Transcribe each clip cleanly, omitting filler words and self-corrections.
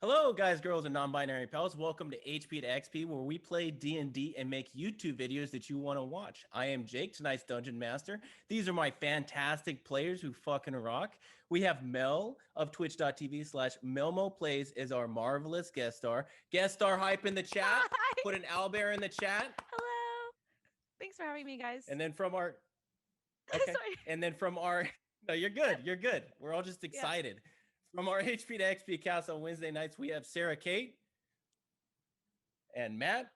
Hello, guys, girls, and non-binary pals. Welcome to HP to XP, where we play D&D and make YouTube videos that you want to watch. I am Jake, tonight's Dungeon Master. These are my fantastic players who fucking rock. We have Mel of twitch.tv/Melmo Plays as our marvelous guest star. Guest star hype in the chat. Hi. Put an owlbear in the chat. Hello. Thanks for having me, guys. And then from our... Okay. Sorry. And then from our... No, you're good. You're good. We're all just excited. Yeah. From our HP to XP cast on Wednesday nights, we have Sarah Kate and Matt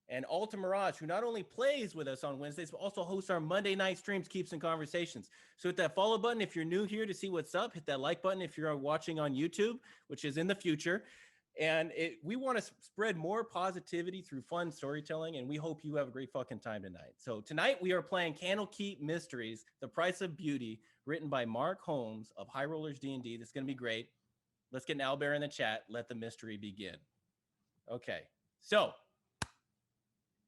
and Altamirage, who not only plays with us on Wednesdays, but also hosts our Monday night streams, Keeps and Conversations. So hit that follow button if you're new here to see what's up. Hit that like button if you're watching on YouTube, which is in the future. And we want to spread more positivity through fun storytelling, and we hope you have a great fucking time tonight. So tonight we are playing Candlekeep Mysteries, The Price of Beauty, written by Mark Hulmes of Rollers DnD. This is going to be great. Let's get an owlbear in the chat. Let the mystery begin. Okay, so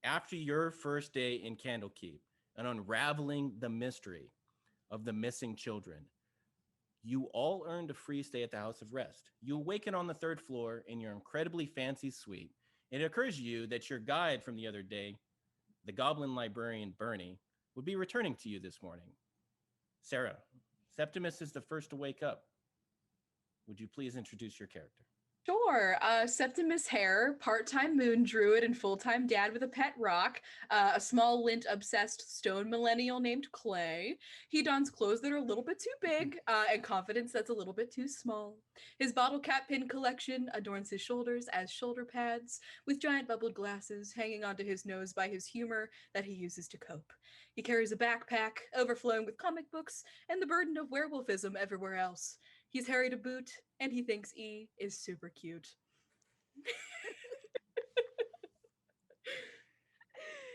after your first day in Candlekeep and unraveling the mystery of the missing children, you all earned a free stay at the House of Rest. You awaken on the 3rd floor in your incredibly fancy suite. It occurs to you that your guide from the other day, the goblin librarian Bernie, would be returning to you this morning. Sarah, Septimus is the first to wake up. Would you please introduce your character? Sure. Septimus Hare, part-time moon druid and full-time dad with a pet rock, a small lint-obsessed stone millennial named Clay. He dons clothes that are a little bit too big and confidence that's a little bit too small. His bottle cap pin collection adorns his shoulders as shoulder pads, with giant bubbled glasses hanging onto his nose by his humor that he uses to cope. He carries a backpack overflowing with comic books and the burden of werewolfism everywhere else. He's hairy to boot, and he thinks E is super cute.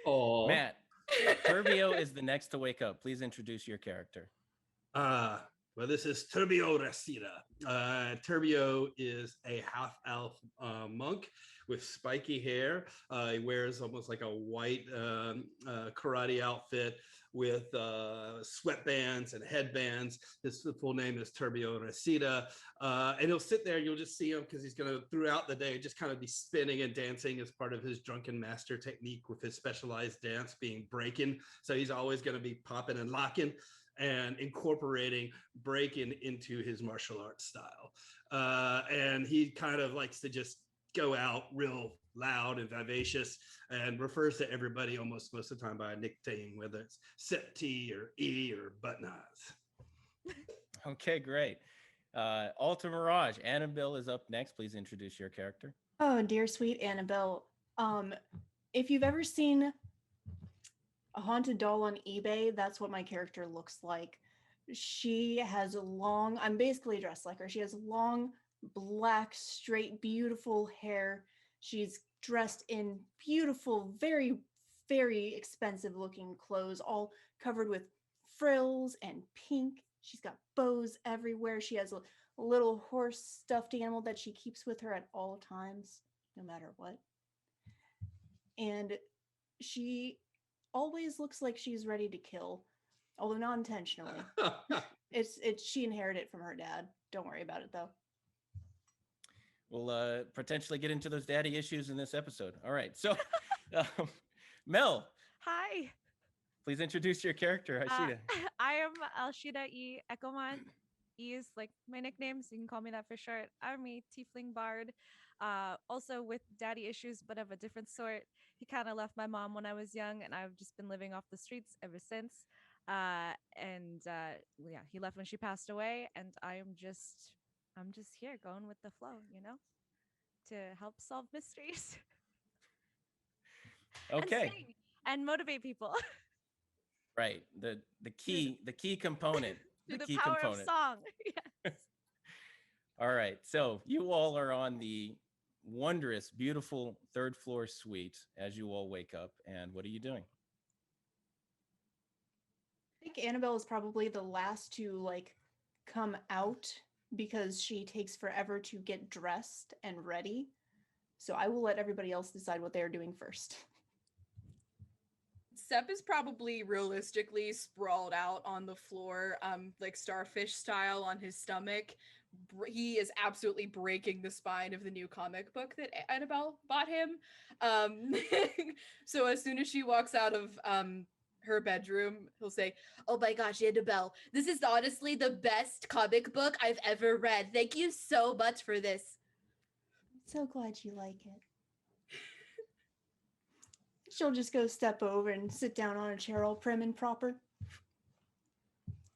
Oh, Matt, Turbio is the next to wake up. Please introduce your character. Well, this is Turbio Restful Lily. Turbio is a half-elf monk with spiky hair. He wears almost like a white karate outfit with sweatbands and headbands. His full name is Turbio Restful Lily. And he'll sit there, you'll just see him because he's going to, throughout the day, just kind of be spinning and dancing as part of his drunken master technique, with his specialized dance being breaking. So he's always going to be popping and locking and incorporating breaking into his martial arts style. And he kind of likes to just go out real loud and vivacious and refers to everybody almost most of the time by a nickname, whether it's Septi or E or Button Eyes. Okay, great. Altamirage, Annabelle is up next. Please introduce your character. Oh, dear sweet Annabelle. If you've ever seen a haunted doll on eBay, that's what my character looks like. She has long, I'm basically dressed like her. She has long, black, straight, beautiful hair. She's dressed in beautiful, very, very expensive looking clothes, all covered with frills and pink. She's got bows everywhere. She has a little horse stuffed animal that she keeps with her at all times, no matter what. And she always looks like she's ready to kill, although not intentionally. She inherited it from her dad. Don't worry about it though. We'll potentially get into those daddy issues in this episode. All right, so Mel. Hi. Please introduce your character, Aelshida. I am Aelshida E. Echoman. E is like my nickname, so you can call me that for short. I'm a tiefling bard, also with daddy issues, but of a different sort. He kind of left my mom when I was young, and I've just been living off the streets ever since. Yeah, he left when she passed away, and I'm just here going with the flow, you know, to help solve mysteries. Okay. And sing and motivate people. Right. The key component. The key power component. Of song. Yes. All right. So you all are on the wondrous, beautiful 3rd floor suite as you all wake up. And what are you doing? I think Annabelle is probably the last to come out because she takes forever to get dressed and ready. So I will let everybody else decide what they are doing first. Sep is probably realistically sprawled out on the floor, like starfish style on his stomach, he is absolutely breaking the spine of the new comic book that Annabelle bought him. So as soon as she walks out of her bedroom, he'll say, "Oh my gosh, Annabelle, this is honestly the best comic book I've ever read. Thank you so much for this." I'm so glad you like it. She'll just go step over and sit down on a chair all prim and proper.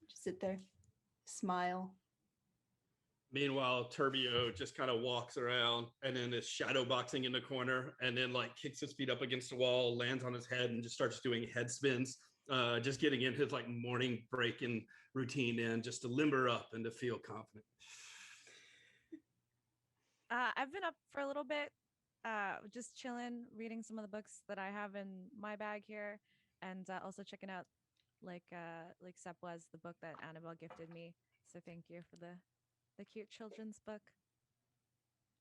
Just sit there, smile. Meanwhile, Turbio just kind of walks around and then is shadow boxing in the corner and then like kicks his feet up against the wall, lands on his head and just starts doing head spins, just getting in his like morning break-in routine in just to limber up and to feel confident. I've been up for a little bit, just chilling, reading some of the books that I have in my bag here, and also checking out like Sep was the book that Annabelle gifted me. So thank you for the cute children's book.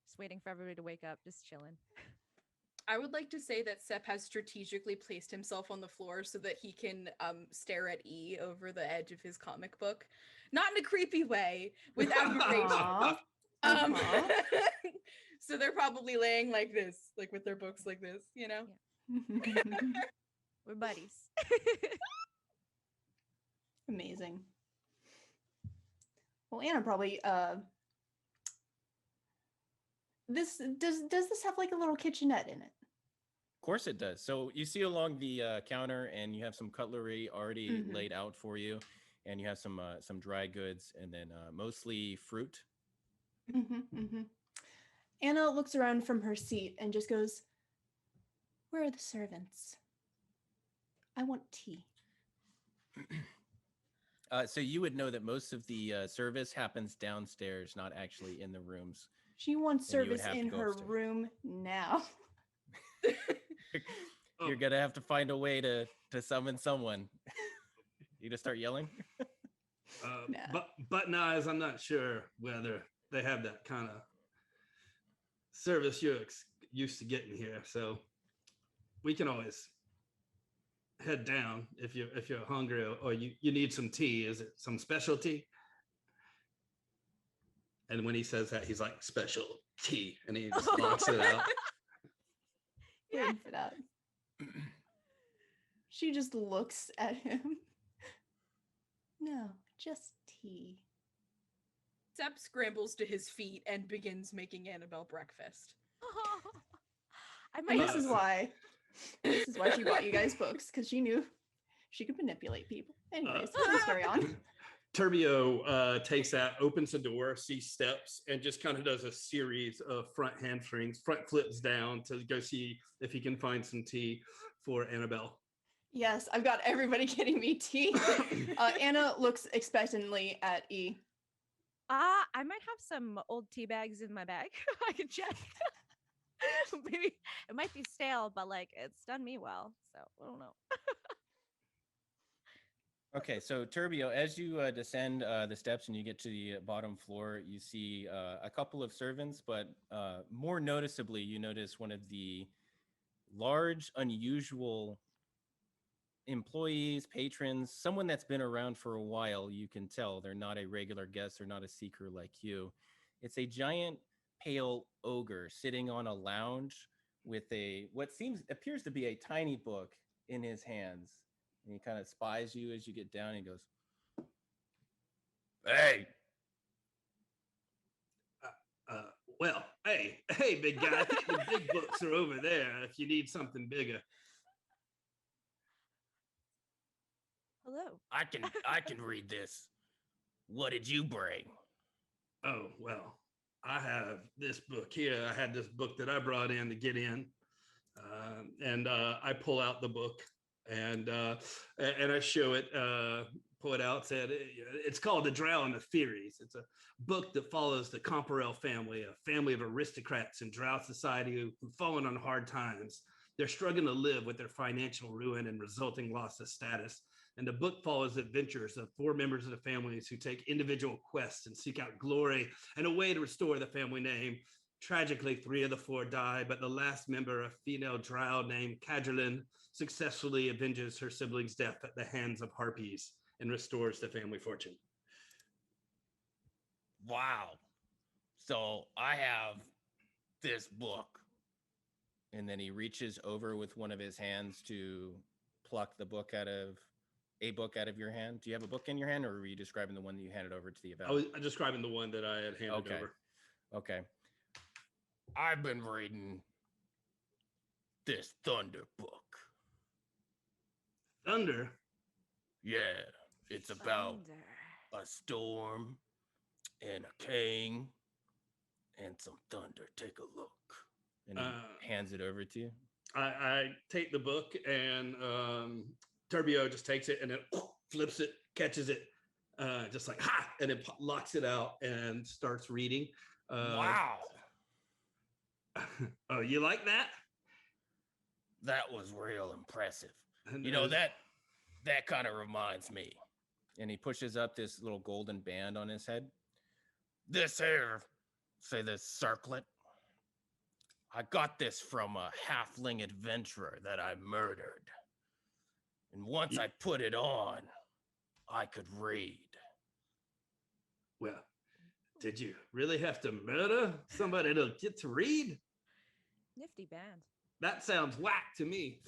Just waiting for everybody to wake up, just chilling. I would like to say that Sep has strategically placed himself on the floor so that he can stare at E over the edge of his comic book. Not in a creepy way, with admiration. Aw. So they're probably laying like this, like with their books like this, you know? We're buddies. Amazing. Well, Anna probably this does this have like a little kitchenette in it? Of course it does. So you see along the counter, and you have some cutlery already laid out for you, and you have some dry goods, and then mostly fruit. Anna looks around from her seat and just goes, "Where are the servants? I want tea." So you would know that most of the service happens downstairs, not actually in the rooms. She wants And you would service have to in go her upstairs. room now. You're gonna have to find a way to summon someone. You just start yelling. Nah. But Button Eyes, I'm not sure whether they have that kind of service you're used to getting here. So we can always head down if you're hungry or you need some tea. Is it some specialty? And when he says that, he's like, "Special tea," and he just locks it out. Waiting for that. She just looks at him. No, just tea. Sep scrambles to his feet and begins making Annabelle breakfast. I And might this have is why. This is why she bought you guys books, because she knew she could manipulate people. Anyways, let's carry on. Turbio takes that, opens the door, sees steps, and just kind of does a series of front hamstrings, front flips down to go see if he can find some tea for Annabelle. Yes, I've got everybody getting me tea. Anna looks expectantly at E. I might have some old tea bags in my bag. I can check. Maybe it might be stale, but like it's done me well. So I don't know. Okay, so Turbio, as you descend the steps and you get to the bottom floor, you see a couple of servants, but more noticeably, you notice one of the large, unusual employees, patrons, someone that's been around for a while. You can tell they're not a regular guest, they're not a seeker like you. It's a giant pale ogre sitting on a lounge with what appears to be a tiny book in his hands. And he kind of spies you as you get down. And he goes, "Hey." Well, hey, big guy, I think the big books are over there if you need something bigger. Hello. I can read this. What did you bring? Oh, well, I have this book here. I had this book that I brought in to get in. And I pull out the book and I show it, pull it out, said it's called The Drow of Theories. It's a book that follows the Comparel family, a family of aristocrats in Drow society who've fallen on hard times. They're struggling to live with their financial ruin and resulting loss of status. And the book follows the adventures of 4 members of the families who take individual quests and seek out glory and a way to restore the family name. Tragically, 3 of the 4 die, but the last member, a female drow named Cadrelin, successfully avenges her sibling's death at the hands of harpies and restores the family fortune. Wow. So I have this book. And then he reaches over with one of his hands to pluck a book out of your hand. Do you have a book in your hand, or were you describing the one that you handed over to the event? I was describing the one that I had handed over. Okay. I've been reading this Thunder book. Thunder? Yeah, it's about Thunder. a storm and a king and some thunder. Take a look. And he hands it over to you. I take the book, and Turbio just takes it and then flips it, catches it, just like ha, and then locks it out and starts reading. Wow. Oh, you like that? That was real impressive. And You know, as- that kind of reminds me. And he pushes up this little golden band on his head. This here, say this circlet. I got this from a halfling adventurer that I murdered. And once I put it on, I could read. Well, did you really have to murder somebody to get to read? Nifty band. That sounds whack to me.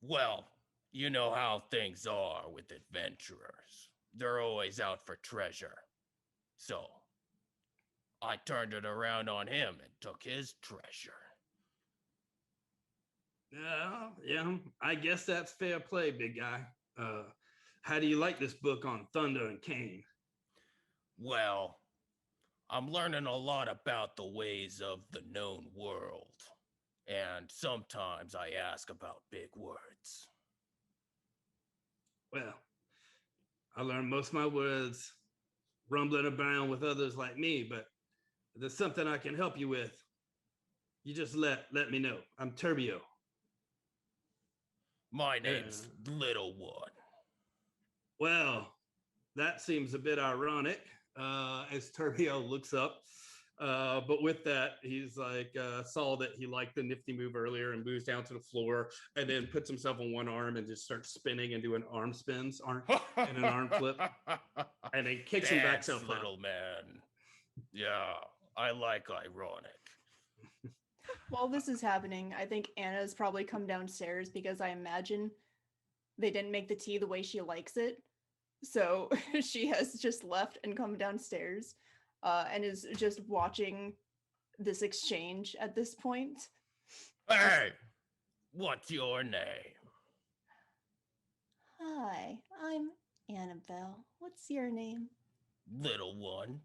Well, you know how things are with adventurers. They're always out for treasure. So, I turned it around on him and took his treasure. Yeah, I guess that's fair play, big guy. How do you like this book on Thunder and Cain? Well, I'm learning a lot about the ways of the known world. And sometimes I ask about big words. Well, I learned most of my words rumbling around with others like me, but if there's something I can help you with, you just let me know. I'm Turbio. My name's Little One. Well, that seems a bit ironic as Turbio looks up. But with that, he's like, saw that he liked the nifty move earlier and moves down to the floor and then puts himself on one arm and just starts spinning and doing arm spins and an arm flip. And then kicks him back Dance, up. little man. Yeah, I like ironic. While this is happening, I think Anna's probably come downstairs because I imagine they didn't make the tea the way she likes it. So she has just left and come downstairs and is just watching this exchange at this point. Hey, what's your name? Hi, I'm Annabelle. What's your name? Little One.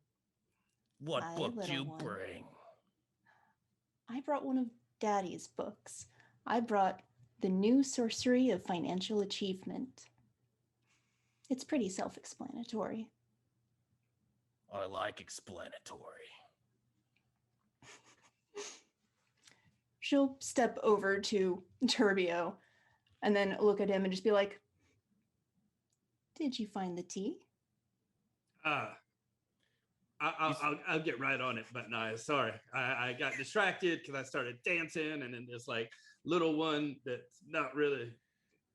What Hi, book little you one. bring? I brought one of Daddy's books. I brought The New Sorcery of Financial Achievement. It's pretty self-explanatory. I like explanatory. She'll step over to Turbio and then look at him and just be like, "Did you find the tea?" I'll get right on it, but no, sorry. I got distracted because I started dancing, and then this like little one that's not really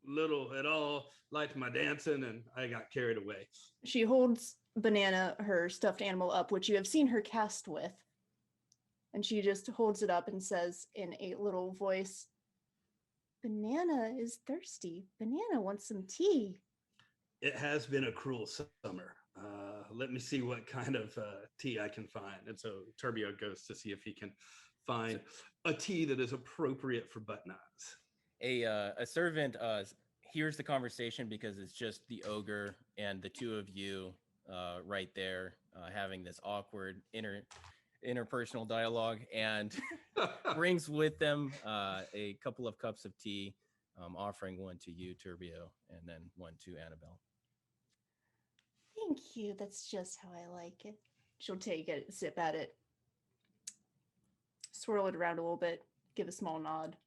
little at all liked my dancing, and I got carried away. She holds Banana, her stuffed animal, up, which you have seen her cast with. And she just holds it up and says in a little voice, "Banana is thirsty. Banana wants some tea." It has been a cruel summer. Let me see what kind of tea I can find. And so Turbio goes to see if he can find a tea that is appropriate for Button Eyes. A servant hears the conversation because it's just the ogre and the two of you right there having this awkward interpersonal dialogue, and brings with them a couple of cups of tea, offering one to you, Turbio, and then one to Annabelle. "Thank you. That's just how I like it." She'll take it, sip at it, swirl it around a little bit, give a small nod,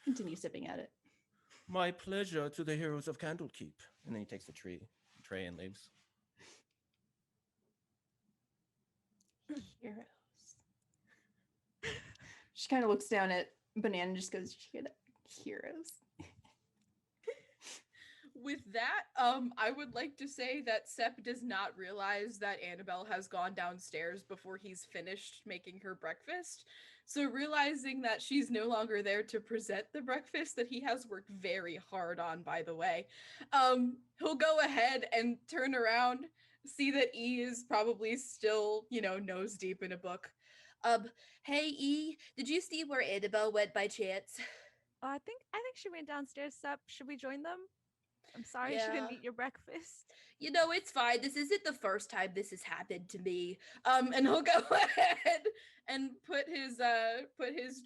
continue sipping at it. My pleasure to the heroes of Candlekeep. And then he takes the tray and leaves. Heroes. She kind of looks down at Banana and just goes, "Did you hear that? Heroes." with that, I would like to say that Sep does not realize that Annabelle has gone downstairs before he's finished making her breakfast. So realizing that she's no longer there to present the breakfast that he has worked very hard on, by the way, he'll go ahead and turn around, see that E is probably still, nose deep in a book. Hey E, did you see where Annabelle went by chance? I think she went downstairs. Sup, should we join them? I'm sorry she Yeah. didn't eat your breakfast. It's fine. This isn't the first time this has happened to me. And he'll go ahead and put his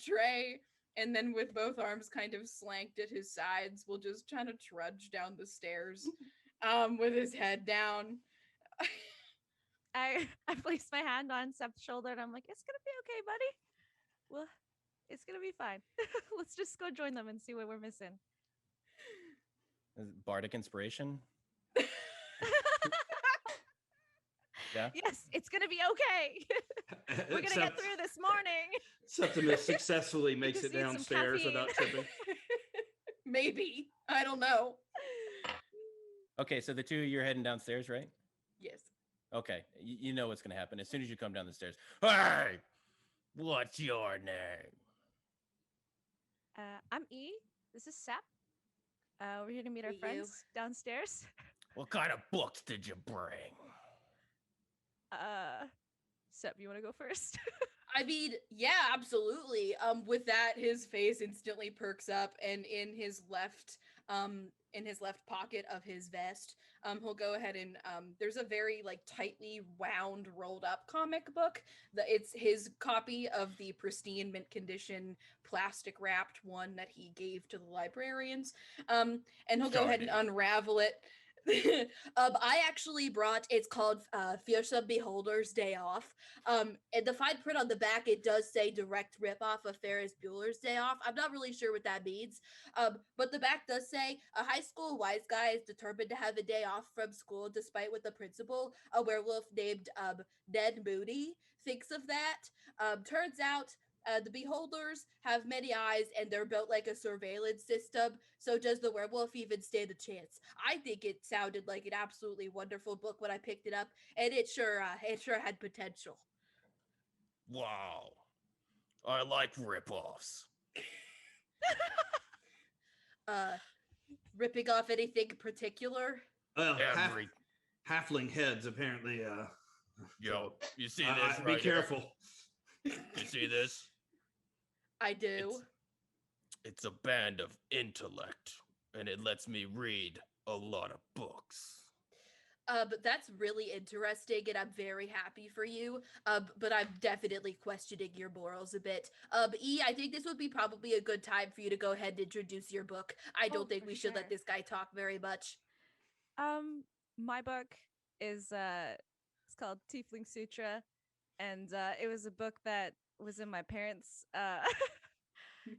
tray, and then with both arms kind of slanked at his sides, will just try to trudge down the stairs, with his head down. I placed my hand on Sep's shoulder and I'm like, it's gonna be okay, buddy. Well, it's gonna be fine. Let's just go join them and see what we're missing. Bardic inspiration. Yeah. Yes, it's gonna be okay. We're gonna get through this morning. Septimus successfully makes just it need some downstairs caffeine. without tripping. Maybe. I don't know. Okay, so the two of you are heading downstairs, right? Yes. Okay, you know what's gonna happen as soon as you come down the stairs. Hey, what's your name? I'm E. This is Sep. We're here to meet our Meet you. friends downstairs. What kind of books did you bring? Sep, you want to go first? I mean, yeah, absolutely. With that, his face instantly perks up, and in his left pocket of his vest, he'll go ahead and there's a very tightly wound, rolled up comic book. It's his copy of the pristine mint condition plastic wrapped one that he gave to the librarians. And he'll go ahead and unravel it. I actually brought, it's called Fearsome Beholder's Day Off. And the fine print on the back, it does say direct ripoff of Ferris Bueller's Day Off. I'm not really sure what that means. But the back does say, a high school wise guy is determined to have a day off from school despite what the principal, a werewolf named Ned Moody, thinks of that. Turns out the beholders have many eyes and they're built like a surveillance system. So does the werewolf even stand a chance? I think it sounded like an absolutely wonderful book when I picked it up, and it sure had potential. Wow, I like ripoffs. Ripping off anything particular? Well, Every halfling heads apparently. Yo, you see Be this? Right here? careful. You see this? I do. It's a band of intellect, and it lets me read a lot of books. But that's really interesting, and I'm very happy for you. But I'm definitely questioning your morals a bit. E, I think this would be probably a good time for you to go ahead and introduce your book. I don't think for we should let sure. this guy talk very much. My book is it's called Tiefling Sutra, and it was a book that was in my parents'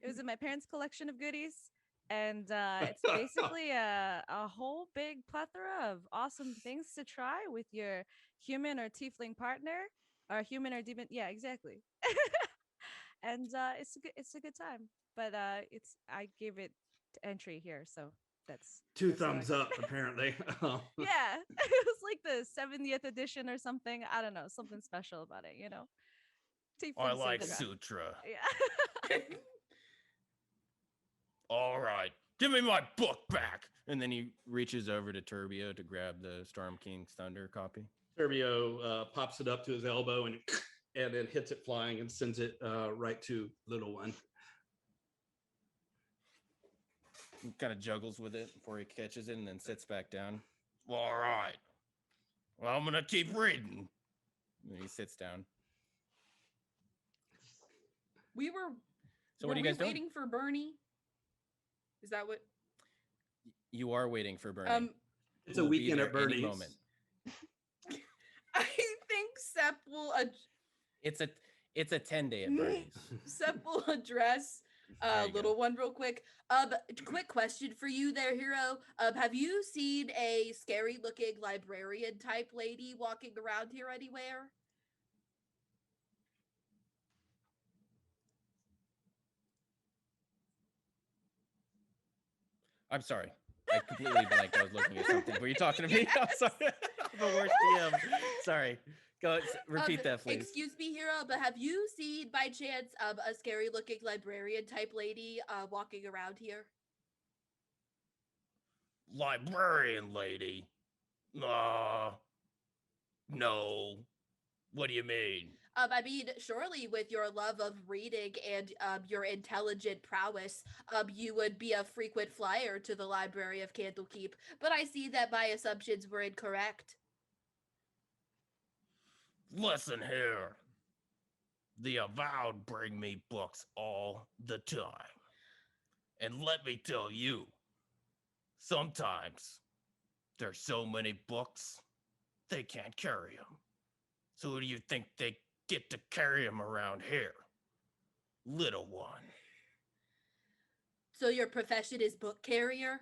it was in my parents' collection of goodies, and it's basically a whole big plethora of awesome things to try with your human or tiefling partner, or human or demon. Yeah, exactly. And it's a good time. But I gave it entry here, so that's Two that's why. thumbs up, apparently. Yeah, it was like the 70th edition or something. I don't know, something special about it, I Tiefling like Sutra. Sutra. Yeah. All right, give me my book back. And then he reaches over to Turbio to grab the Storm King's Thunder copy. Turbio pops it up to his elbow and then hits it flying and sends it right to Little One. He kind of juggles with it before he catches it and then sits back down. All right. Well, I'm going to keep reading. And he sits down. So what are you guys doing? Waiting for Bernie? Is that what? You are waiting for Bernie. It's Who a will be weekend there at Bernie's. any moment. I think Sep will It's a 10-day at Bernie's. Sep will address There you Little One real quick. Quick question for you there, hero. Have you seen a scary looking librarian type lady walking around here anywhere? I'm sorry. I completely blanked. I was looking at something. Were you talking to me? I'm sorry. The worst DM. Sorry. Go repeat that, please. Excuse me, Hero, but have you seen by chance a scary-looking librarian type lady walking around here? Librarian lady? No. What do you mean? I mean, surely with your love of reading and your intelligent prowess, you would be a frequent flyer to the Library of Candlekeep. But I see that my assumptions were incorrect. Listen here. The Avowed bring me books all the time. And let me tell you, sometimes there's so many books, they can't carry them. So who do you think they get to carry them around here? Little one. So your profession is book carrier?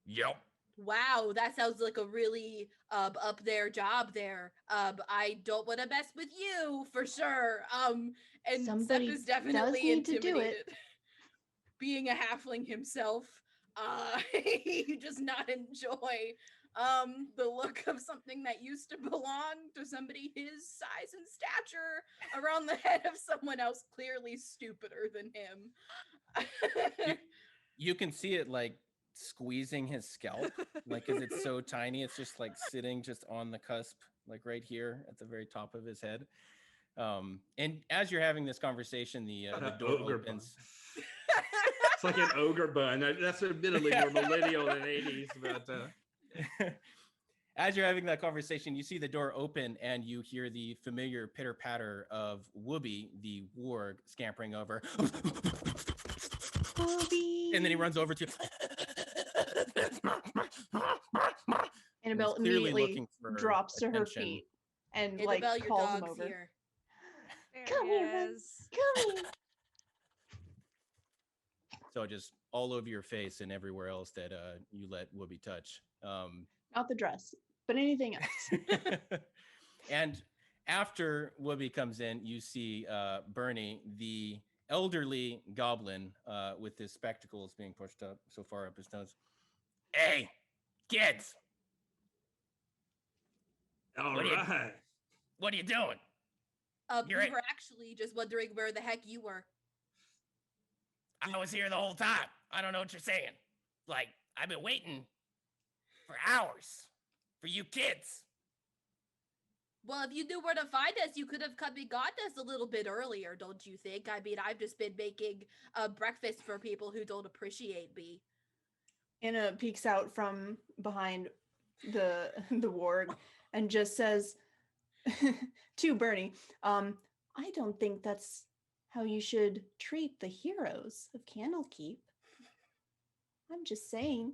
Yep. Wow, that sounds like a really up there job there. I don't want to mess with you for sure. And Somebody Sep is does definitely need to do intimidated. it. Being a halfling himself, he does not enjoy the look of something that used to belong to somebody his size and stature around the head of someone else clearly stupider than him. You can see it like squeezing his scalp, like because it's so tiny, it's just like sitting just on the cusp, like right here at the very top of his head. And as you're having this conversation, the door opens. It's like an ogre bun. That's admittedly more millennial than 80s, but as you're having that conversation, you see the door open and you hear the familiar pitter patter of Whoopi, the warg, scampering over. Whoopi. And then he runs over to Annabelle He's clearly immediately looking for drops to her attention. feet and Annabelle, like your calls him dog's over. here. There Come he here, hun. is. Come here. So just all over your face and everywhere else that you let Whoopi touch. Not the dress, but anything else. And after Whoopi comes in, you see Bernie, the elderly goblin with his spectacles being pushed up so far up his nose. Hey, kids! all What do you- right. What are you doing? We You're right. were actually just wondering where the heck you were. I was here the whole time. I don't know what you're saying. Like, I've been waiting for hours for you kids. Well, if you knew where to find us, you could have come and gotten us a little bit earlier, don't you think? I mean, I've just been making breakfast for people who don't appreciate me. Anna peeks out from behind the warg and just says to Bernie, I don't think that's how you should treat the heroes of Candlekeep. I'm just saying.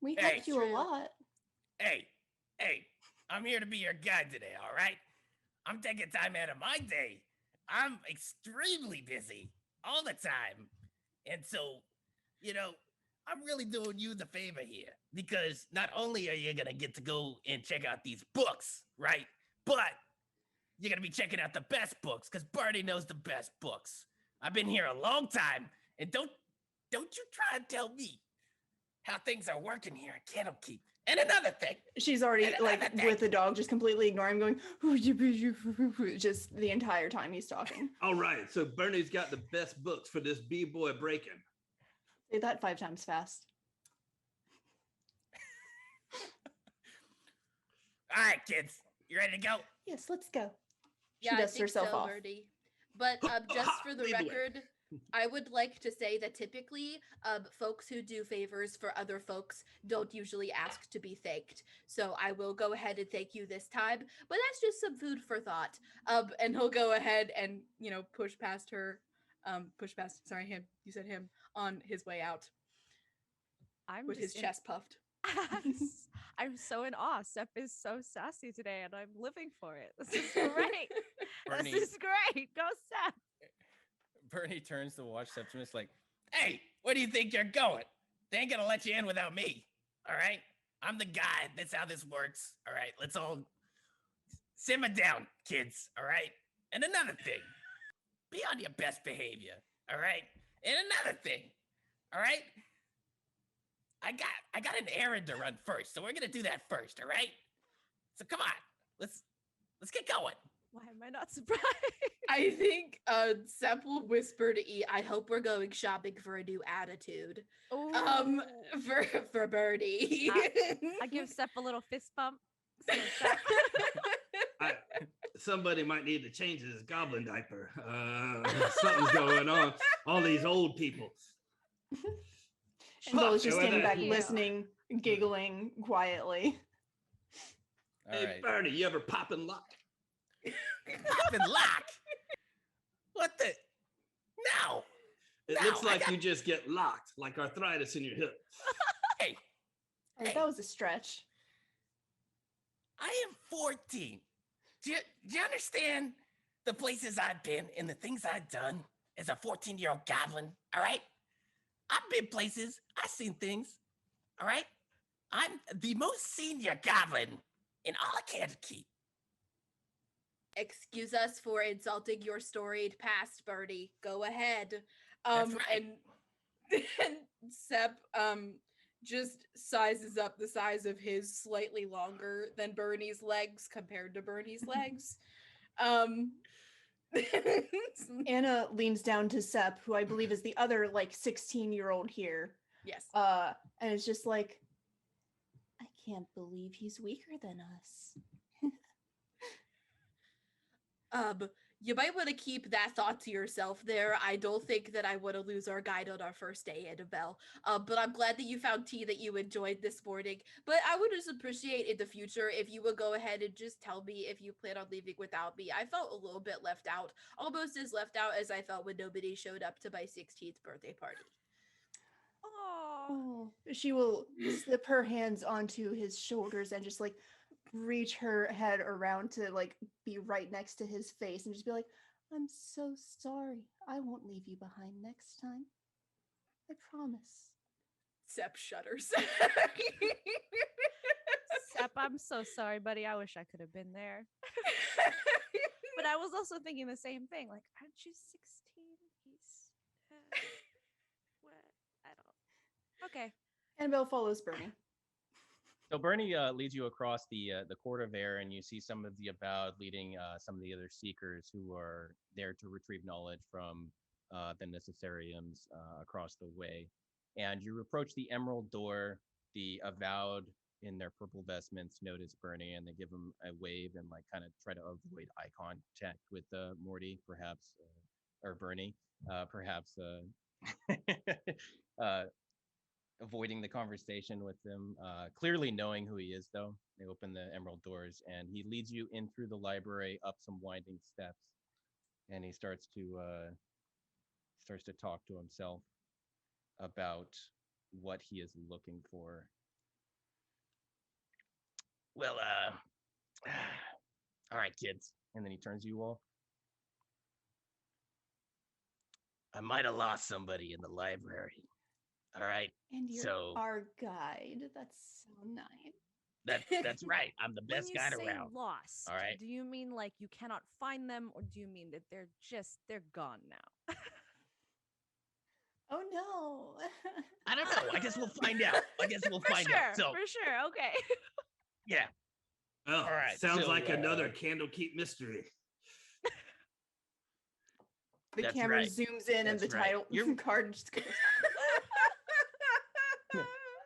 We Hey, helped you a true. lot. Hey, I'm here to be your guide today, all right? I'm taking time out of my day. I'm extremely busy all the time. And so, I'm really doing you the favor here because not only are you going to get to go and check out these books, right? But you're going to be checking out the best books because Barney knows the best books. I've been here a long time, and don't you try and tell me how things are working here at Candlekeep. And another thing. She's already like with the dog, just completely ignoring him, going just the entire time he's talking. All right. So Bernie's got the best books for this B-boy breaking. Say that 5 times fast. All right, kids, you ready to go? Yes, let's go. She Yeah, I dusts think herself so, off. Birdie. But just for the Lead the way. record, I would like to say that typically, folks who do favors for other folks don't usually ask to be thanked. So I will go ahead and thank you this time. But that's just some food for thought. And he'll go ahead and push past her. Sorry, him. You said him on his way out I'm with his just in- chest puffed. I'm so in awe. Sep is so sassy today, and I'm living for it. This is great. Bernie, This is great. Go Sep. Bernie turns to watch Septimus like, hey, where do you think you're going? They ain't gonna let you in without me. All right? I'm the guy. That's how this works. All right, let's all simmer down, kids. All right? And another thing, be on your best behavior. All right? And another thing, all right? I got an errand to run first, so we're gonna do that first, all right? So come on, let's get going. Why am I not surprised? I think Sep will whisper to E, I hope we're going shopping for a new attitude. Ooh. For Birdie. I give Sep a little fist bump. So Sep- Somebody might need to change his goblin diaper. Something's going on. All these old people. And Bella's just Fuck, standing back, Yeah. listening, giggling quietly. All Hey, right. Bernie, you ever pop and lock? Pop and lock. What the? No. It No, looks I like got- you just get locked, like arthritis in your hip. Hey, All right, that was a stretch. I am 14. Do you understand the places I've been and the things I've done as a 14-year-old goblin? All right. I've been places. I've seen things. All right. I'm the most senior goblin in all of Candlekeep. Excuse us for insulting your storied past, Birdie. Go ahead. That's right. And Sep just sizes up the size of his slightly longer than Bernie's legs compared to Bernie's legs. Anna leans down to Sep, who I believe is the other like 16-year-old here. Yes. And it's just like, I can't believe he's weaker than us. You might want to keep that thought to yourself there. I don't think that I want to lose our guide on our first day, Annabelle. But I'm glad that you found tea that you enjoyed this morning. But I would just appreciate in the future if you would go ahead and just tell me if you plan on leaving without me. I felt a little bit left out, almost as left out as I felt when nobody showed up to my 16th birthday party. Aw. Oh, she will slip her hands onto his shoulders and just like reach her head around to like be right next to his face and just be like, I'm so sorry. I won't leave you behind next time. I promise. Sep shudders. Sep, I'm so sorry, buddy. I wish I could have been there. But I was also thinking the same thing. Like, aren't you 16? He's what? I don't. Okay. Annabelle follows Bernie. So Bernie leads you across the court of air, and you see some of the Avowed leading some of the other seekers who are there to retrieve knowledge from the necessariums across the way. And you approach the emerald door. The Avowed in their purple vestments notice Bernie, and they give him a wave and like kind of try to avoid eye contact with Morty, perhaps, or Bernie, perhaps. Avoiding the conversation with them, clearly knowing who he is, though. They open the emerald doors, and he leads you in through the library, up some winding steps, and he starts to talk to himself about what he is looking for. Well, all right, kids. And then he turns to you all. I might have lost somebody in the library. All right. And you're So- our guide. That's so nice. That's right. I'm the best When you guy say around. lost, All right. do you mean like you cannot find them, or do you mean that they're gone now? Oh no. I don't know. I guess we'll find out. For sure. So For sure. Okay. yeah. Oh, All right, sounds so, like another Candlekeep mystery. The That's camera right. zooms in and the That's right. title You're- card just goes.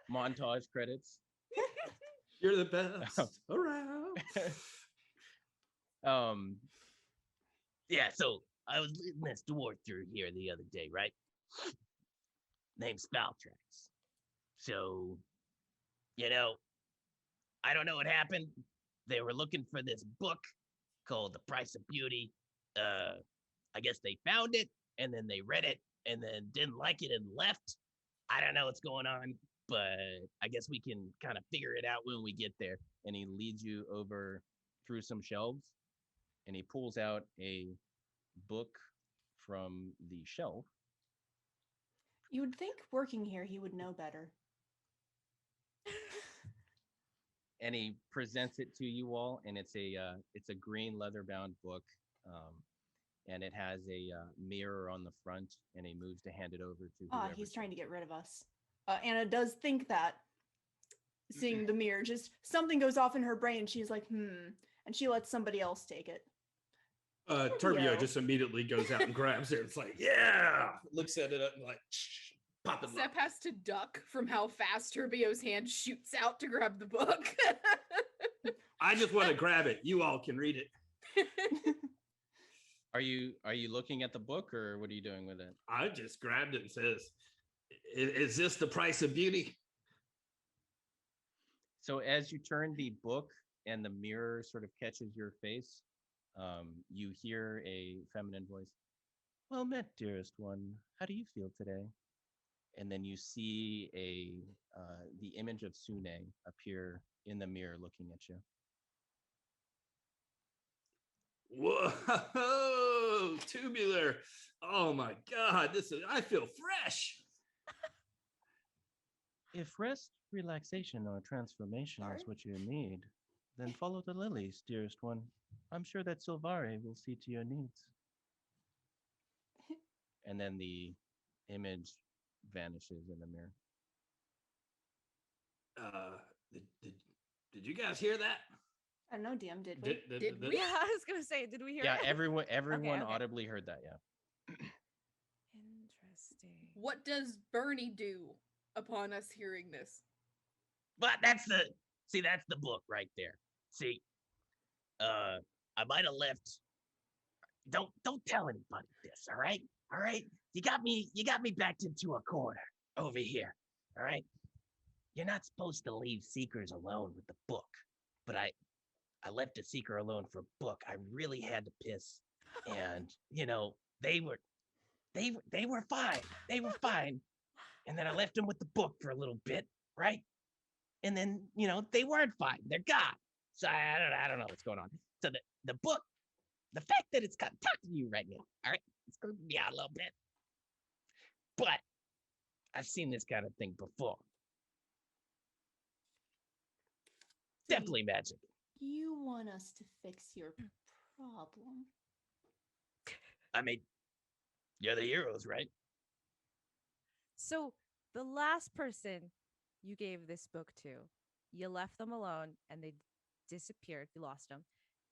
Montage credits. You're the best around. Yeah, so I was leading this dwarf through here the other day, right? Named Spaltrax. So, I don't know what happened. They were looking for this book called The Price of Beauty. I guess they found it, and then they read it, and then didn't like it and left. I don't know what's going on, but I guess we can kind of figure it out when we get there. And he leads you over through some shelves, and he pulls out a book from the shelf. You would think working here he would know better. And he presents it to you all, and it's a green leather-bound book, and it has a mirror on the front, and he moves to hand it over to Ah, whoever. he's trying to get rid of us. Anna does think that, seeing the mirror, just something goes off in her brain. She's like, and she lets somebody else take it. Turbio just immediately goes out and grabs it. It's like, yeah, looks at it and like, pop it. Sep has to duck from how fast Turbio's hand shoots out to grab the book. I just want to grab it. You all can read it. Are you looking at the book, or what are you doing with it? I just grabbed it and says, is this the price of beauty? So as you turn the book and the mirror sort of catches your face, you hear a feminine voice. Well met, dearest one. How do you feel today? And then you see the image of Sune appear in the mirror looking at you. Whoa, tubular. Oh my God, I feel fresh. If rest, relaxation, or transformation is what you need, then follow the lilies, dearest one. I'm sure that Silvari will see to your needs. And then the image vanishes in the mirror. Did you guys hear that? I don't know, DM, did we? Did we? Yeah, I was gonna say, did we hear Yeah, it? everyone Okay. audibly heard that, yeah. Interesting. What does Bernie do upon us hearing this? But that's the book right there. See, I might have left. Don't tell anybody this, all right? All right? You got me backed into a corner over here. All right? You're not supposed to leave seekers alone with the book. But I left a seeker alone for a book. I really had to piss. And, they were fine. They were fine. And then I left them with the book for a little bit, right? And then, they weren't fine. They're gone. So I don't know what's going on. So the book, the fact that it's talking to you right now, all right, it's going to be out a little bit. But I've seen this kind of thing before. Definitely magic. You want us to fix your problem. I mean, you're the heroes, right? So the last person you gave this book to, you left them alone and they disappeared. You lost them.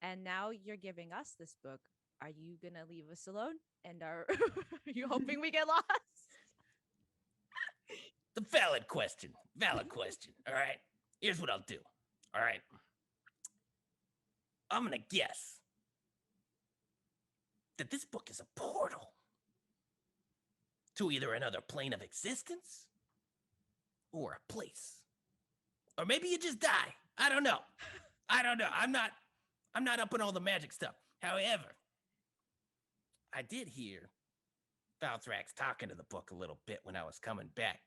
And now you're giving us this book. Are you going to leave us alone? And are you hoping we get lost? The valid question. Valid question. All right. Here's what I'll do. All right. I'm going to guess that this book is a portal to either another plane of existence or a place. Or maybe you just die. I don't know. I'm not up on all the magic stuff. However, I did hear Valthrax talking to the book a little bit when I was coming back,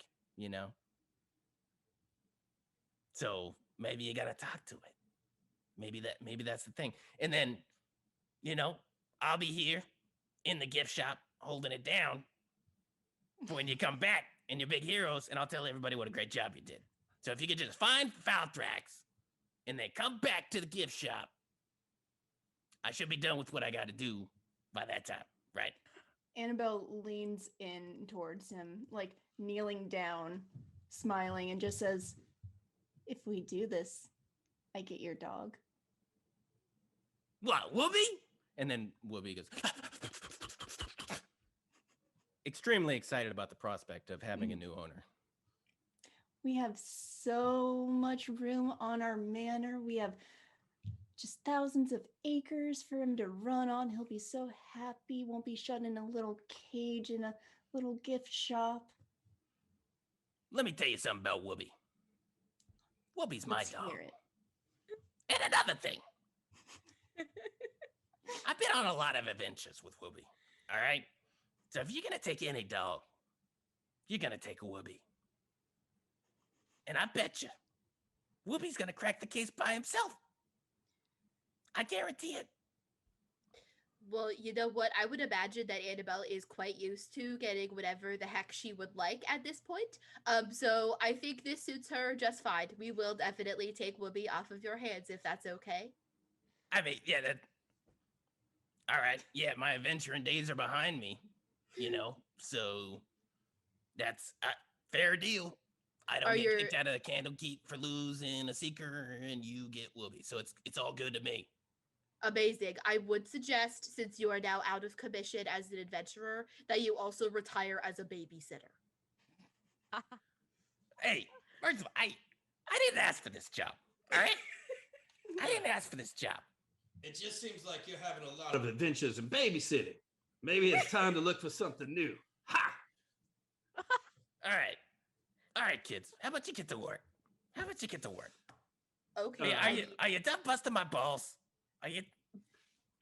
So maybe you gotta talk to it. Maybe that's the thing. And then, I'll be here in the gift shop holding it down for when you come back and you're big heroes, and I'll tell everybody what a great job you did. So if you could just find Valthrax and then come back to the gift shop, I should be done with what I got to do by that time, right? Annabelle leans in towards him, like kneeling down, smiling, and just says, if we do this, I get your dog. What, Whoopi? And then Whoopi goes, extremely excited about the prospect of having a new owner. We have so much room on our manor. We have just thousands of acres for him to run on. He'll be so happy. Won't be shut in a little cage in a little gift shop. Let me tell you something about Whoopi. Whoopi's my Let's dog. hear it. And another thing. I've been on a lot of adventures with Whoopi. All right? So if you're going to take any dog, you're going to take a Whoopi. And I bet you, Whoopi's going to crack the case by himself. I guarantee it. Well, you know what? I would imagine that Annabelle is quite used to getting whatever the heck she would like at this point. So I think this suits her just fine. We will definitely take Whoopi off of your hands if that's okay. I mean, yeah, all right. Yeah, my adventuring days are behind me, so that's a fair deal. I Are don't get your- kicked out of Candlekeep for losing a seeker, and you get whoopee. So it's all good to me. Amazing. I would suggest, since you are now out of commission as an adventurer, that you also retire as a babysitter. Hey, first of all, I didn't ask for this job. All right, I didn't ask for this job. It just seems like you're having a lot of adventures and babysitting. Maybe it's time to look for something new. Ha! All right, kids. How about you get to work? Okay. Hey, are you done busting my balls? Are you?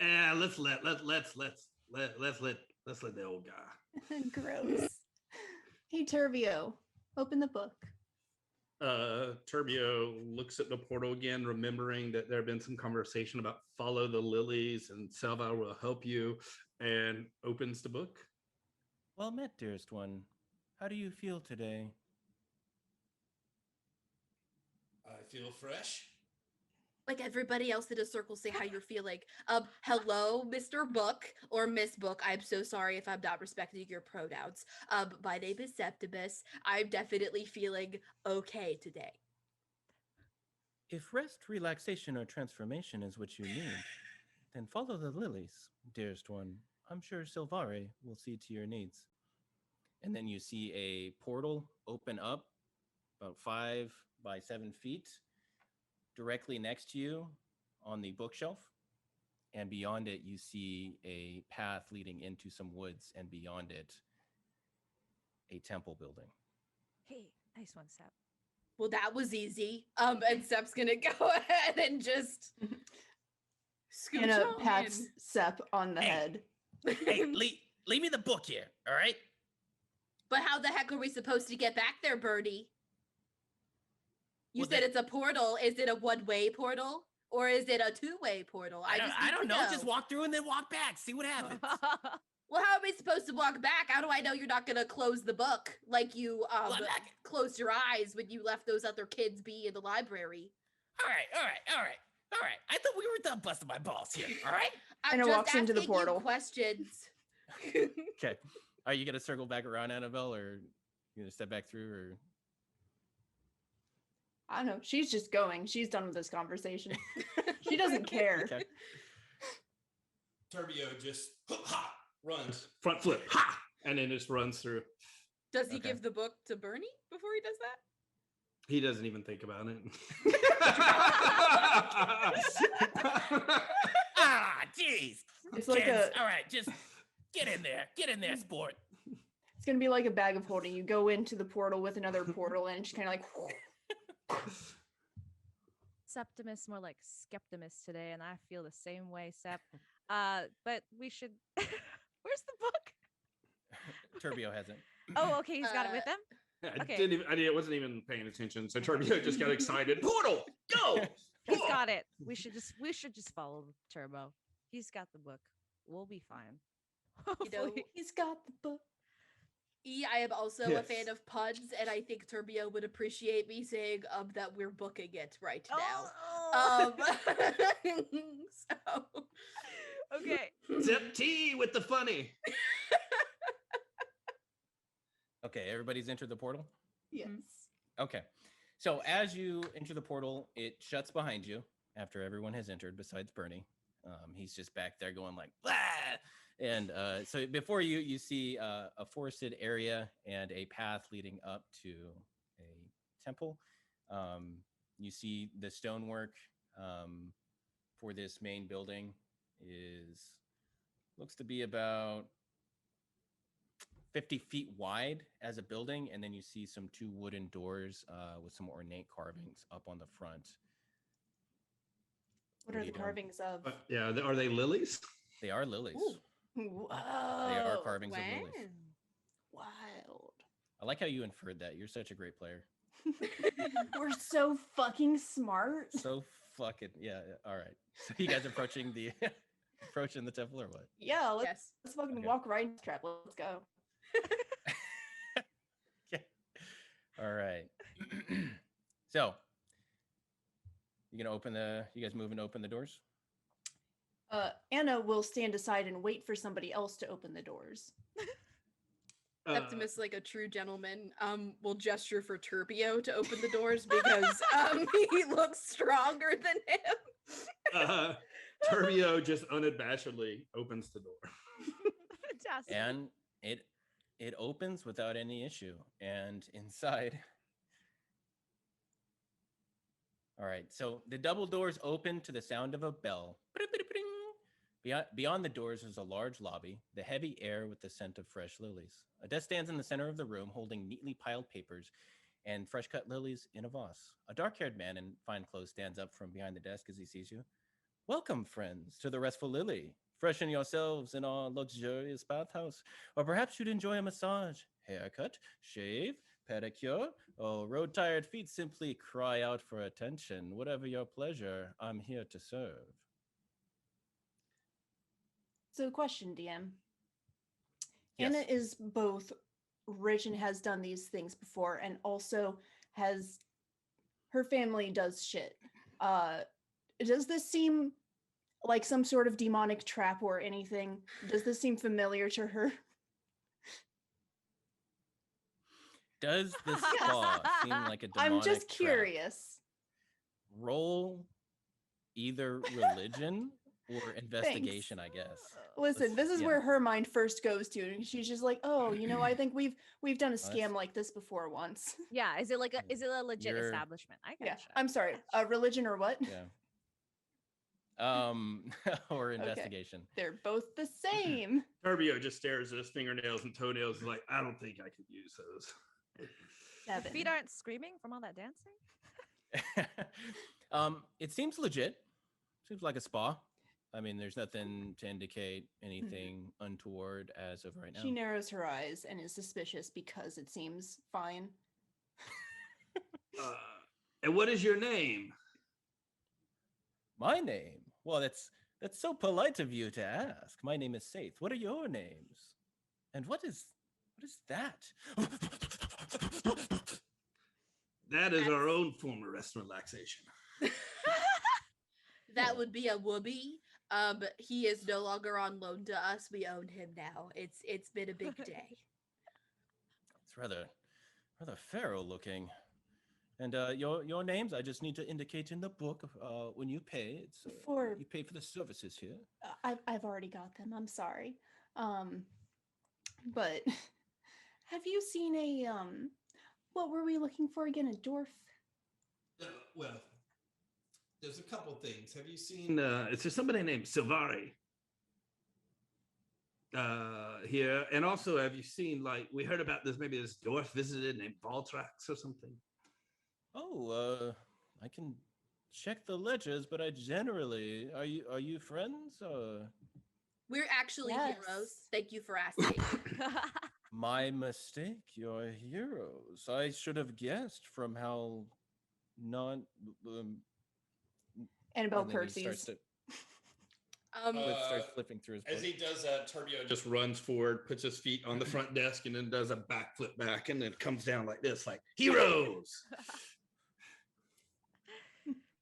Yeah, let's let the old guy. Gross. Hey, Turbio, open the book. Turbio looks at the portal again, remembering that there have been some conversation about follow the lilies and Salva will help you, and opens the book. Well met, dearest one. How do you feel today? I feel fresh. Like everybody else in a circle, say how you're feeling. Hello, Mr. Book or Miss Book. I'm so sorry if I'm not respecting your pronouns. My name is Septimus. I'm definitely feeling okay today. If rest, relaxation, or transformation is what you need, then follow the lilies, dearest one. I'm sure Silvare will see to your needs. And then you see a portal open up about 5 by 7 feet directly next to you on the bookshelf. And beyond it, you see a path leading into some woods, and beyond it, a temple building. Hey, nice one, Sep. Well, that was easy. And Sep's gonna go ahead and just scooch Anna on pats in. Sep on the Hey. head. Hey, leave me the book here. All right. But how the heck are we supposed to get back there, Birdie? You Well, said it's a portal. Is it a one-way portal? Or is it a two-way portal? I need don't to know. Just walk through and then walk back. See what happens. Well, how are we supposed to walk back? How do I know you're not gonna close the book like you Well, I'm not- closed your eyes when you left those other kids be in the library? All right. I thought we were done busting my balls here. All right. I'm Anna just walks into the asking you portal. questions. Okay. Are you going to circle back around, Annabelle, or you going to step back through? Or I don't know. She's just going. She's done with this conversation. She doesn't care. Okay. Turbio just runs, front flip, ha! And then just runs through. Does he Okay. give the book to Bernie before he does that? He doesn't even think about it. Ah, jeez. It's like Kids, a. all right, just get in there, sport. It's gonna be like a bag of holding. You go into the portal with another portal, and it's just kind of like. Septimus, more like Skeptimus today, and I feel the same way, Sep. But we should. Where's the book? Turbio hasn't. Oh, okay, he's got it with him. I Okay. wasn't even paying attention. So Turbio just got excited. Portal, go! He's got it. We should just follow Turbo. He's got the book. We'll be fine. You know, Hopefully. He's got the book. I am also a fan Yes. of puns, and I think Turbio would appreciate me saying that we're booking it right now. Oh, So okay. Zip T with the funny. Okay, everybody's entered the portal? Yes. Okay. So as you enter the portal, it shuts behind you after everyone has entered besides Bernie. He's just back there going like, blah! And so before you, you see a forested area and a path leading up to a temple. You see the stonework for this main building looks to be about 50 feet wide as a building, and then you see some 2 wooden doors with some ornate carvings up on the front. What What are are the you doing? carvings of? Yeah, are they lilies? They are lilies. Ooh. Whoa. They are carvings of lilies. Wild. I like how you inferred that. You're such a great player. We're so fucking smart. So fucking yeah. All right. So you guys approaching the approaching the temple or what? Yeah, let's, Yes. let's fucking Okay. walk right into the trap. Let's go. Okay. All right. So you gonna open you guys moving to open the doors? Anna will stand aside and wait for somebody else to open the doors. Septimus, like a true gentleman, will gesture for Turbio to open the doors because he looks stronger than him. Turbio just unabashedly opens the door. Fantastic. And it opens without any issue. And inside, all right, so the double doors open to the sound of a bell. Beyond the doors is a large lobby, the heavy air with the scent of fresh lilies. A desk stands in the center of the room holding neatly piled papers and fresh cut lilies in a vase. A dark-haired man in fine clothes stands up from behind the desk as he sees you. Welcome, friends, to the Restful Lily. Freshen yourselves in our luxurious bathhouse. Or perhaps you'd enjoy a massage, haircut, shave, pedicure, or road-tired feet simply cry out for attention. Whatever your pleasure, I'm here to serve. So, question, DM. Yes. Anna is both rich and has done these things before, and also has her family does shit. Does this seem like some sort of demonic trap or anything? Does this seem familiar to her? Does this spa seem like a demonic I'm just trap? curious. Roll either religion or investigation, I guess. Listen, this is yeah. where her mind first goes to, and she's just like, "Oh, you know, I think we've done a scam like this before once." Yeah, is it a legit You're- establishment? I Yeah, gotcha. I'm sorry. Religion or what? Yeah. Or investigation. They're both the same. Turbio just stares at his fingernails and toenails and is like, I don't think I could use those. Your 7. feet aren't screaming from all that dancing? It seems legit. Seems like a spa. I mean, there's nothing to indicate anything untoward as of right now. She narrows her eyes and is suspicious because it seems fine. And what is your name? My name? Well, that's so polite of you to ask. My name is Saith. What are your names? And what is that? That is our own form of rest and relaxation. That would be a whoopee. But he is no longer on loan to us. We own him now. It's been a big day. It's rather pharaoh looking. And your names, I just need to indicate in the book when you pay. It's For- you pay for the services here. I've already got them. I'm sorry. But have you seen a what were we looking for again? A dwarf? Well, there's a couple things. Have you seen? Is there somebody named Silvari here? And also, have you seen? Like, we heard about this. Maybe this dwarf visited named Valtrax or something. Oh, I can check the ledgers, but I generally are you friends or? We're actually Yes. heroes. Thank you for asking. My mistake. You're heroes. I should have guessed from how non. Annabelle and then he starts curtsies. to starts flipping through his book. As he does that, Turbio just runs forward, puts his feet on the front desk, and then does a backflip back, and then comes down like this, like heroes.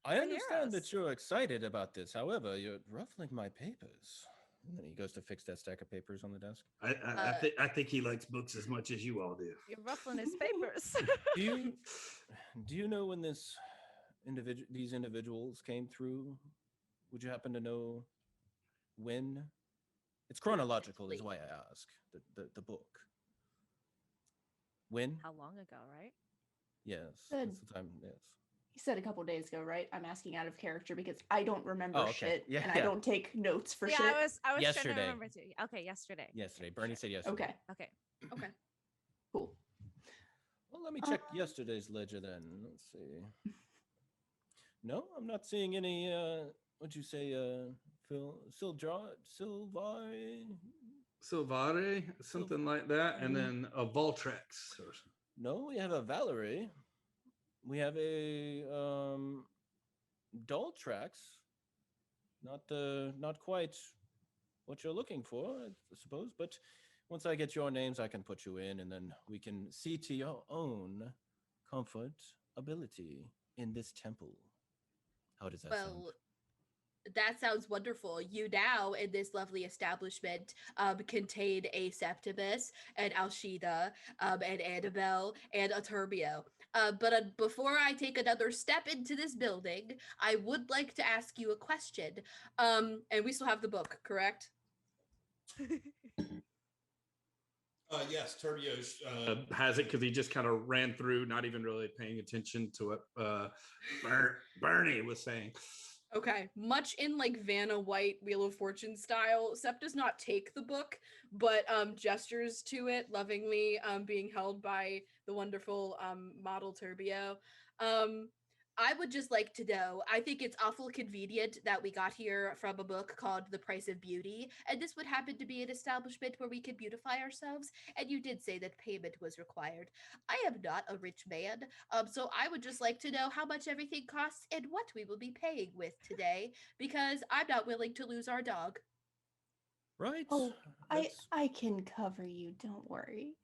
I understand heroes. that you're excited about this. However, you're ruffling my papers. And then he goes to fix that stack of papers on the desk. I think he likes books as much as you all do. You're ruffling his papers. Do you know when these individuals came through? Would you happen to know when? It's chronological, is why I ask. The book. When? How long ago, right? Yes. Good. That's the time. Yes. He said a couple days ago, right? I'm asking out of character because I don't remember Oh, okay. shit, Yeah, and yeah. I don't take notes for Yeah, shit. I was trying to Yesterday. remember too. Okay, yesterday. Yesterday. Bernie said yesterday. Okay, Okay. Okay. cool. Well, let me check yesterday's ledger then. Let's see. No, I'm not seeing any. What'd you say? Silvari. Silvare, something like that, and then a Valtrex. Or something. No, we have a Valerie. We have a Daltrax. Not quite what you're looking for, I suppose. But once I get your names, I can put you in, and then we can see to your own comfort ability in this temple. How does that sound? Well, That sounds wonderful. You now, in this lovely establishment, contain a Septimus, an Aelshida, and Annabelle, and a Turbio. But before I take another step into this building, I would like to ask you a question. And we still have the book, correct? Yes, Turbio has it because he just kind of ran through, not even really paying attention to what Bernie was saying. Okay, much in like Vanna White Wheel of Fortune style, Sep does not take the book, but gestures to it lovingly, being held by the wonderful model Turbio. I would just like to know, I think it's awful convenient that we got here from a book called The Price of Beauty, and this would happen to be an establishment where we could beautify ourselves, and you did say that payment was required. I am not a rich man, so I would just like to know how much everything costs and what we will be paying with today, because I'm not willing to lose our dog. Right. Oh, That's I can cover you. Don't worry.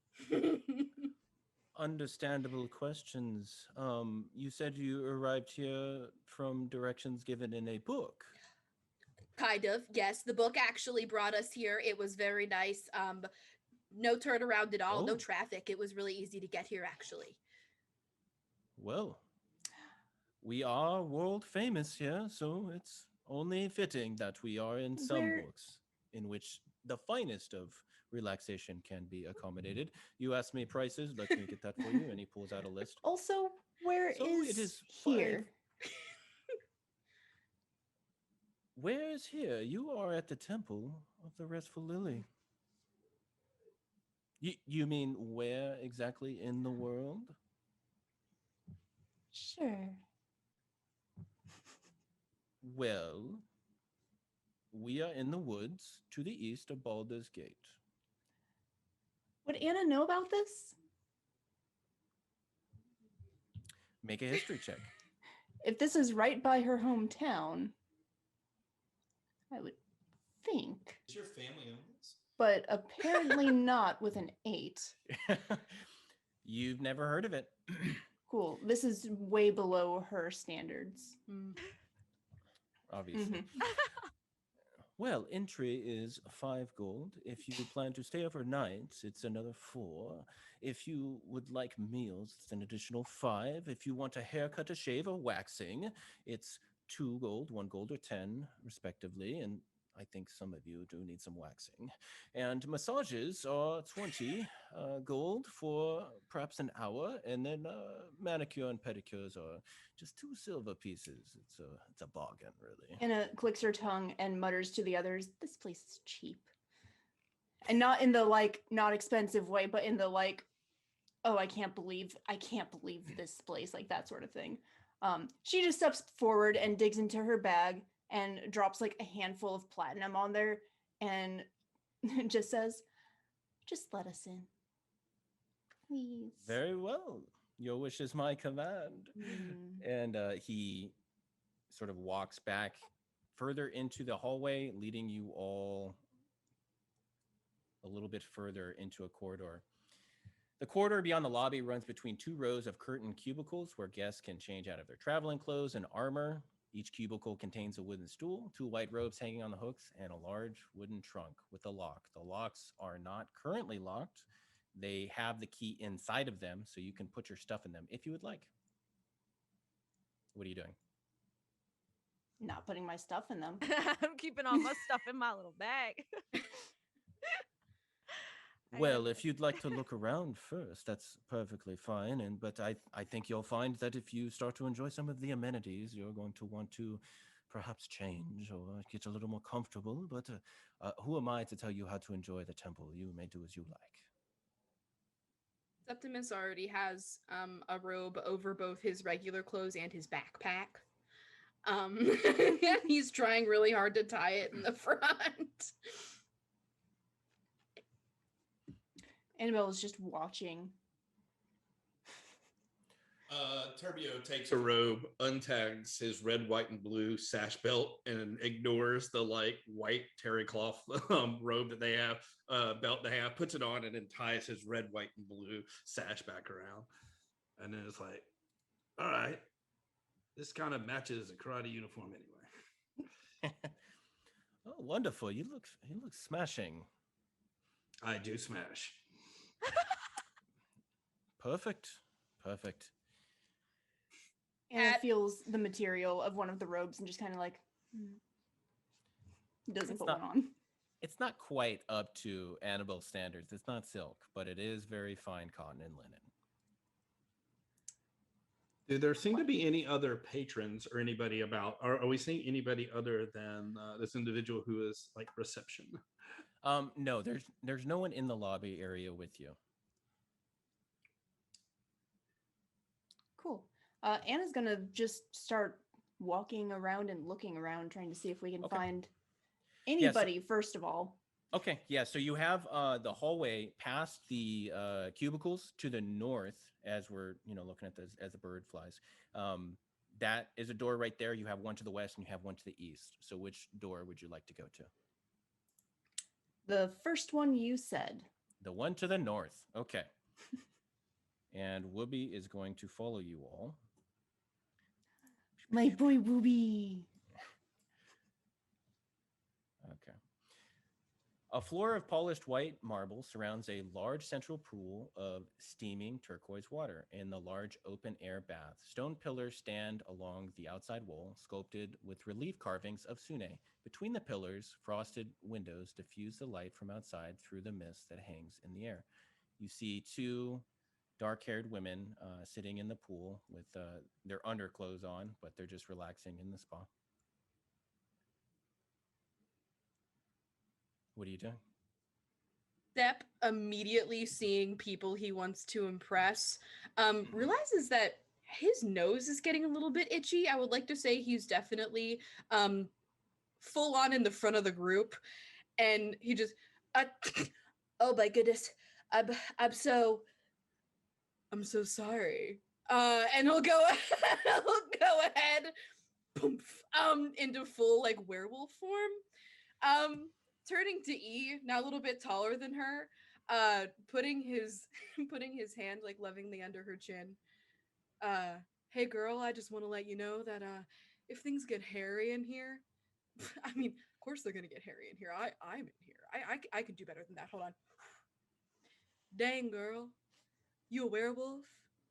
understandable questions. You said you arrived here from directions given in a book. Kind of, yes. The book actually brought us here. It was very nice. No turnaround at all, no Oh. traffic. It was really easy to get here, actually. Well, we are world famous here, so it's only fitting that we are in some Where- books in which the finest of relaxation can be accommodated. You asked me prices, let me get that for you. And he pulls out a list. Also, where So is it is here? Where is here? You are at the Temple of the Restful Lily. You mean where exactly in the world? Sure. Well, we are in the woods to the east of Baldur's Gate. Would Anna know about this? Make a history check. If this is right by her hometown, I would think. Does your family own this? But apparently not with an 8. You've never heard of it. Cool. This is way below her standards. Obviously. Mhm. Well, entry is 5 gold. If you plan to stay overnight, it's another 4. If you would like meals, it's an additional 5. If you want a haircut, a shave, or waxing, it's 2 gold, 1 gold, or 10, respectively. And I think some of you do need some waxing. And massages are 20 gold for perhaps an hour. And then manicure and pedicures are just 2 silver pieces. It's a bargain, really. Anna clicks her tongue and mutters to the others, "This place is cheap." And not in the like not expensive way, but in the like, oh, I can't believe this place, like that sort of thing. She just steps forward and digs into her bag and drops like a handful of platinum on there and just says, "Just let us in, please." Very well. Your wish is my command. And he sort of walks back further into the hallway, leading you all a little bit further into a corridor. The corridor beyond the lobby runs between 2 rows of curtained cubicles where guests can change out of their traveling clothes and armor. Each cubicle contains a wooden stool, 2 white robes hanging on the hooks, and a large wooden trunk with a lock. The locks are not currently locked. They have the key inside of them, so you can put your stuff in them if you would like. What are you doing? Not putting my stuff in them. I'm keeping all my stuff in my little bag. Well, if you'd like to look around first, that's perfectly fine. But I think you'll find that if you start to enjoy some of the amenities, you're going to want to perhaps change or get a little more comfortable. But who am I to tell you how to enjoy the temple? You may do as you like. Septimus already has a robe over both his regular clothes and his backpack. He's trying really hard to tie it in the front. Annabelle is just watching. Turbio takes a robe, untags his red, white, and blue sash belt, and ignores the like white terry cloth robe that they have, belt they have, puts it on, and then ties his red, white, and blue sash back around. And then it's like, all right, this kind of matches a karate uniform anyway. Oh, wonderful! You look smashing. I do smash. Perfect. Perfect. Anna At- feels the material of one of the robes and just kind of like doesn't It's put not- one on. It's not quite up to Annabelle standards. It's not silk, but it is very fine cotton and linen. Do there seem to be any other patrons or anybody about? Are we seeing anybody other than this individual who is like reception? No, there's no one in the lobby area with you. Cool. Anna's gonna just start walking around and looking around, trying to see if we can Okay. find anybody, first of all. Okay, yeah. So you have the hallway past the cubicles to the north, as we're looking at this as the bird flies. That is a door right there. You have one to the west and you have one to the east. So which door would you like to go to? The first one you said. The one to the north. Okay. And Whoopi is going to follow you all. My boy Wooby. Okay. A floor of polished white marble surrounds a large central pool of steaming turquoise water in the large open air bath. Stone pillars stand along the outside wall, sculpted with relief carvings of Sune. Between the pillars, frosted windows diffuse the light from outside through the mist that hangs in the air. You see two dark-haired women sitting in the pool with their underclothes on, but they're just relaxing in the spa. What are you doing? Step, immediately seeing people he wants to impress, realizes that his nose is getting a little bit itchy. I would like to say he's definitely full on in the front of the group, and he just, oh my goodness, I'm so sorry. And he'll go, he'll go ahead, poof, into full like werewolf form. Turning to E, now a little bit taller than her, putting his hand like lovingly under her chin. Hey girl, I just want to let you know that if things get hairy in here, I mean, of course they're gonna get hairy in here. I'm in here. I could do better than that. Hold on. Dang girl, you a werewolf?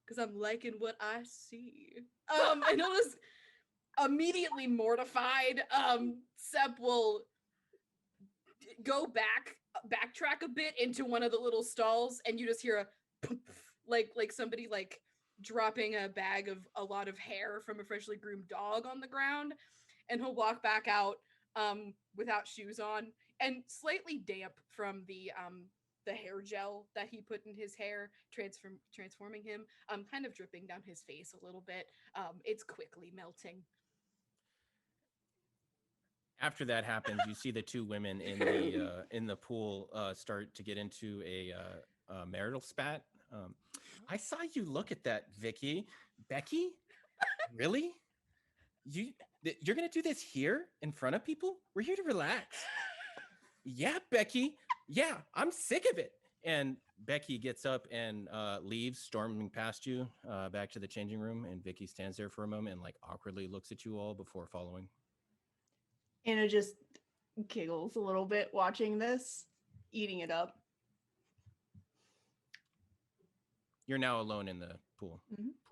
Cause I'm liking what I see. And he'll just immediately mortified. Sep will go backtrack a bit into one of the little stalls, and you just hear a poof, like somebody like dropping a bag of a lot of hair from a freshly groomed dog on the ground, and he'll walk back out without shoes on and slightly damp from the hair gel that he put in his hair, transforming him, kind of dripping down his face a little bit. It's quickly melting. After that happens, you see the two women in the pool start to get into a marital spat. I saw you look at that, Becky. Really? You're gonna do this here in front of people? We're here to relax. Yeah, Becky. Yeah, I'm sick of it. And Becky gets up and leaves, storming past you back to the changing room. And Vicky stands there for a moment and like awkwardly looks at you all before following. Anna just giggles a little bit watching this, eating it up. You're now alone in the pool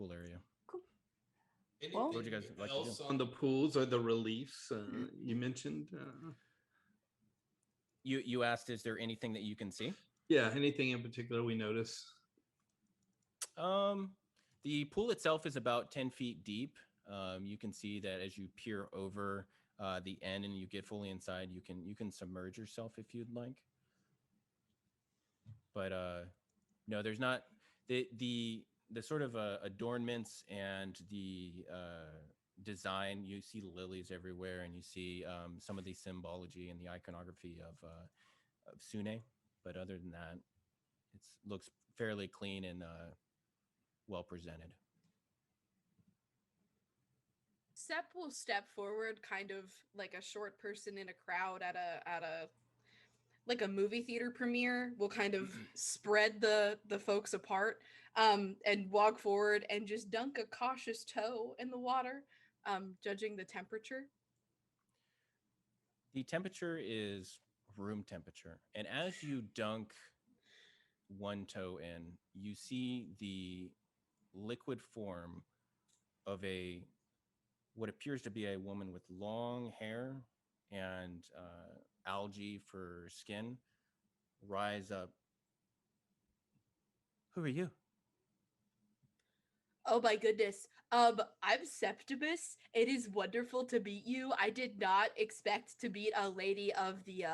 area. Cool. Anything Well, what would you guys like to else do? on the pools or the reliefs you mentioned? You asked, is there anything that you can see? Yeah, anything in particular we notice? The pool itself is about 10 feet deep. You can see that as you peer over the end and you get fully inside, you can submerge yourself if you'd like. But no, there's not the sort of adornments and the design. You see lilies everywhere, and you see some of the symbology and the iconography of Sune. But other than that, it looks fairly clean and well presented. Sep will step forward, kind of like a short person in a crowd at a like a movie theater premiere. Will kind of spread the folks apart, and walk forward and just dunk a cautious toe in the water, judging the temperature. The temperature is room temperature. And as you dunk one toe in, you see the liquid form of what appears to be a woman with long hair and algae for skin rise up. Who are you? Oh my goodness. I'm Septimus. It is wonderful to meet you. I did not expect to meet a lady of the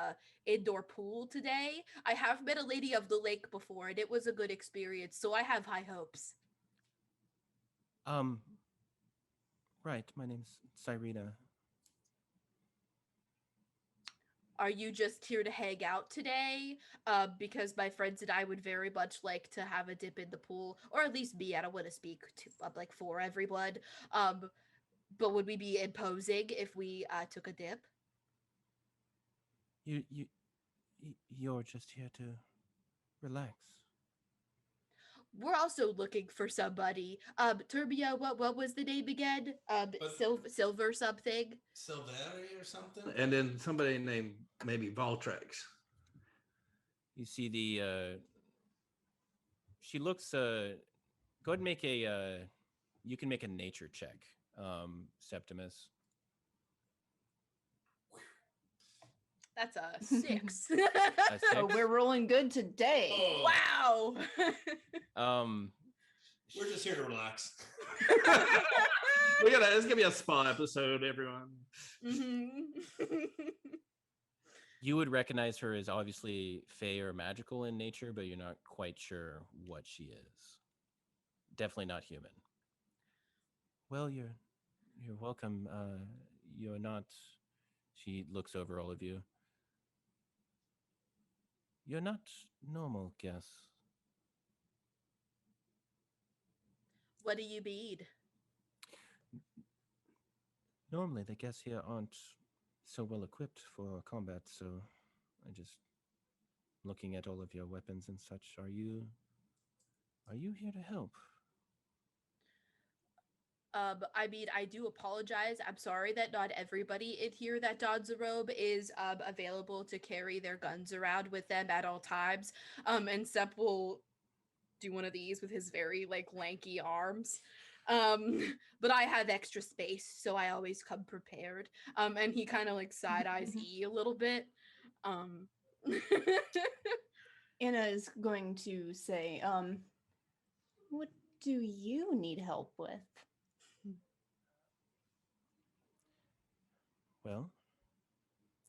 indoor pool today. I have met a lady of the lake before, and it was a good experience, so I have high hopes. Right. My name's Cyrena. Are you just here to hang out today? Because my friends and I would very much like to have a dip in the pool, or at least me. I don't want to speak to like for everyone. But would we be imposing if we took a dip? You're just here to relax. We're also looking for somebody. Turbio, what was the name again? Silver something. Silveri or something. And then somebody named maybe Valtrex. You see she looks go ahead and make you can make a nature check, Septimus. That's a 6. A Oh, 6? we're rolling good today. Wow. We're just here to relax. It's gonna be a spa episode, everyone. You would recognize her as obviously fey or magical in nature, but you're not quite sure what she is. Definitely not human. Well, you're welcome. You're not. She looks over all of you. You're not normal, guess. What do you mean? Normally, the guests here aren't so well equipped for combat, so I just looking at all of your weapons and such. Are you here to help? I mean, I do apologize. I'm sorry that not everybody in here that dons a robe is available to carry their guns around with them at all times. And Sep will do one of these with his very like lanky arms. But I have extra space, so I always come prepared. And he kind of like side eyes E a little bit. Anna is going to say, what do you need help with? Well,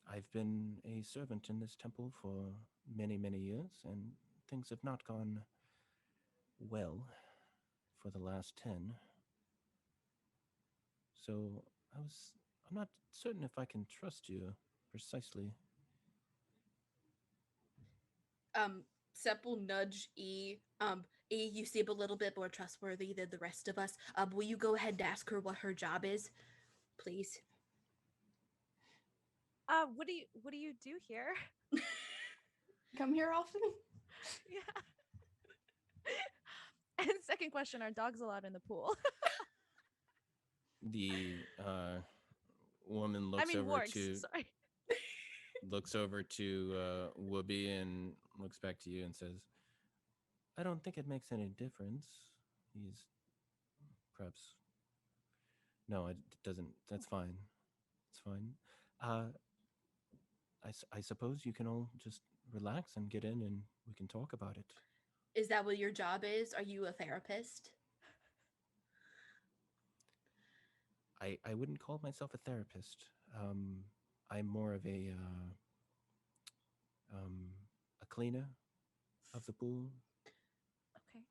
I've been a servant in this temple for many, many years, and things have not gone well for the last 10. So I'm not certain if I can trust you precisely. Sep will nudge E. E, you seem a little bit more trustworthy than the rest of us. Will you go ahead and ask her what her job is, please? What do you do here? Come here often? Yeah. And second question, are dogs allowed in the pool? The woman looks over wargs, to sorry. looks over to Whoopi and looks back to you and says, I don't think it makes any difference. He's perhaps no, it doesn't. That's fine. It's fine. I suppose you can all just relax and get in and we can talk about it. Is that what your job is? Are you a therapist? I wouldn't call myself a therapist. I'm more of a cleaner of the pool. Okay.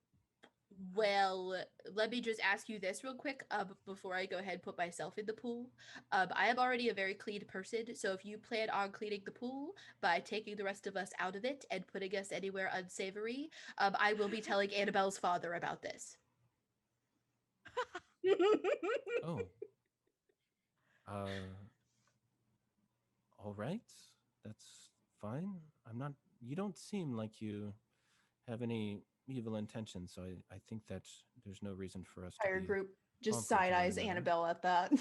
Well, let me just ask you this real quick before I go ahead and put myself in the pool. I am already a very clean person, so if you plan on cleaning the pool by taking the rest of us out of it and putting us anywhere unsavory, I will be telling Annabelle's father about this. Oh. All right. That's fine. You don't seem like you have any evil intentions, so I think that there's no reason for us to Entire be group just conflict side eyes over the matter. Annabelle at that.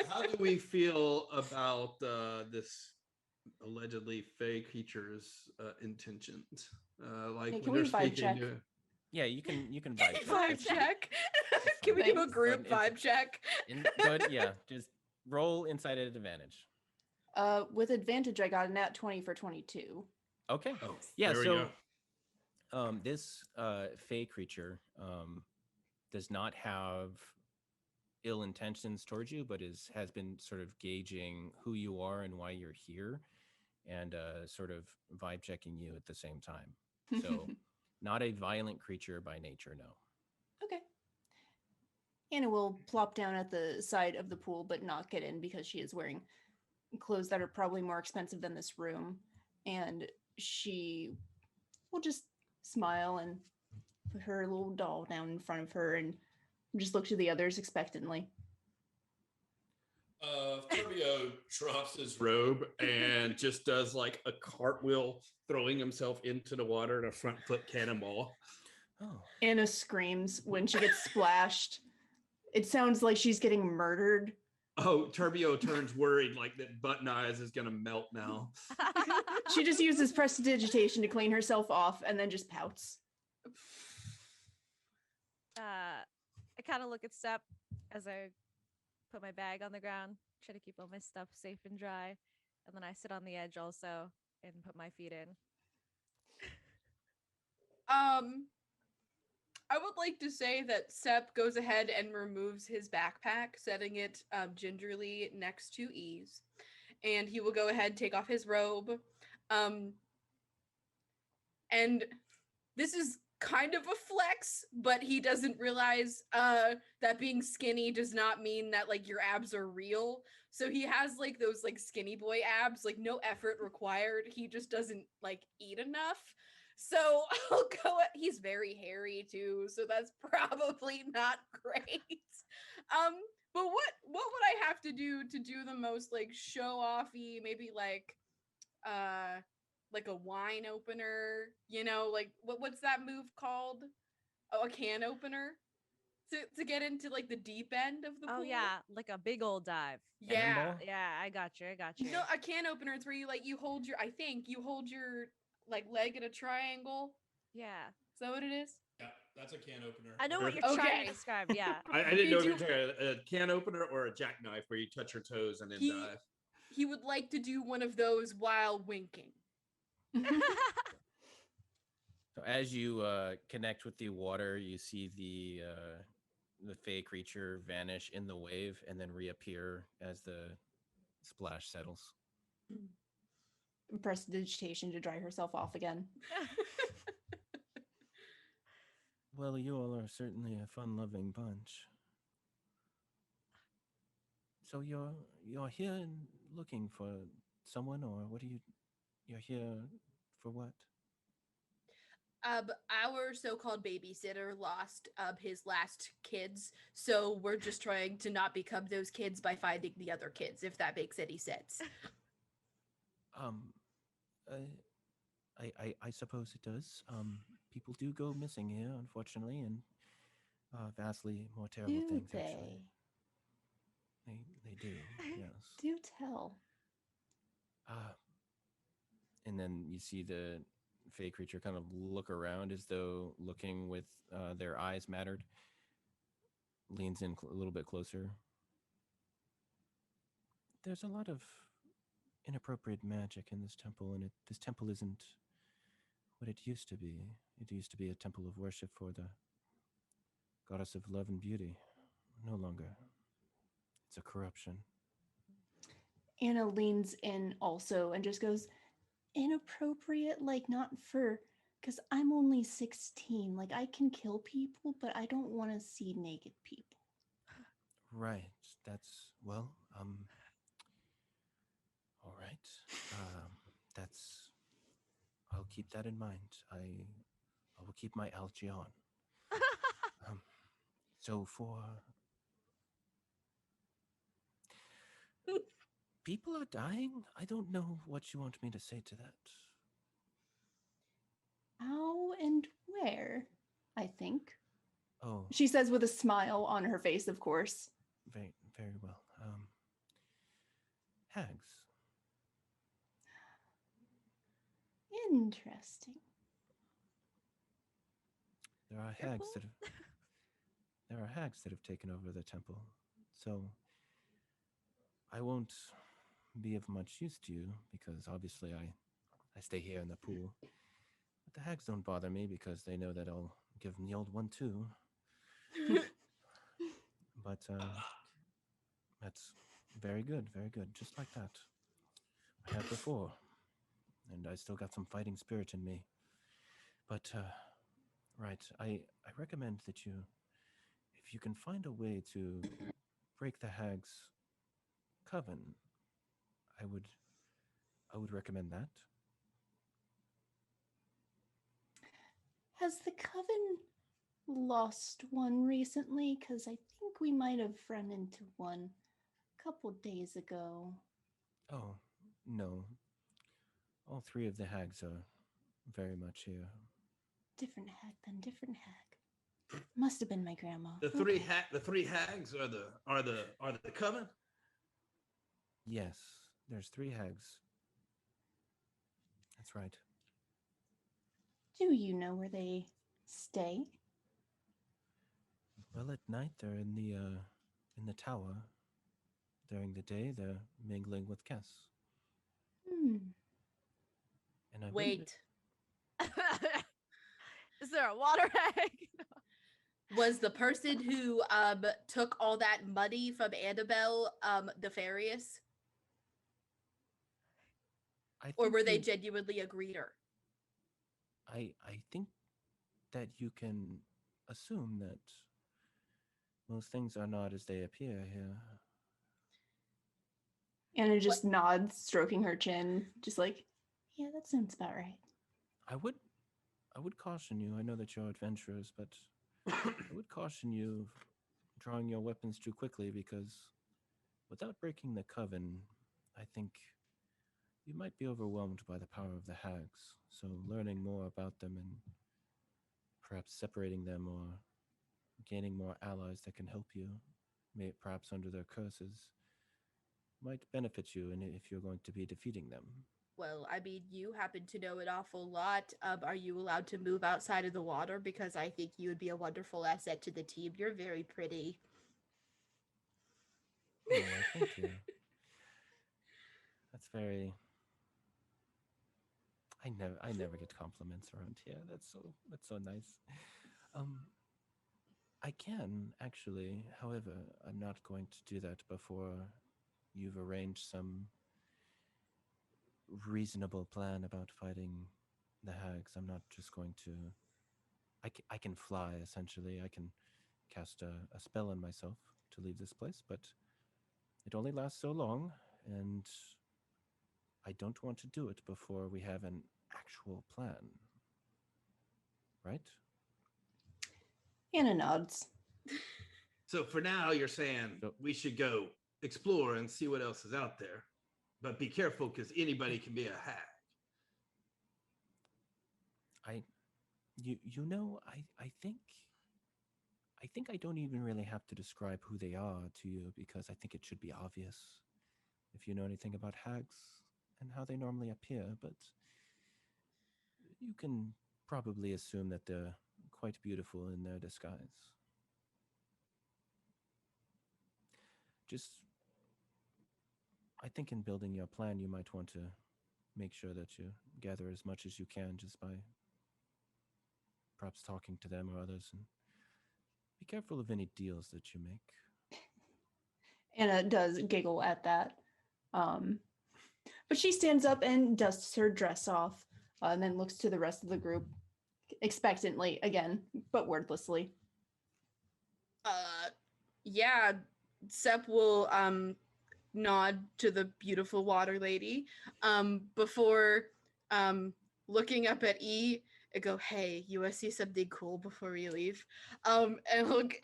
How do we feel about this allegedly fey creature's intentions? Like Hey, when can they're we vibe speaking check? to. Yeah, you can vibe check. Vibe That's fine. check. That's Can we fine. do a Thanks. group Go ahead, vibe check? Go ahead, yeah, just roll insight at advantage. With advantage, I got a nat 20 for 22. Okay. Oh, Yeah, there we so go. this fey creature does not have ill intentions towards you, but has been sort of gauging who you are and why you're here, and sort of vibe checking you at the same time. So not a violent creature by nature, no. Okay. Anna will plop down at the side of the pool, but not get in because she is wearing clothes that are probably more expensive than this room. And she will just smile and put her little doll down in front of her and just look to the others expectantly. Turbio drops his robe and just does like a cartwheel, throwing himself into the water in a front foot cannonball. Oh. Anna screams when she gets splashed. It sounds like she's getting murdered. Oh, Turbio turns worried, like that Button Eyes is gonna melt now. She just uses prestidigitation to clean herself off and then just pouts. I kind of look at Step as I put my bag on the ground, try to keep all my stuff safe and dry, and then I sit on the edge also and put my feet in. I would like to say that Sep goes ahead and removes his backpack, setting it gingerly next to Ease. And he will go ahead, take off his robe. And this is kind of a flex, but he doesn't realize that being skinny does not mean that like your abs are real. So he has like those like skinny boy abs, like no effort required. He just doesn't like eat enough. So I'll go. He's very hairy too, so that's probably not great. But what would I have to do the most like show offy? Maybe like a wine opener. You know, like what's that move called? Oh, a can opener. To get into like the deep end of the pool. Oh yeah, like a big old dive. Yeah. Cannonball? Yeah, I got you. No, a can opener is where you hold your. I think you hold your like leg in a triangle. Yeah. Is that what it is? Yeah, that's a can opener. I know what you're trying Okay. to describe. Yeah. I didn't He know if you were do- talking a can opener or a jackknife where you touch your toes and then dive. He would like to do one of those while winking. So as you connect with the water, you see the fey creature vanish in the wave and then reappear as the splash settles. Prestidigitation to dry herself off again. Well, you all are certainly a fun-loving bunch. So you're here and looking for someone, or what are you? You're here for what? Our so-called babysitter lost his last kids, so we're just trying to not become those kids by finding the other kids, if that makes any sense. I suppose it does. People do go missing here, unfortunately, and vastly more terrible Do things. they? Actually, they do. Yes. Do tell. And then you see the fey creature kind of look around as though looking with their eyes mattered. Leans in a little bit closer. There's a lot of inappropriate magic in this temple, and this temple isn't what it used to be. It used to be a temple of worship for the goddess of love and beauty. No longer. It's a corruption. Anna leans in also and just goes, inappropriate, like not for, because I'm only 16. Like I can kill people, but I don't want to see naked people. Right. That's, well, all right. I'll keep that in mind. I will keep my algae on. So for people are dying, I don't know what you want me to say to that. How and where, I think. Oh, She says with a smile on her face, of course. very, very well. hags. Interesting. There are Careful. hags that have, there are hags that have taken over the temple. So I won't be of much use to you because obviously I stay here in the pool. But the hags don't bother me because they know that I'll give them the old one too. But that's very good, just like that. I had before, and I still got some fighting spirit in me. But right, I recommend that you, if you can find a way to break the hag's coven, I would recommend that. Has the coven lost one recently? Because I think we might have run into one a couple days ago. Oh, no. All three of the hags are very much here. Different hag then, different hag. Must have been my grandma. The three hags are the coven. Yes, there's three hags. That's right. Do you know where they stay? Well, at night they're in the tower. During the day they're mingling with guests. And I believe Wait, Is there a water hag? was the person who took all that money from Annabelle nefarious, or think were they you- genuinely a greeter? I think that you can assume that most things are not as they appear here. Anna just nods, stroking her chin, just like, yeah, that sounds about right. I would caution you. I know that you're adventurers, but I would caution you drawing your weapons too quickly because without breaking the coven, I think you might be overwhelmed by the power of the hags. So learning more about them and perhaps separating them or gaining more allies that can help you, perhaps under their curses, might benefit you if you're going to be defeating them. Well, I mean, you happen to know an awful lot. Are you allowed to move outside of the water? Because I think you would be a wonderful asset to the team. You're very pretty. Oh, well, thank you. That's very. I never get compliments around here. That's so nice. I can actually, however, I'm not going to do that before you've arranged some reasonable plan about fighting the hags. I'm not just going to. I can fly essentially. I can cast a spell on myself to leave this place, but it only lasts so long, and I don't want to do it before we have an actual plan. Right? Anna nods. So for now, you're saying we should go explore and see what else is out there, but be careful because anybody can be a hag. I think I don't even really have to describe who they are to you because I think it should be obvious if you know anything about hags and how they normally appear, but you can probably assume that they're quite beautiful in their disguise. Just, I think in building your plan, you might want to make sure that you gather as much as you can just by perhaps talking to them or others, and be careful of any deals that you make. Anna does giggle at that. But she stands up and dusts her dress off and then looks to the rest of the group expectantly again, but wordlessly. Yeah, Sep will nod to the beautiful water lady before looking up at E and go, hey, you want to see something cool before we leave? And look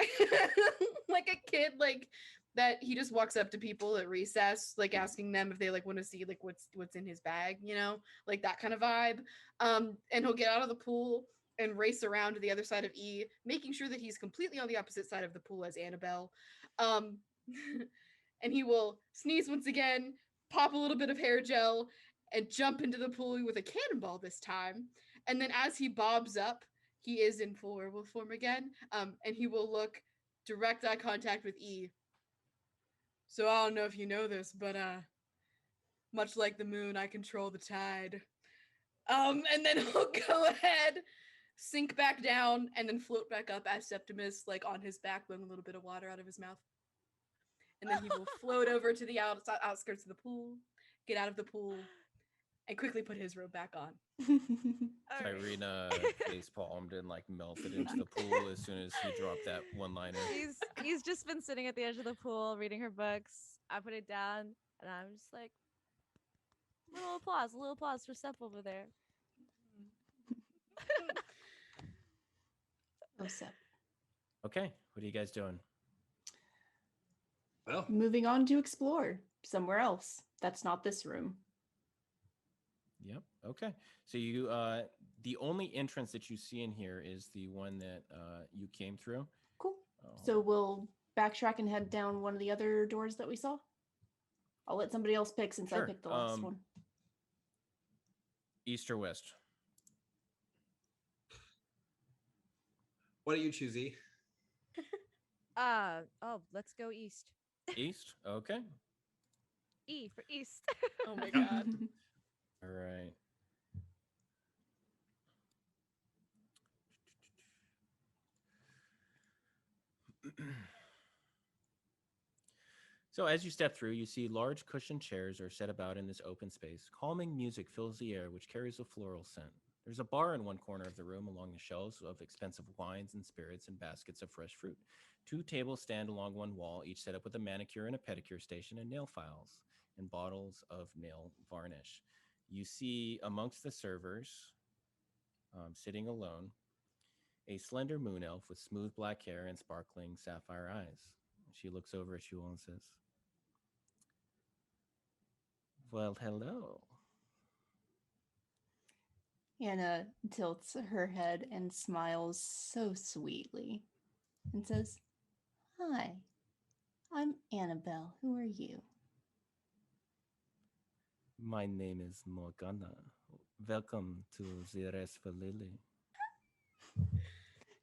like a kid, like that he just walks up to people at recess, like asking them if they like want to see like what's in his bag, you know, like that kind of vibe. And he'll get out of the pool and race around to the other side of E, making sure that he's completely on the opposite side of the pool as Annabelle. And he will sneeze once again, pop a little bit of hair gel, and jump into the pool with a cannonball this time. And then as he bobs up, he is in full werewolf form again. And he will look direct eye contact with E. So I don't know if you know this, but much like the moon, I control the tide. And then he'll go ahead, sink back down, and then float back up as Septimus, like on his back, blowing a little bit of water out of his mouth. And then he will float over to the outskirts of the pool, get out of the pool, and quickly put his robe back on. All right. Irina face palmed and like melted into the pool as soon as he dropped that one liner. He's just been sitting at the edge of the pool reading her books. I put it down and I'm just like, a little applause for Sep over there. Oh, Sep. Okay, what are you guys doing? Well, Moving on to explore somewhere else. That's not this room. Yep. Okay. So you, the only entrance that you see in here is the one that you came through. Cool. Oh, So we'll backtrack and head down one of the other doors that we saw. I'll let somebody else pick since I Sure. picked the last one. east or west? what do you choose, E? Let's go east. East. Okay. E for east. Oh my god. All right. So as you step through, you see large cushioned chairs are set about in this open space. Calming music fills the air, which carries a floral scent. There's a bar in one corner of the room along the shelves of expensive wines and spirits and baskets of fresh fruit. 2 tables stand along one wall, each set up with a manicure and a pedicure station and nail files and bottles of nail varnish. You see amongst the servers, sitting alone, a slender moon elf with smooth black hair and sparkling sapphire eyes. She looks over at you all and says, "Well, hello." Anna tilts her head and smiles so sweetly and says, "Hi, I'm Annabelle. Who are you?" "My name is Morgana. Welcome to the Restful Lily."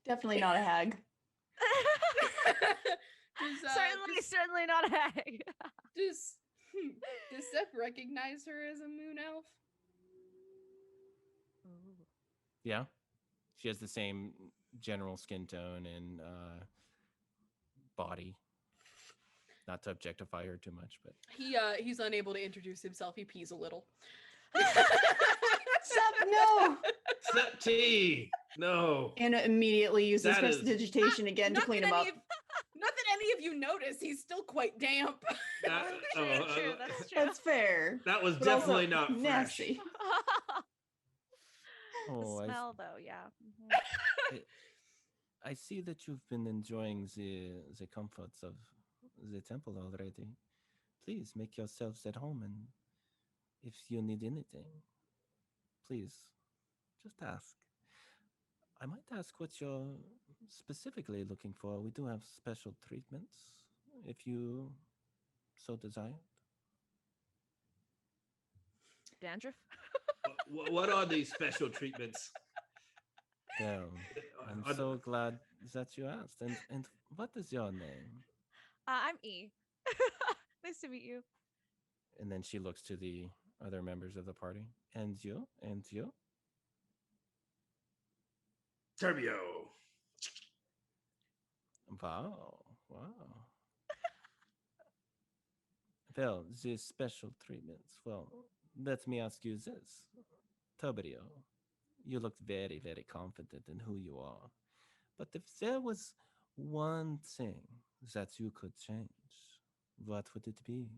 Definitely not a hag. Certainly not a hag. Does Sep recognize her as a moon elf? Yeah. She has the same general skin tone and body. Not to objectify her too much, but He's unable to introduce himself. He pees a little. Sep, no! Septi! No. Anna immediately uses That is- prestidigitation again to Not clean that him up. not that any of you notice, he's still quite damp. That, True, oh, that's true. That's fair. that was But also definitely not fresh. nasty. oh, The I, smell, though, yeah. Mhm. I see that you've been enjoying the comforts of the temple already. Please make yourselves at home, and if you need anything, please just ask. I might ask what you're specifically looking for. We do have special treatments if you so desire. Dandruff? What are these special treatments? Well, I'm Are- so glad that you asked. And what is your name? I'm E. Nice to meet you. And then she looks to the other members of the party. And you? And you? Turbio. Wow. Wow. Well, these special treatments. Well, let me ask you this. Turbio, you looked very, very confident in who you are. But if there was one thing that you could change, what would it be?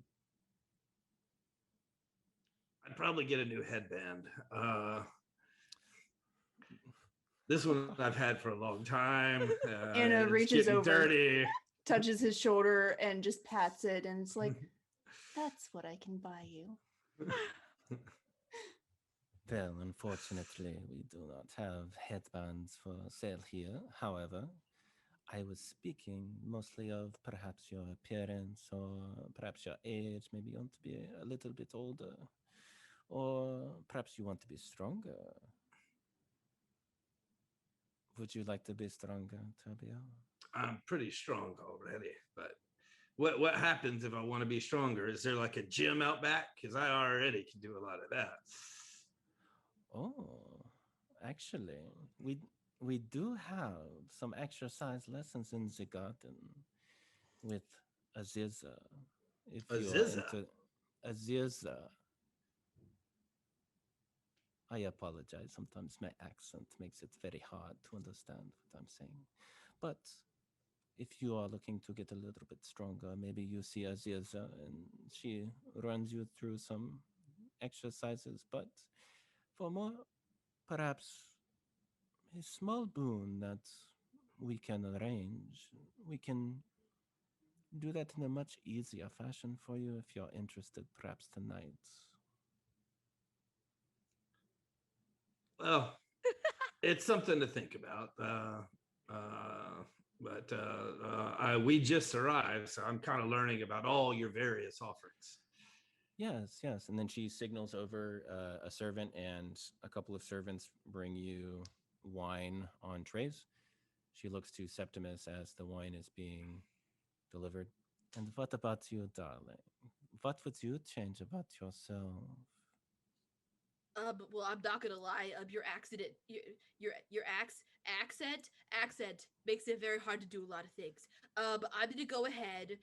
I'd probably get a new headband. This one I've had for a long time. Anna it's reaches getting over. dirty. Touches his shoulder and just pats it, and it's like, "That's what I can buy you." Well, unfortunately, we do not have headbands for sale here. However, I was speaking mostly of perhaps your appearance or perhaps your age. Maybe you want to be a little bit older, or perhaps you want to be stronger. Would you like to be stronger, Turbio? I'm pretty strong already, but what happens if I want to be stronger? Is there like a gym out back? Because I already can do a lot of that. Oh, actually, we do have some exercise lessons in the garden with Aziza. If you are Aziza? into Aziza, I apologize. Sometimes my accent makes it very hard to understand what I'm saying. But if you are looking to get a little bit stronger, maybe you see Aziza and she runs you through some exercises. But for more, perhaps a small boon that we can arrange, we can do that in a much easier fashion for you if you're interested, perhaps tonight. Well, it's something to think about. We just arrived, so I'm kind of learning about all your various offerings. Yes, yes. And then she signals over a servant, and a couple of servants bring you wine on trays. She looks to Septimus as the wine is being delivered. And what about you, darling? What would you change about yourself? Well, I'm not gonna lie. Your accent makes it very hard to do a lot of things. I'm gonna go ahead,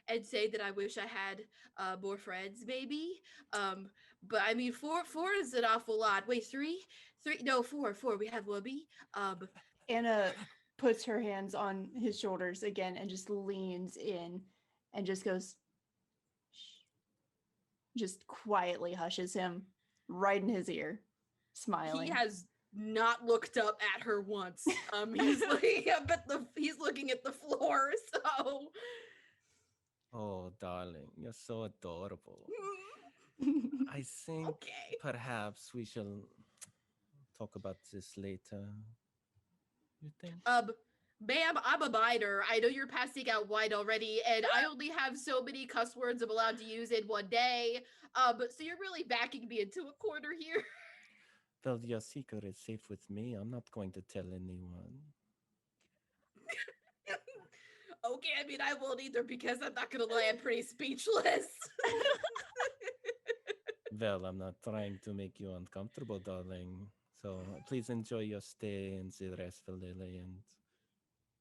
and say that I wish I had more friends, maybe. But I mean, four is an awful lot. Wait, three? No, four. We have Wubby. Anna puts her hands on his shoulders again and just leans in and just goes, shh. Just quietly hushes him right in his ear, smiling. He has not looked up at her once. He's looking at the floor. So. Oh, darling, you're so adorable. I think Okay. perhaps we shall talk about this later. You think? Ma'am, I'm a minor. I know you're passing out wine already, and I only have so many cuss words I'm allowed to use in one day. So you're really backing me into a corner here. Well, your secret is safe with me. I'm not going to tell anyone. Okay, I mean, I won't either because I'm not gonna lie, I'm pretty speechless. Well, I'm not trying to make you uncomfortable, darling. So please enjoy your stay in the Restful Lily, and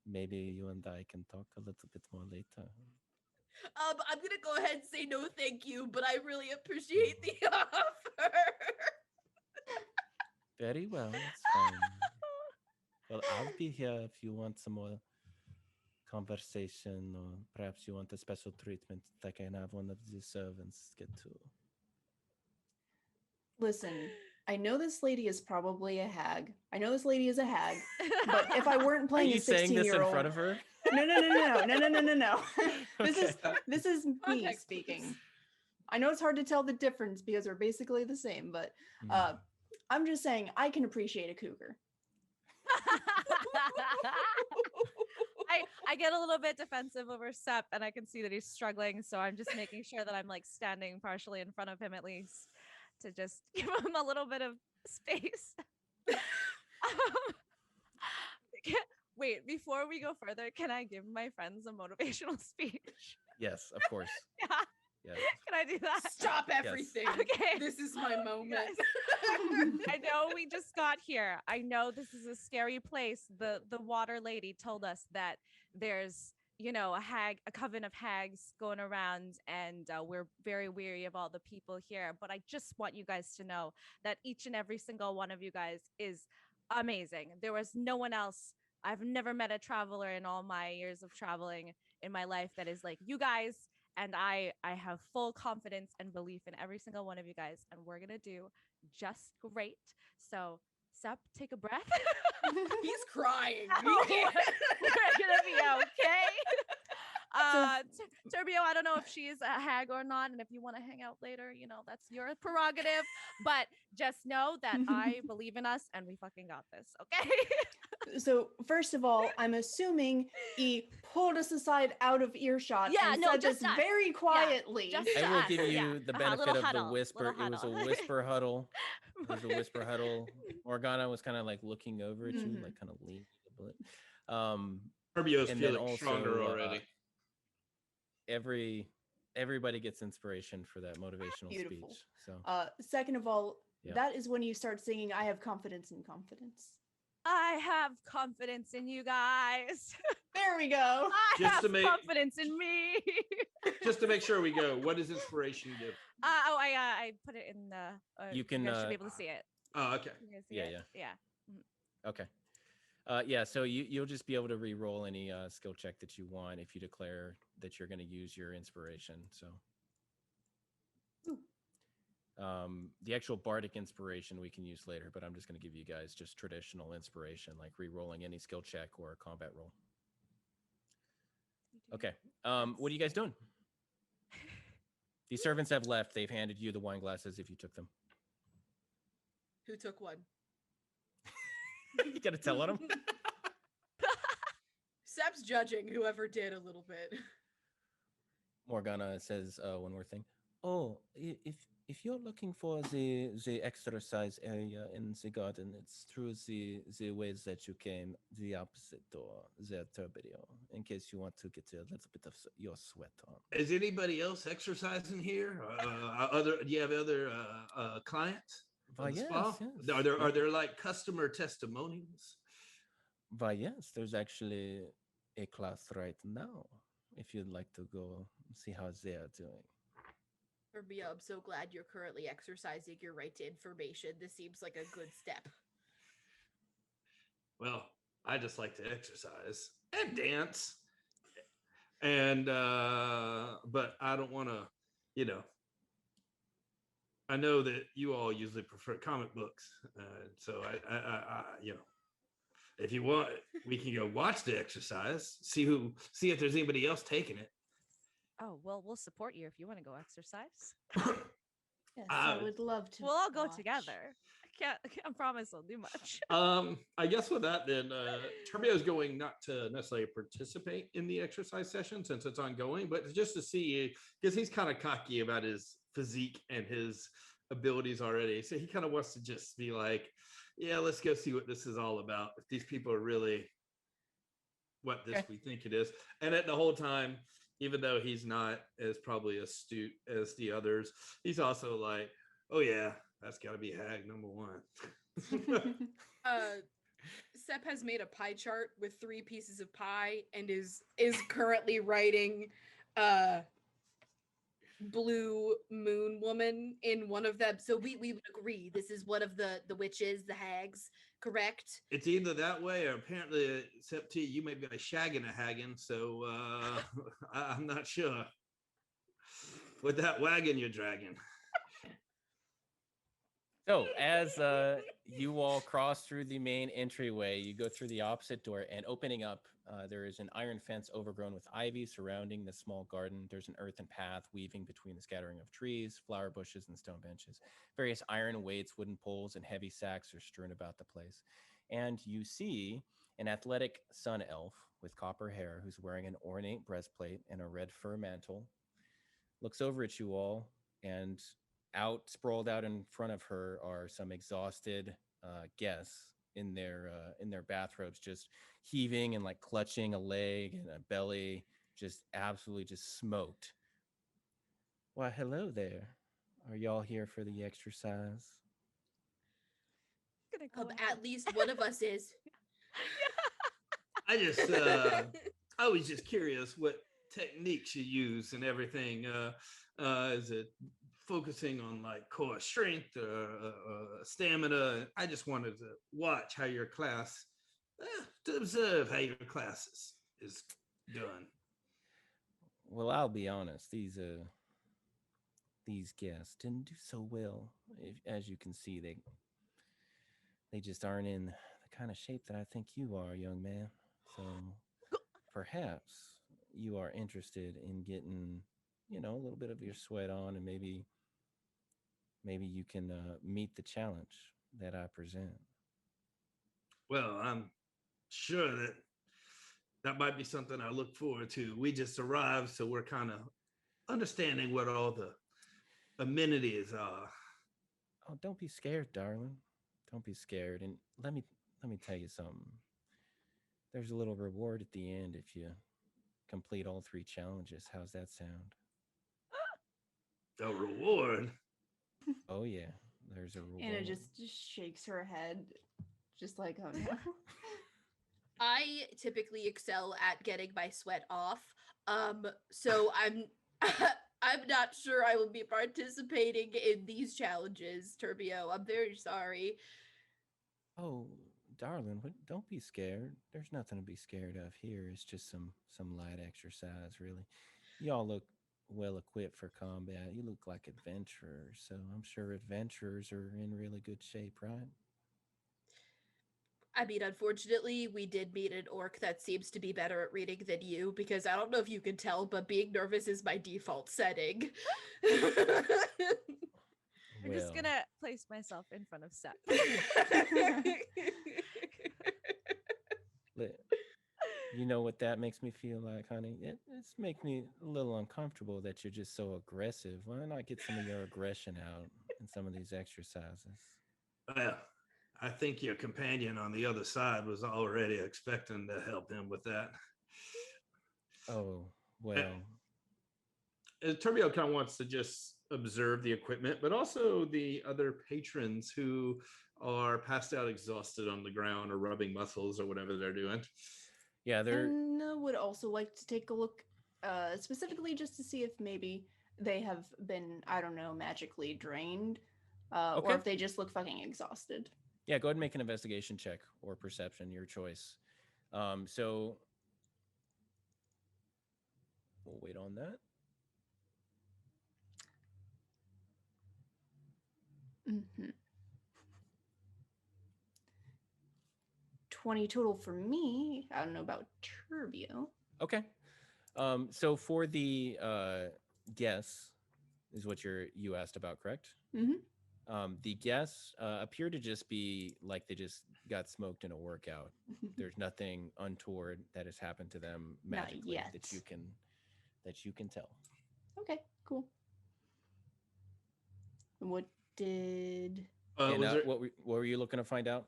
maybe you and I can talk a little bit more later. I'm gonna go ahead and say no thank you, but I really appreciate the offer. Very well, that's fine. Well, I'll be here if you want some more conversation, or perhaps you want a special treatment that I can have one of the servants get to. Listen, I know this lady is probably a hag. I know this lady is a hag, but if I weren't Are playing you a saying this in 16-year-old, front of her? no. Okay. This is me Context, speaking. please. I know it's hard to tell the difference because we're basically the same, but Mm. I'm just saying I can appreciate a cougar. I get a little bit defensive over Sep, and I can see that he's struggling, so I'm just making sure that I'm like standing partially in front of him at least to just give him a little bit of space. Wait, before we go further, can I give my friends a motivational speech? Yes, of course. Yeah, Yes. can I do that? Stop everything. Okay. This is my moment. Guys, I know we just got here. I know this is a scary place. The water lady told us that there's, a coven of hags going around, and we're very weary of all the people here. But I just want you guys to know that each and every single one of you guys is amazing. There was no one else. I've never met a traveler in all my years of traveling in my life that is like you guys. And I have full confidence and belief in every single one of you guys, and we're gonna do just great. So, Sep, take a breath. He's crying. We're gonna be okay. Turbio, I don't know if she's a hag or not, and if you want to hang out later, that's your prerogative. But just know that I believe in us, and we fucking got this. Okay. So first of all, I'm assuming he pulled us aside out of earshot Yeah, and no, said just this us. very quietly. just I to will us, give yeah. you the Little benefit of the huddle, whisper. little It was a huddle. whisper huddle. It was a whisper huddle. Morgana was kind of like looking over at you, Mhm. like kind of leaning a bit. Turbio's And then feeling stronger also, already. everybody gets inspiration for that motivational Beautiful. speech. So Second of all, Yeah. that is when you start singing "I have confidence in confidence." I have confidence in you guys. There we go. I Just have to make- confidence in me. Just to make sure we go, what does inspiration do? I put it in the. You can, guys should be able to see it. Oh, okay. You guys see Yeah, it? Yeah. okay. Yeah, so you'll just be able to re-roll any skill check that you want if you declare that you're going to use your inspiration. So the actual bardic inspiration we can use later, but I'm just going to give you guys just traditional inspiration, like re-rolling any skill check or a combat roll. Okay. What are you guys doing? The servants have left. They've handed you the wine glasses if you took them. Who took one? You got to tell on them. Sep's judging whoever did a little bit. Morgana says one more thing. Oh, if you're looking for the exercise area in the garden, it's through the ways that you came, the opposite door, the Turbio, in case you want to get a little bit of your sweat on. Is anybody else exercising here? Do you have other clients? Why, of the yes, spa? yes. Are there like customer testimonials? Why, yes, there's actually a class right now, if you'd like to go see how they are doing. Turbio, I'm so glad you're currently exercising your right to information. This seems like a good step. Well, I just like to exercise and dance. And but I don't want to, I know that you all usually prefer comic books. So I if you want, we can go watch the exercise, see if there's anybody else taking it. Oh, well, we'll support you if you want to go exercise. Yes, I would love to. We'll all go watch. together. I can't promise I'll do much. I guess with that, then Turbio is going not to necessarily participate in the exercise session since it's ongoing, but just to see, because he's kind of cocky about his physique and his abilities already. So he kind of wants to just be like, yeah, let's go see what this is all about. If these people are really what we think it is. And at the whole time, even though he's not as probably astute as the others, he's also like, oh yeah, that's got to be hag number one. Sep has made a pie chart with 3 pieces of pie and is currently writing blue moon woman in one of them. So we would agree this is one of the witches, the hags, correct? It's either that way or apparently, except to you may be shagging a haggin, so I'm not sure. With that wagon you're dragging. So as you all cross through the main entryway, you go through the opposite door, and opening up, there is an iron fence overgrown with ivy surrounding the small garden. There's an earthen path weaving between the scattering of trees, flower bushes, and stone benches. Various iron weights, wooden poles, and heavy sacks are strewn about the place. And you see an athletic sun elf with copper hair who's wearing an ornate breastplate and a red fur mantle, looks over at you all, and sprawled out in front of her are some exhausted guests in their bathrobes, just heaving and like clutching a leg and a belly, just absolutely just smoked. Why, hello there. Are y'all here for the exercise? Gonna go At least one of us is. I just I was just curious what techniques you use and everything. Is it focusing on like core strength or stamina? I just wanted to watch how your class, to observe how your class is done. Well, I'll be honest. These guests didn't do so well. As you can see, they just aren't in the kind of shape that I think you are, young man. So perhaps you are interested in getting, a little bit of your sweat on, and maybe you can meet the challenge that I present. Well, I'm sure that might be something I look forward to. We just arrived, so we're kind of understanding what all the amenities are. Oh, don't be scared, darling. Don't be scared. And let me tell you something. There's a little reward at the end if you complete all 3 challenges. How's that sound? A reward. Oh yeah, there's a reward. Anna just shakes her head, just like, oh no. I typically excel at getting my sweat off. So I'm I'm not sure I will be participating in these challenges, Turbio. I'm very sorry. Oh, darling, don't be scared. There's nothing to be scared of here. It's just some light exercise, really. Y'all look well equipped for combat. You look like adventurers, so I'm sure adventurers are in really good shape, right? I mean, unfortunately, we did meet an orc that seems to be better at reading than you, because I don't know if you can tell, but being nervous is my default setting. I'm just gonna place myself in front of Sep. You know what that makes me feel like, honey? It's make me a little uncomfortable that you're just so aggressive. Why not get some of your aggression out in some of these exercises? Well, I think your companion on the other side was already expecting to help him with that. Oh, well. Turbio kind of wants to just observe the equipment, but also the other patrons who are passed out exhausted on the ground or rubbing muscles or whatever they're doing. Yeah, they're... Anna would also like to take a look, specifically just to see if maybe they have been, I don't know, magically drained, Okay. or if they just look fucking exhausted. Yeah, go ahead and make an investigation check or perception, your choice. So we'll wait on that. Mm-hmm. 20 total for me. I don't know about Turbio. Okay. So for the guess is what you asked about, correct? Mm-hmm. The guests appear to just be like they just got smoked in a workout. There's nothing untoward that has happened to them magically that you can tell. Okay, cool. What did... what were you looking to find out?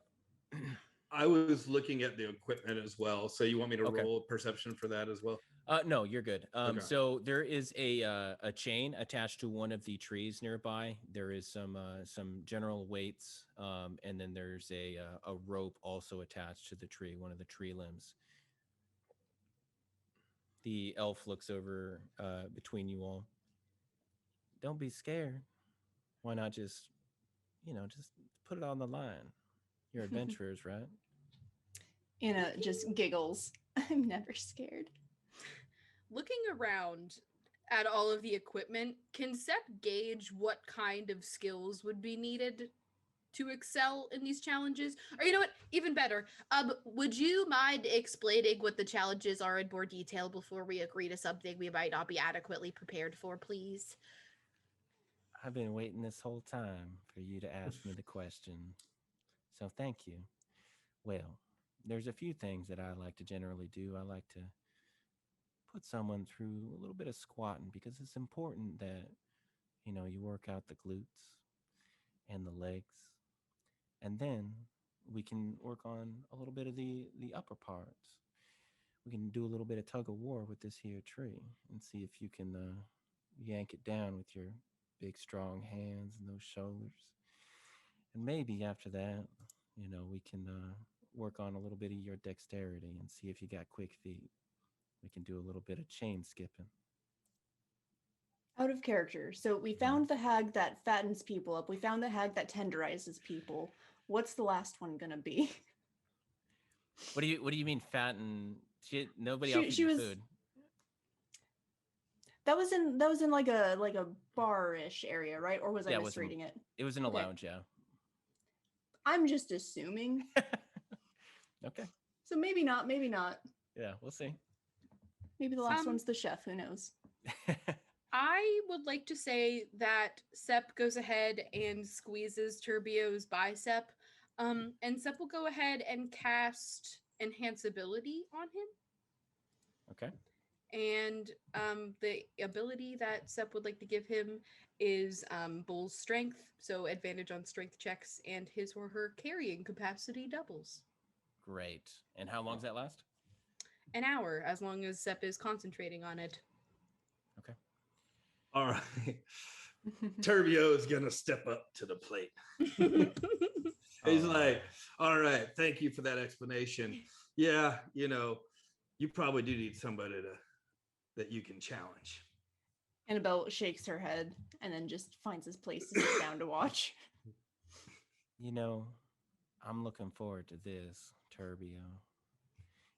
I was looking at the equipment as well. So you want me to Okay. roll perception for that as well? No, you're good. Okay. So there is a chain attached to one of the trees nearby. There is some general weights, and then there's a rope also attached to the tree, one of the tree limbs. The elf looks over between you all. Don't be scared. Why not just put it on the line? You're adventurers, right? Anna just giggles. I'm never scared. Looking around at all of the equipment, can Sep gauge what kind of skills would be needed to excel in these challenges? Or you know what, even better, would you mind explaining what the challenges are in more detail before we agree to something we might not be adequately prepared for, please? I've been waiting this whole time for you to ask me the question. So thank you. Well, there's a few things that I like to generally do. I like to put someone through a little bit of squatting because it's important that, you work out the glutes and the legs. And then we can work on a little bit of the upper parts. We can do a little bit of tug of war with this here tree and see if you can yank it down with your big, strong hands and those shoulders. And maybe after that, we can work on a little bit of your dexterity and see if you got quick feet. We can do a little bit of chain skipping. Out of character. So we found the hag that fattens people up. We found the hag that tenderizes people. What's the last one gonna be? What do you mean fatten? Nobody She- offered she you was- food. That was in like a bar-ish area, right? Or was I Yeah, it was in- misreading it? It was in a Okay. lounge, yeah. I'm just assuming. Okay. So maybe not, maybe not. Yeah, we'll see. Maybe the last one's the chef, who knows? I would like to say that Sep goes ahead and squeezes Turbio's bicep. And Sep will go ahead and cast enhanceability on him. Okay. And the ability that Sep would like to give him is Bull's strength, so advantage on strength checks, and his or her carrying capacity doubles. Great. And how long does that last? An hour, as long as Sep is concentrating on it. Okay. All right. Turbio is gonna step up to the plate. He's like, all right, thank you for that explanation. Yeah, you probably do need somebody that you can challenge. Annabelle shakes her head and then just finds his place to sit down to watch. I'm looking forward to this, Turbio.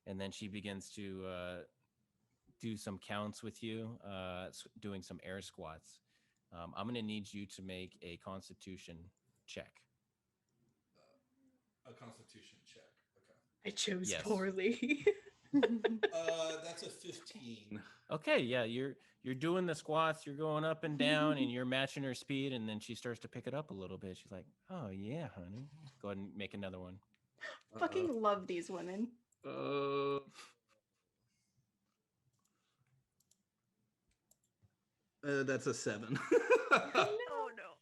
And then she begins to do some counts with you, doing some air squats. I'm going to need you to make a constitution check. A constitution check. Okay. I chose Yes. poorly. That's a 15. Okay, yeah, you're doing the squats, you're going up and down, and you're matching her speed, and then she starts to pick it up a little bit. She's like, "Oh yeah, honey, go ahead and make another one." Fucking love these women. That's a 7. Oh no.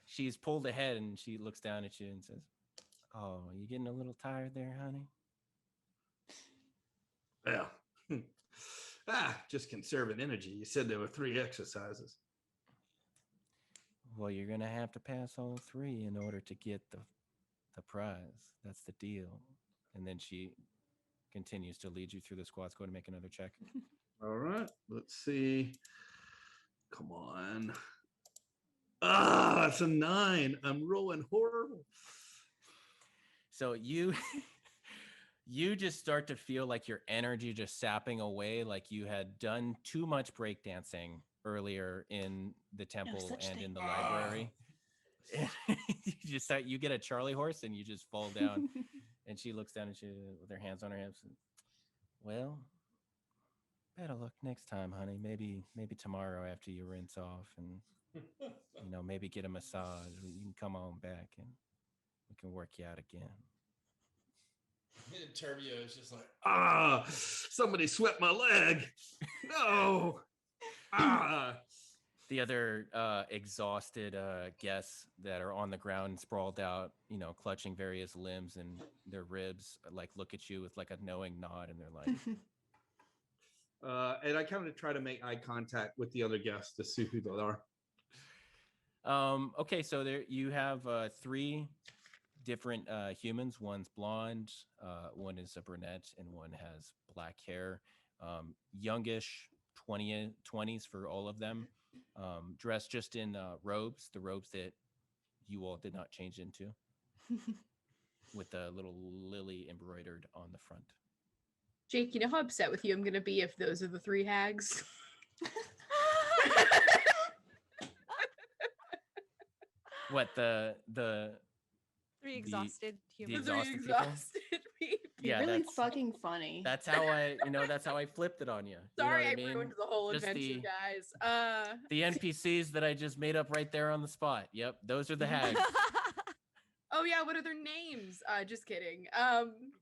She's pulled ahead, and she looks down at you and says, "Oh, you getting a little tired there, honey?" Well, just conserving energy. You said there were 3 exercises. Well, you're gonna have to pass all 3 in order to get the prize. That's the deal. And then she continues to lead you through the squats. Go ahead and make another check. All right, let's see. Come on. It's a 9. I'm rolling horrible. So you just start to feel like your energy just sapping away, like you had done too much breakdancing earlier in the temple and in the library. You get a Charlie horse and you just fall down. And she looks down at you with her hands on her hips. And, well, better luck next time, honey. Maybe tomorrow after you rinse off and maybe get a massage. You can come on back and we can work you out again. And Turbio is just like, somebody swept my leg. No. The other exhausted guests that are on the ground, sprawled out, clutching various limbs and their ribs, like look at you with like a knowing nod, and they're like, and I kind of try to make eye contact with the other guests to see who they are. Okay, so there you have 3 different humans. One's blonde, one is a brunette, and one has black hair. Youngish, 20s for all of them. Dressed just in robes, the robes that you all did not change into, with a little lily embroidered on the front. Jake, you know how upset with you I'm gonna be if those are the 3 hags? What the 3 exhausted the humans. The 3 exhausted people? exhausted people. Yeah, really that's fucking funny. that's how I flipped it on you. Sorry, you know what I mean? ruined the whole Just adventure, guys. The NPCs that I just made up right there on the spot. Yep, those are the hags. Oh yeah, what are their names? Just kidding.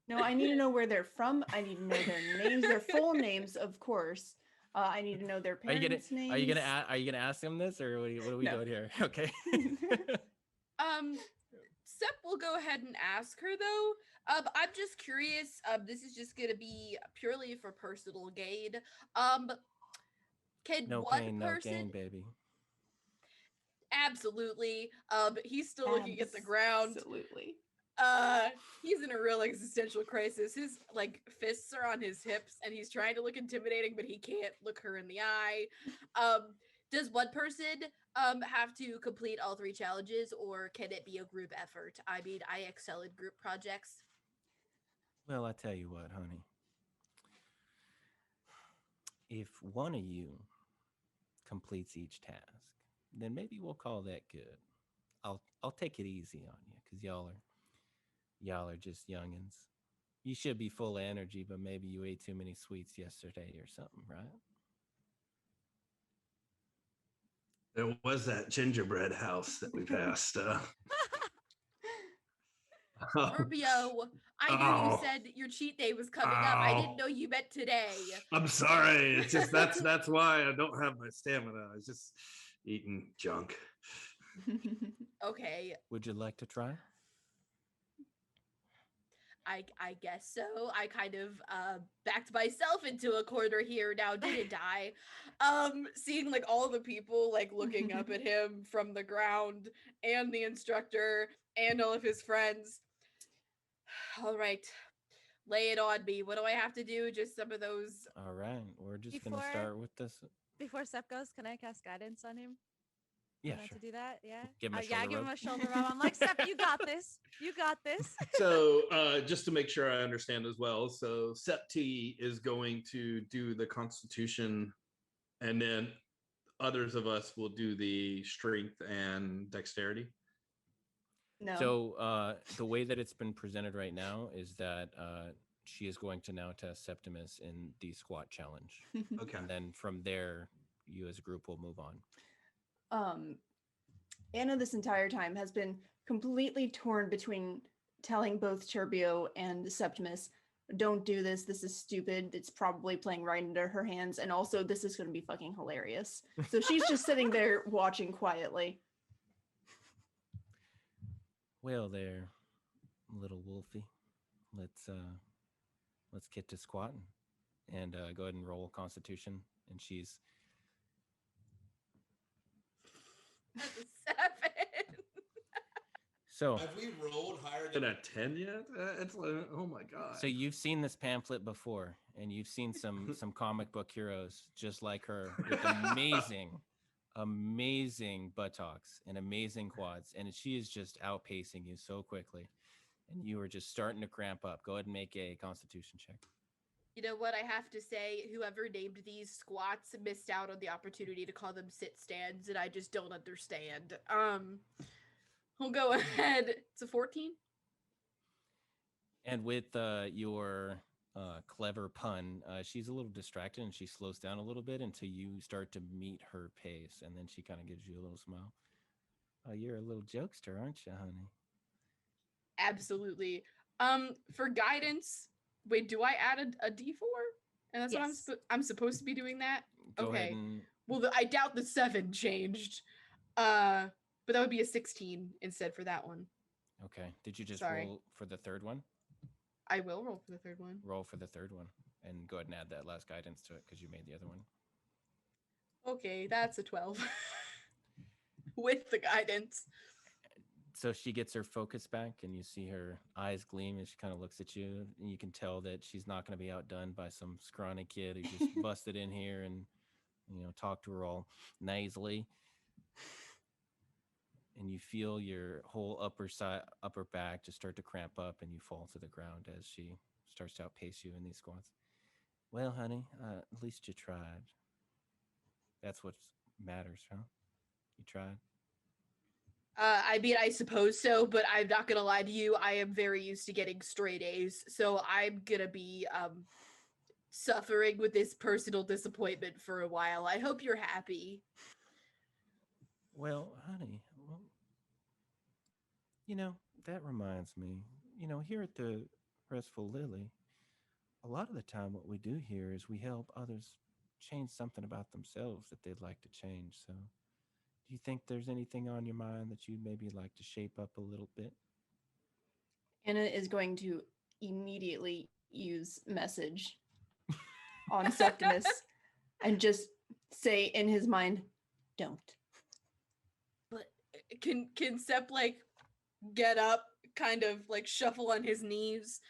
No, I need to know where they're from. I need to know their names, their full names, of course. I need to know their parents' names. Are you gonna ask them this, or what are we doing here? Okay. Sep will go ahead and ask her though. I'm just curious. This is just gonna be purely for personal gain. Can No one pain, person? no gain, baby. Absolutely. He's still looking at the ground. Absolutely. He's in a real existential crisis. His fists are on his hips and he's trying to look intimidating, but he can't look her in the eye. Does one person have to complete all 3 challenges, or can it be a group effort? I mean, I excel in group projects. Well, I tell you what, honey. If one of you completes each task, then maybe we'll call that good. I'll take it easy on you, because y'all are just youngins. You should be full of energy, but maybe you ate too many sweets yesterday or something, right? There was that gingerbread house that we passed. Turbio, I knew Oh. you said your cheat day was coming up. I didn't Ow. know you meant today. I'm sorry. It's just that's why I don't have my stamina. I was just eating junk. Okay, Would you like to try? I guess so. I kind of backed myself into a corner here now, didn't I? Seeing like all the people like looking up at him from the ground, and the instructor and all of his friends. All right, lay it on me. What do I have to do? Just some of those. All right, we're just gonna Before- start with this. Before Sep goes, can I cast guidance on him? Yeah, Not sure. to do that, yeah. Give him a Yeah, shoulder give him rub. a shoulder rub. I'm like, Sep, you got this. You got this. So just to make sure I understand as well, so Septi is going to do the Constitution, and then others of us will do the Strength and Dexterity. No. So the way that it's been presented right now is that she is going to now test Septimus in the squat challenge, Okay. and then from there, you as a group will move on. Anna this entire time has been completely torn between telling both Turbio and Septimus, don't do this, this is stupid, it's probably playing right into her hands, and also this is going to be fucking hilarious. So she's just sitting there watching quietly. Well, there, little Wolfie. Let's get to squatting, and go ahead and roll Constitution. And she's That's a 7. so. Have we rolled higher than a 10 yet? It's like, oh my god. So you've seen this pamphlet before, and you've seen some comic book heroes just like her with amazing buttocks and amazing quads, and she is just outpacing you so quickly, and you are just starting to cramp up. Go ahead and make a Constitution check. You know what I have to say? Whoever named these squats missed out on the opportunity to call them sit stands, and I just don't understand. We'll go ahead. It's a 14. And with your clever pun, she's a little distracted, and she slows down a little bit until you start to meet her pace, and then she kind of gives you a little smile. Oh, you're a little jokester, aren't you, honey? Absolutely. For guidance, wait, do I add a D4? And that's Yes. what I'm supposed to be doing that? Go Okay. ahead and Well, I doubt the 7 changed. But that would be a 16 instead for that one. okay. Did you just Sorry. roll for the third one? I will roll for the third one. Roll for the third one, and go ahead and add that last guidance to it because you made the other one. Okay, that's a 12. With the guidance. So she gets her focus back, and you see her eyes gleam as she kind of looks at you, and you can tell that she's not going to be outdone by some scrawny kid who just busted in here and talked to her all nasally. And you feel your whole upper back just start to cramp up, and you fall to the ground as she starts to outpace you in these squats. Well, honey, at least you tried. That's what matters, huh? You tried. I mean, I suppose so, but I'm not gonna lie to you. I am very used to getting straight A's, so I'm gonna be suffering with this personal disappointment for a while. I hope you're happy. Well, honey, that reminds me, here at the Restful Lily, a lot of the time what we do here is we help others change something about themselves that they'd like to change. So do you think there's anything on your mind that you'd maybe like to shape up a little bit? Anna is going to immediately use message on Septimus and just say in his mind, don't. But can Sep like get up, kind of like shuffle on his knees,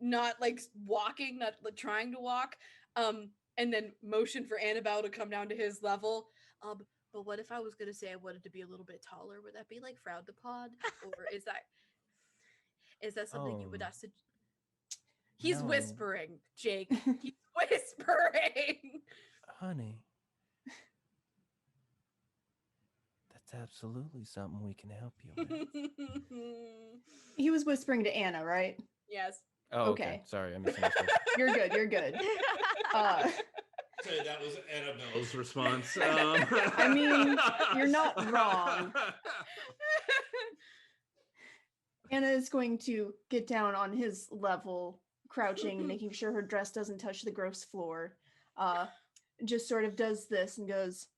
not like walking, not like trying to walk, and then motion for Annabelle to come down to his level. But what if I was gonna say I wanted to be a little bit taller? Would that be like frowned upon, or is that something you would Oh, not? He's no. whispering, Jake. He's whispering. Honey, that's absolutely something we can help you with. He was whispering to Anna, right? Yes. Oh, okay. Okay. Sorry, I misunderstood. You're good, you're good. So that was Annabelle's response. I mean, you're not wrong. Anna is going to get down on his level, crouching, making sure her dress doesn't touch the gross floor. Just sort of does this and goes,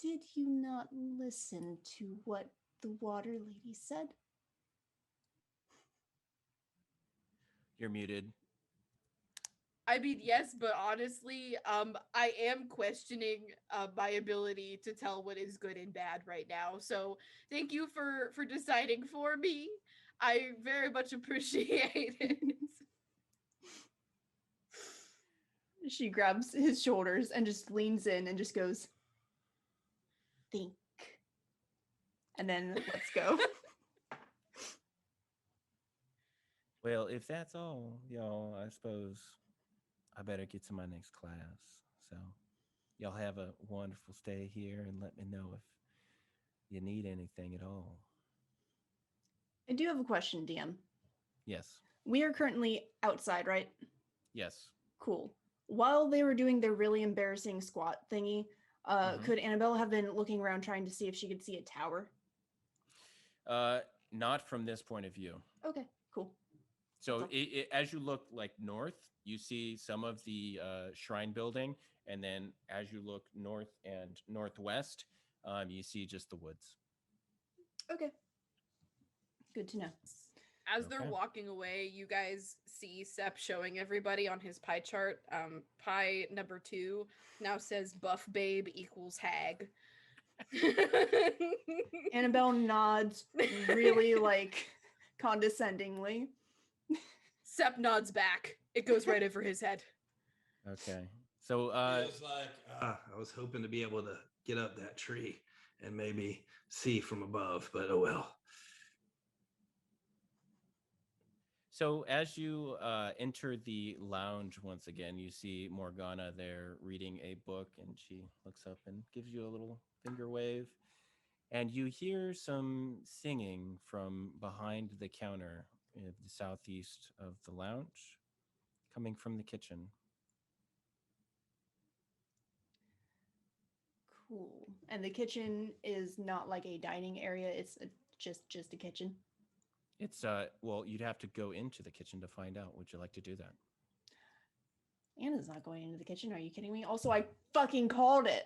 "Did you not listen to what the water lady said?" You're muted. I mean, yes, but honestly, I am questioning my ability to tell what is good and bad right now. So thank you for deciding for me. I very much appreciate it. She grabs his shoulders and just leans in and just goes, "Think." And then let's go. Well, if that's all, y'all, I suppose I better get to my next class. So, y'all have a wonderful stay here and let me know if you need anything at all. I do have a question, DM. Yes. We are currently outside, right? Yes. Cool. While they were doing their really embarrassing squat thingy, could Annabelle have been looking around trying to see if she could see a tower? Not from this point of view. Okay, cool. So as you look like north, you see some of the shrine building, and then as you look north and northwest, you see just the woods. Okay. Good to know. As they're walking away, you guys see Sep showing everybody on his pie chart. Pie number 2 now says buff babe equals hag. Annabelle nods really condescendingly. Sep nods back. It goes right over his head. Okay. So Feels like I was hoping to be able to get up that tree and maybe see from above, but oh well. So as you enter the lounge once again, you see Morgana there reading a book, and she looks up and gives you a little finger wave. And you hear some singing from behind the counter in the southeast of the lounge, coming from the kitchen. Cool. And the kitchen is not like a dining area, it's just a kitchen. It's well, you'd have to go into the kitchen to find out. Would you like to do that? Anna's not going into the kitchen. Are you kidding me? Also, I fucking called it.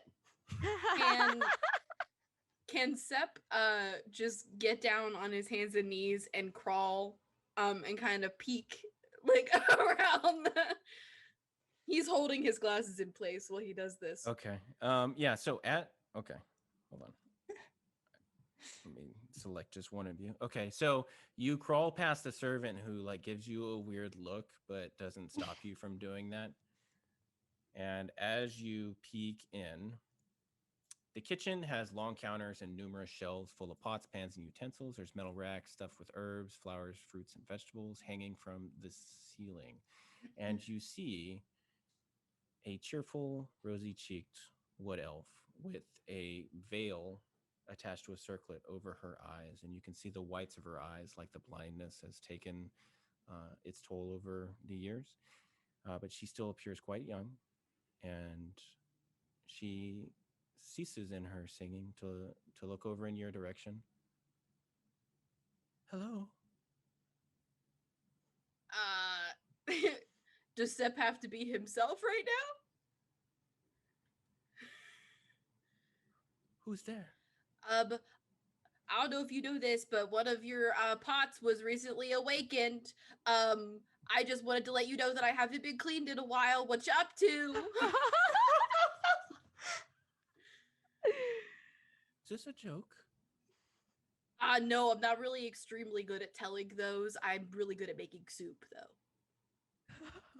Can Sep just get down on his hands and knees and crawl and kind of peek like around the... He's holding his glasses in place while he does this. Okay. Yeah, so okay. Hold on. Let me select just one of you. Okay, so you crawl past the servant who gives you a weird look but doesn't stop you from doing that. And as you peek in, the kitchen has long counters and numerous shelves full of pots, pans, and utensils. There's metal racks stuffed with herbs, flowers, fruits, and vegetables hanging from the ceiling. And you see a cheerful, rosy-cheeked wood elf with a veil attached to a circlet over her eyes, and you can see the whites of her eyes, like the blindness has taken its toll over the years. But she still appears quite young, and she ceases in her singing to look over in your direction. Hello. Does Sep have to be himself right now? Who's there? I don't know if you know this, but one of your pots was recently awakened. I just wanted to let you know that I haven't been cleaned in a while. What you up to? Is this a joke? No, I'm not really extremely good at telling those. I'm really good at making soup, though.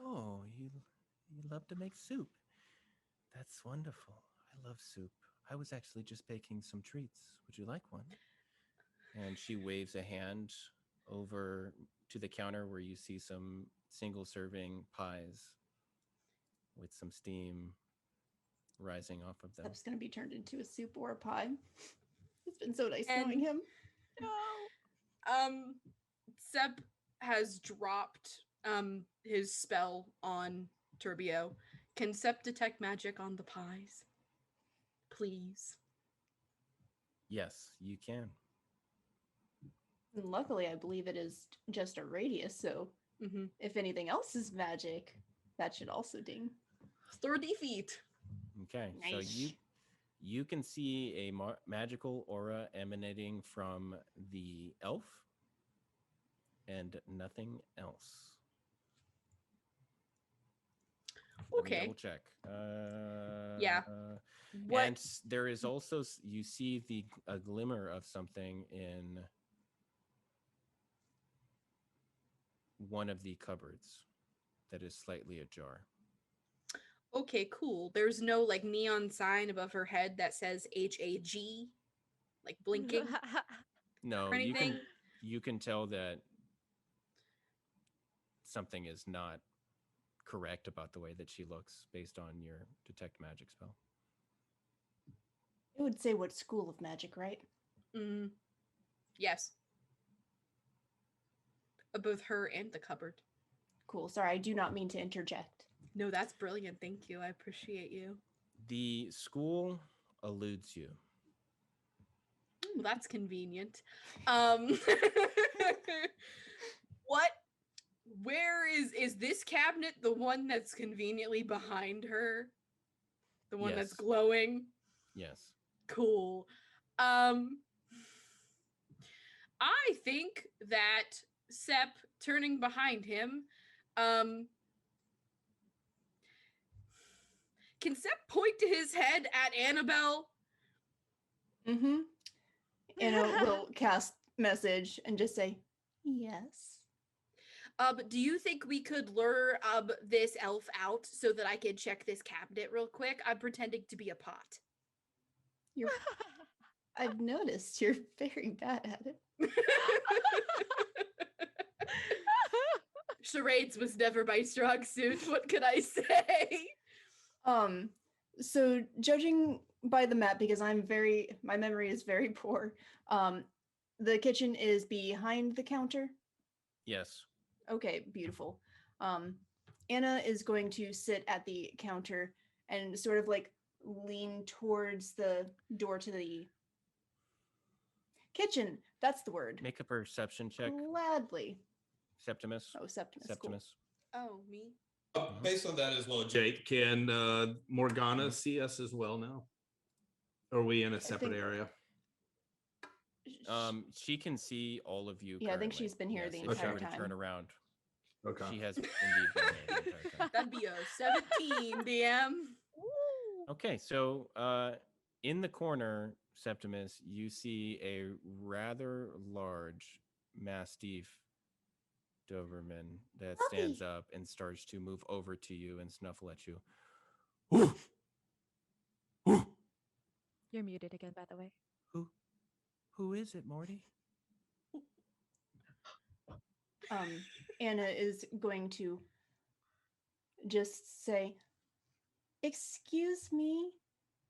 Oh, you love to make soup. That's wonderful. I love soup. I was actually just baking some treats. Would you like one? And she waves a hand over to the counter where you see some single serving pies with some steam rising off of them. Sep's gonna be turned into a soup or a pie. It's been so nice knowing him. No. Sep has dropped his spell on Turbio. Can Sep detect magic on the pies? Please. Yes, you can. And luckily, I believe it is just a radius, so Mm-hmm. if anything else is magic, that should also ding. 30 feet. Okay, so you can see a magical aura emanating from the elf and nothing else. Let me Okay. double check. Yeah. What? And there is also, you see a glimmer of something in one of the cupboards that is slightly ajar. Okay, cool. There's no like neon sign above her head that says HAG, like blinking No, or anything. you can tell that something is not correct about the way that she looks based on your detect magic spell. It would say what school of magic, right? Mm. Yes. Both her and the cupboard. Cool. Sorry, I do not mean to interject. No, that's brilliant. Thank you. I appreciate you. The school eludes you. Well, that's convenient. What? Where is this cabinet the one that's conveniently behind her? The one that's Yes. glowing? Yes. Cool. I think that Sep turning behind him, can Sep point to his head at Annabelle? Mm-hmm. Anna will cast message and just say, yes. Do you think we could lure this elf out so that I could check this cabinet real quick? I'm pretending to be a pot. You're I've noticed you're very bad at it. Charades was never my strong suit. What could I say? So judging by the map, because my memory is very poor, the kitchen is behind the counter. Yes. Okay, beautiful. Anna is going to sit at the counter and sort of like lean towards the door to the kitchen. That's the word. Make a perception check, Gladly. Septimus. Oh, Septimus. Cool. Septimus. Oh, me? Based on that as well, Jake, can Morgana see us as well now? Or are we in a separate think- area? She can see all of you. Yeah, I think currently. she's been here the If entire she were to time. turn around, Okay. she has indeed been there the entire time. That'd be a 17, DM. Okay, so in the corner, Septimus, you see a rather large Mastiff Doberman that stands up and starts to move over to you and snuffle at you. Woof! Woof! You're muted again, by the way. Who is it, Morty? Anna is going to just say, "Excuse me,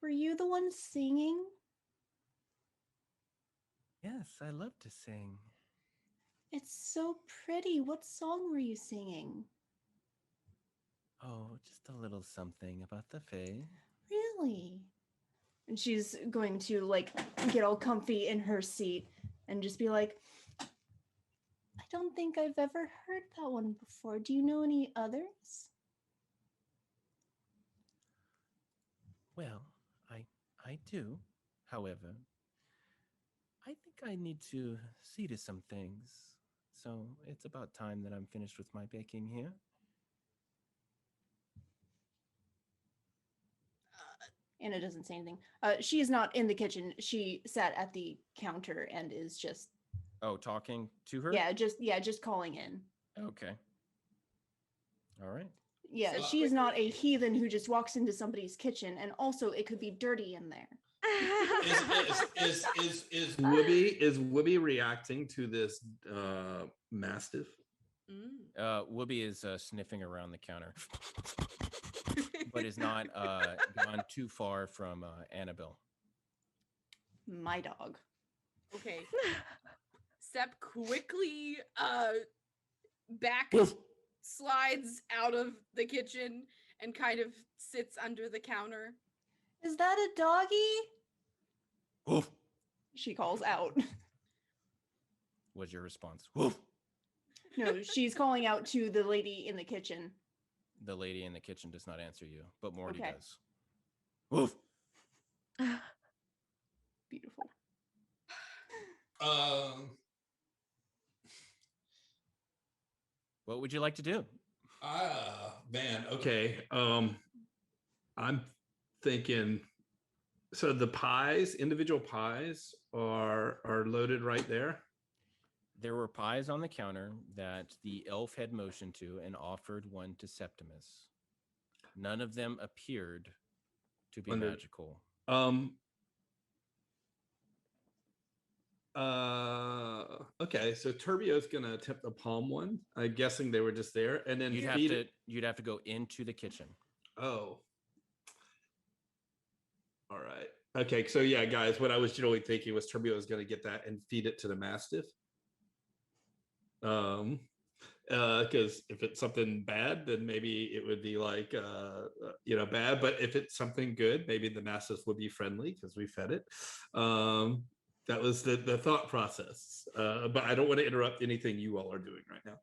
were you the one singing?" Yes, I love to sing. It's so pretty. What song were you singing? Oh, just a little something about the Fae. Really? And she's going to like get all comfy in her seat and just be like, "I don't think I've ever heard that one before. Do you know any others?" Well, I do. However, I think I need to see to some things. So it's about time that I'm finished with my baking here. Anna doesn't say anything. She is not in the kitchen. She sat at the counter and is just Talking to her? just calling in. Okay. All right. Yeah, So she is not a quickly- heathen who just walks into somebody's kitchen, and also it could be dirty in there. Is Whoopi reacting to this Mastiff? Mm. Whoopi is sniffing around the counter, but is not gone too far from Annabelle. My dog. Okay. Sep quickly back slides out of the kitchen and kind of sits under the counter. Is that a doggy? Woof, she calls out. Was your response? Woof. No, she's calling out to the lady in the kitchen. The lady in the kitchen does not answer you, but Morty Okay. does. Woof. Beautiful. What would you like to do? Man, okay. I'm thinking. So the pies, individual pies, are loaded right there. There were pies on the counter that the elf had motioned to and offered one to Septimus. None of them appeared to be magical. Okay, so Turbio's gonna attempt the palm one. I'm guessing they were just there, and then you'd have to go into the kitchen. Oh. All right. Okay, so yeah, guys, what I was generally thinking was Turbio was gonna get that and feed it to the Mastiff. Because if it's something bad, then maybe it would be like bad. But if it's something good, maybe the Mastiff would be friendly because we fed it. That was the thought process. But I don't want to interrupt anything you all are doing right now.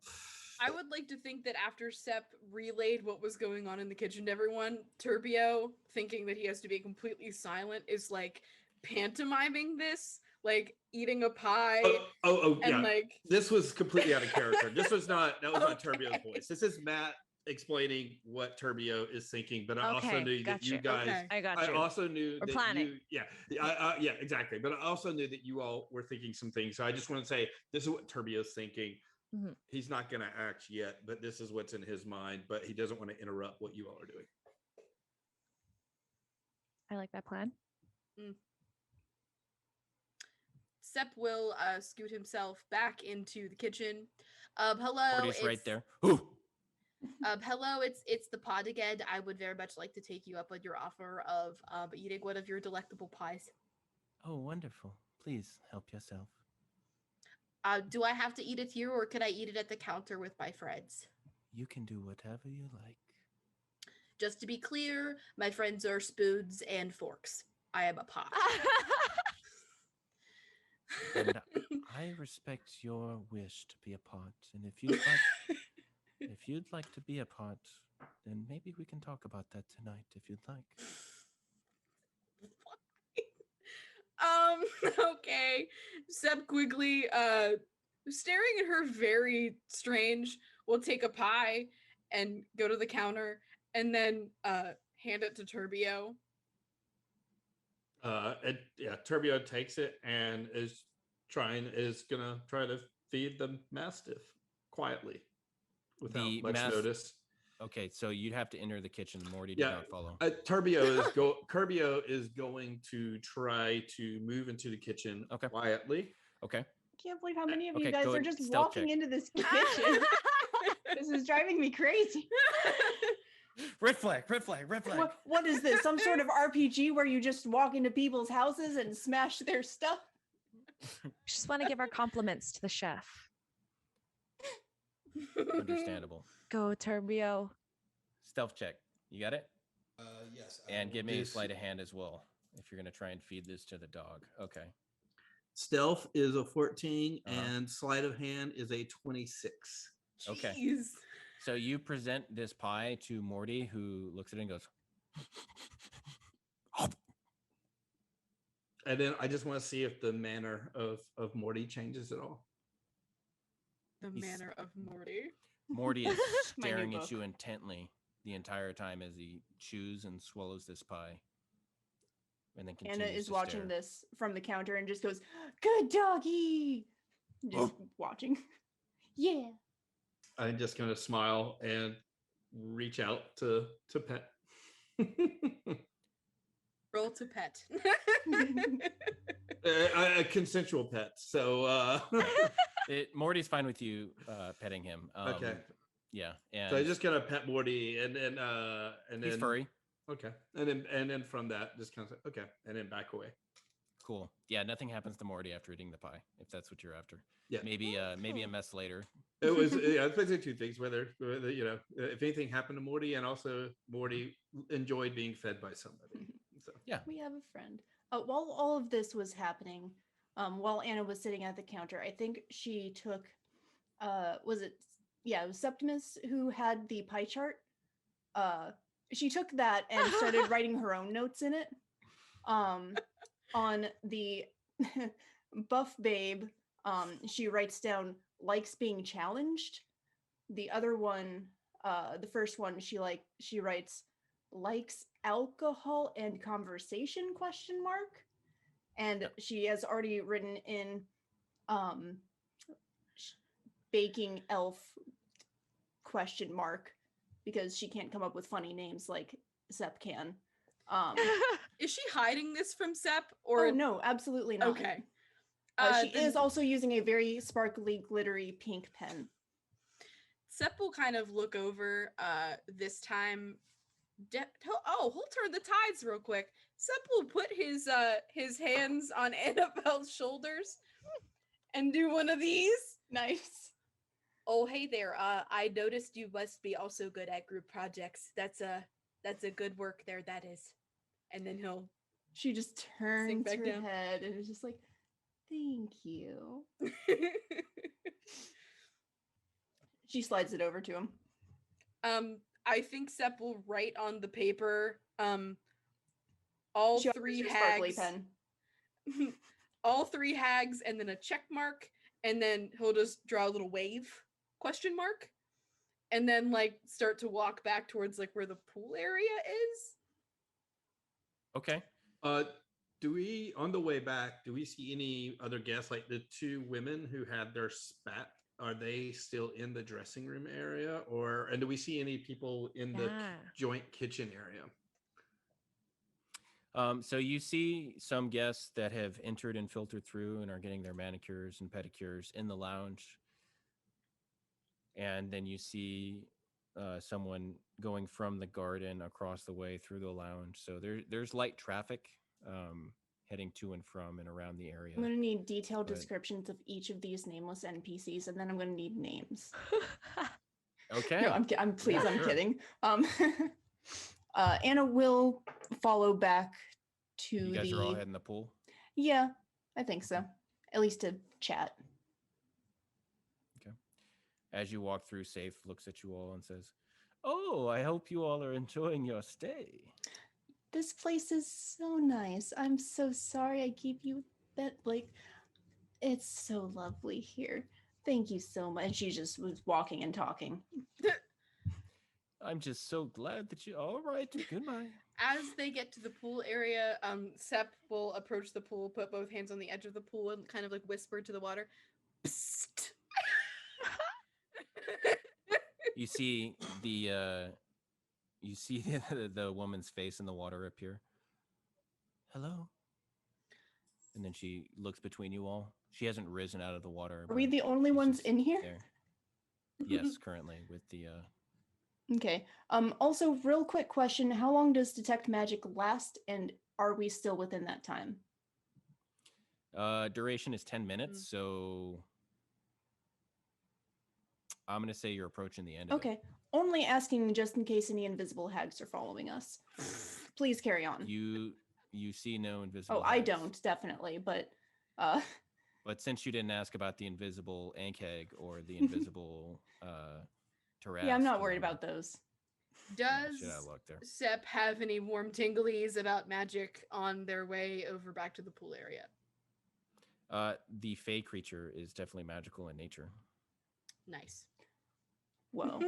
I would like to think that after Sep relayed what was going on in the kitchen to everyone, Turbio, thinking that he has to be completely silent, is like pantomiming this, like eating a pie. And yeah. Like this was completely out of character. That was not Turbio's voice. This is Matt explaining what Turbio is thinking, but I also knew that you guys. Okay. I got you. I also knew We're that planning. yeah, exactly. But I also knew that you all were thinking some things. So I just want to say this is what Turbio's thinking. Mhm. He's not going to act yet, but this is what's in his mind. But he doesn't want to interrupt what you all are doing. I like that plan. Sep will scoot himself back into the kitchen. Hello, Morty's right there. Ooh. Hello, it's the pod again. I would very much like to take you up on your offer of eating one of your delectable pies. Oh, wonderful. Please help yourself. Do I have to eat it here, or could I eat it at the counter with my friends? You can do whatever you like. Just to be clear, my friends are spoons and forks. I am a pot. And I respect your wish to be a pot. And if you'd like to be a pot, then maybe we can talk about that tonight if you'd like. Okay. Sep Quigley, staring at her very strange, will take a pie and go to the counter and then hand it to Turbio. Turbio takes it and is gonna try to feed the Mastiff quietly without much notice. Okay, so you'd have to enter the kitchen. Morty did not follow. Turbio is going to try to move into the kitchen quietly. Okay. I can't believe how many of you guys go are ahead, just stealth walking check. into this kitchen. This is driving me crazy. Red flag. What is this? Some sort of RPG where you just walk into people's houses and smash their stuff? Just want to give our compliments to the chef. Understandable. Go, Turbio. Stealth check. You got it? Yes. And give me a sleight of hand as well if you're going to try and feed this to the dog. Okay. Stealth is a 14 and sleight of hand is a 26. Okay. Jeez. So you present this pie to Morty, who looks at it and goes, and then I just want to see if the manner of Morty changes at all. The manner of Morty. Morty is My new staring at book. you intently the entire time as he chews and swallows this pie. And then continues Anna is to watching stare. this from the counter and just goes, "Good doggy." Just watching. Yeah. I'm just gonna smile and reach out to pet. Roll to pet. A consensual pet. So Morty's fine with you petting him. Okay. Yeah. And so I'm just gonna pet Morty and then he's furry. Okay. And then from that, just kind of say, okay, and then back away. Cool. Yeah, nothing happens to Morty after eating the pie, if that's what you're after. Yeah. Maybe a mess later. It was it's basically two things, whether if anything happened to Morty, and also Morty enjoyed being fed by somebody. So yeah. We have a friend. While all of this was happening, while Anna was sitting at the counter. I think she took, was it? Yeah, it was Septimus who had the pie chart. She took that and started writing her own notes in it. On the buff babe, she writes down likes being challenged. The other one, the first one, she writes likes alcohol and conversation ? And she has already written in baking elf ? Because she can't come up with funny names like Sep can. Is she hiding this from Sep or Oh no, absolutely not. Okay. She is also using a very sparkly, glittery pink pen. Sep will kind of look over this time. He'll turn the tides real quick. Sep will put his hands on Annabelle's shoulders and do one of these. Nice. Oh, hey there. I noticed you must be also good at group projects. That's a good work there, that is. And then She just turns back her down. head and is just like, thank you. She slides it over to him. I think Sep will write on the paper all She offers three you a sparkly hags. pen. All three hags and then a check mark, and then he'll just draw a little wave ? And then like start to walk back towards like where the pool area is. Okay. Do we, on the way back, do we see any other guests, like the two women who had their spat? Are they still in the dressing room area, and do we see any people in the joint kitchen area? So you see some guests that have entered and filtered through and are getting their manicures and pedicures in the lounge. And then you see someone going from the garden across the way through the lounge. So there's light traffic heading to and from and around the area. I'm going to need detailed descriptions of each of these nameless NPCs, and then I'm going to need names. Okay. No, I'm please, Yeah, I'm sure. kidding. Anna will follow back to You guys are all heading the pool? Yeah, I think so. At least to chat. Okay. As you walk through, Safe looks at you all and says, "Oh, I hope you all are enjoying your stay." This place is so nice. I'm so sorry I gave you that, it's so lovely here. Thank you so much. And she just was walking and talking. I'm just so glad that you all right. Goodbye. As they get to the pool area, Sep will approach the pool, put both hands on the edge of the pool, and kind of like whisper to the water, "Psst." You see the woman's face in the water appear. Hello. And then she looks between you all. She hasn't risen out of the water. Are we but the only she's ones just in here? there. Yes, currently with the Okay. Also, real quick question. How long does detect magic last, and are we still within that time? duration is 10 minutes, so I'm going to say you're approaching the end of it. Okay. Only asking just in case any invisible hags are following us. Please carry on. You see no invisible Oh, I hags. don't, definitely, but But since you didn't ask about the invisible Ankheg or the invisible Taras, yeah, I'm not worried about those. Does should have luck there. Sep have any warm tinglies about magic on their way over back to the pool area? The Fey creature is definitely magical in nature. Nice. Whoa.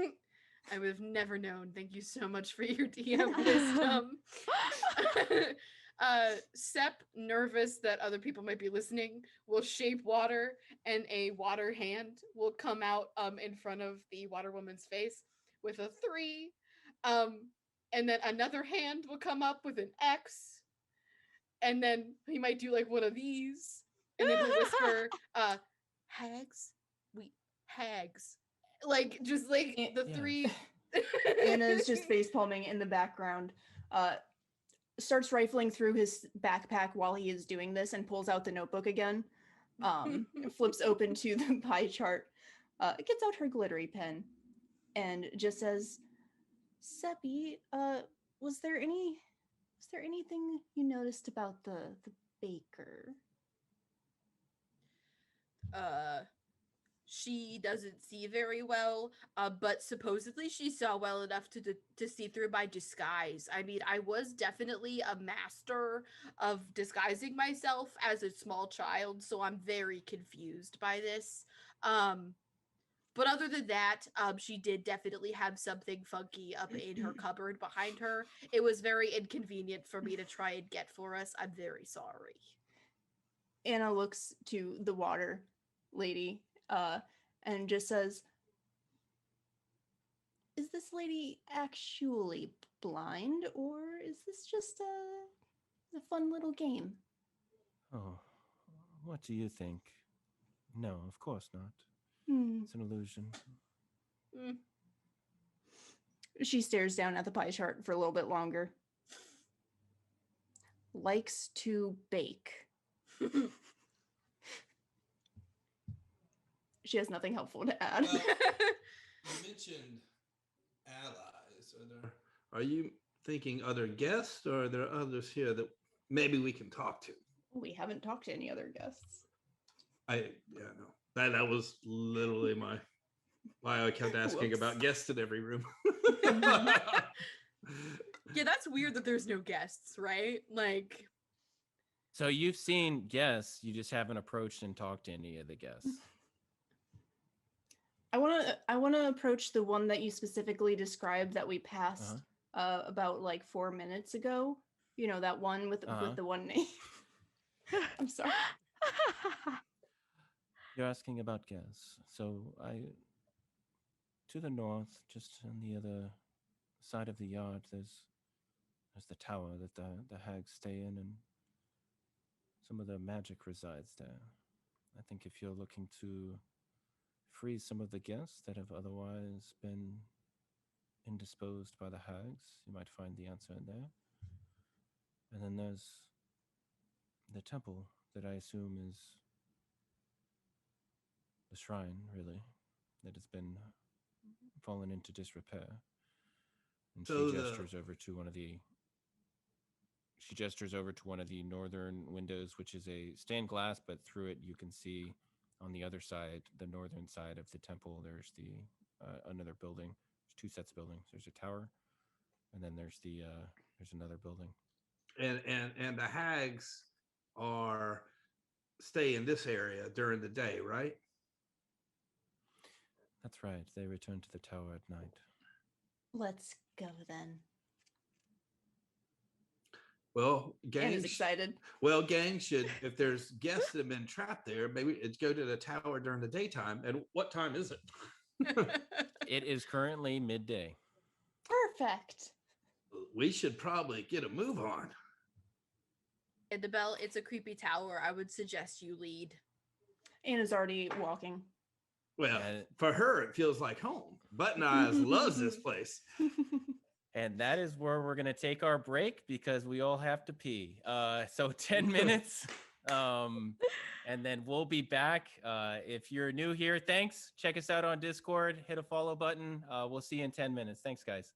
I would have never known. Thank you so much for your DM wisdom. Sep, nervous that other people might be listening, will shape water, and a water hand will come out in front of the water woman's face with a 3. And then another hand will come up with an X. And then he might do like one of these. And then he'll whisper, hags? Hags. Like, just like the Yeah. 3. Anna's just facepalming in the background. Starts rifling through his backpack while he is doing this and pulls out the notebook again. Flips open to the pie chart. Gets out her glittery pen and just says, Seppi, was there anything you noticed about the baker? she doesn't see very well, but supposedly she saw well enough to see through my disguise. I mean, I was definitely a master of disguising myself as a small child, so I'm very confused by this. But other than that, she did definitely have something funky up in her cupboard behind her. It was very inconvenient for me to try and get for us. I'm very sorry. Anna looks to the water lady and just says, is this lady actually blind, or is this just a fun little game? Oh, what do you think? No, of course not. It's an illusion. She stares down at the pie chart for a little bit longer. Likes to bake. She has nothing helpful to add. Well, you mentioned allies. Are you thinking other guests, or are there others here that maybe we can talk to? We haven't talked to any other guests. No. That was literally why I kept asking Whoops. about guests in every room. Yeah, that's weird that there's no guests, right? Like, So you've seen guests, you just haven't approached and talked to any of the guests. I want to approach the one that you specifically described that we passed about like 4 minutes ago. You know, that one with the one name. I'm sorry. You're asking about guests. So to the north, just on the other side of the yard, there's the tower that the hags stay in, and some of the magic resides there. I think if you're looking to free some of the guests that have otherwise been indisposed by the hags, you might find the answer in there. And then there's the temple that I assume is the shrine, really, that has been fallen into disrepair. And So she gestures over to one of the northern windows, which is a stained glass, but through it you can see on the other side, the northern side of the temple, there's the another building. There's two sets of buildings. There's a tower, and then there's another building. And the hags stay in this area during the day, right? That's right. They return to the tower at night. Let's go then. Well, Anna's gang excited. Well, gang should, if there's guests that have been trapped there, maybe it's go to the tower during the daytime. And what time is it? It is currently midday. Perfect. We should probably get a move on. Annabelle, it's a creepy tower. I would suggest you lead. Anna's already walking. Well, for her, it feels like home. Button Eyes loves this place. And that is where we're going to take our break because we all have to pee. So 10 minutes, and then we'll be back. If you're new here, thanks. Check us out on Discord. Hit a follow button. We'll see you in 10 minutes. Thanks, guys.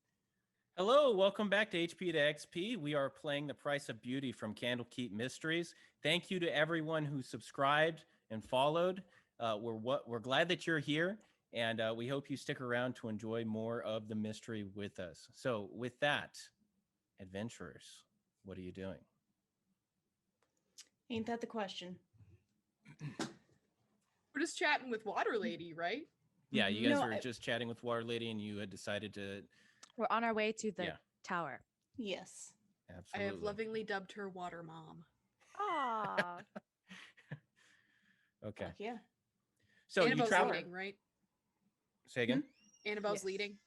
Hello, welcome back to HP to XP. We are playing The Price of Beauty from Candlekeep Mysteries. Thank you to everyone who subscribed and followed. We're glad that you're here. And we hope you stick around to enjoy more of the mystery with us. So with that, adventurers, what are you doing? Ain't that the question? We're just chatting with Water Lady, right? Yeah, you guys were just chatting with Water Lady and you had decided to... We're on our way to the tower. Yes. Absolutely. I have lovingly dubbed her Water Mom. Aw. Okay. Fuck yeah. So Annabelle's you travel... leading, right? Say again? Annabelle's Yes. leading.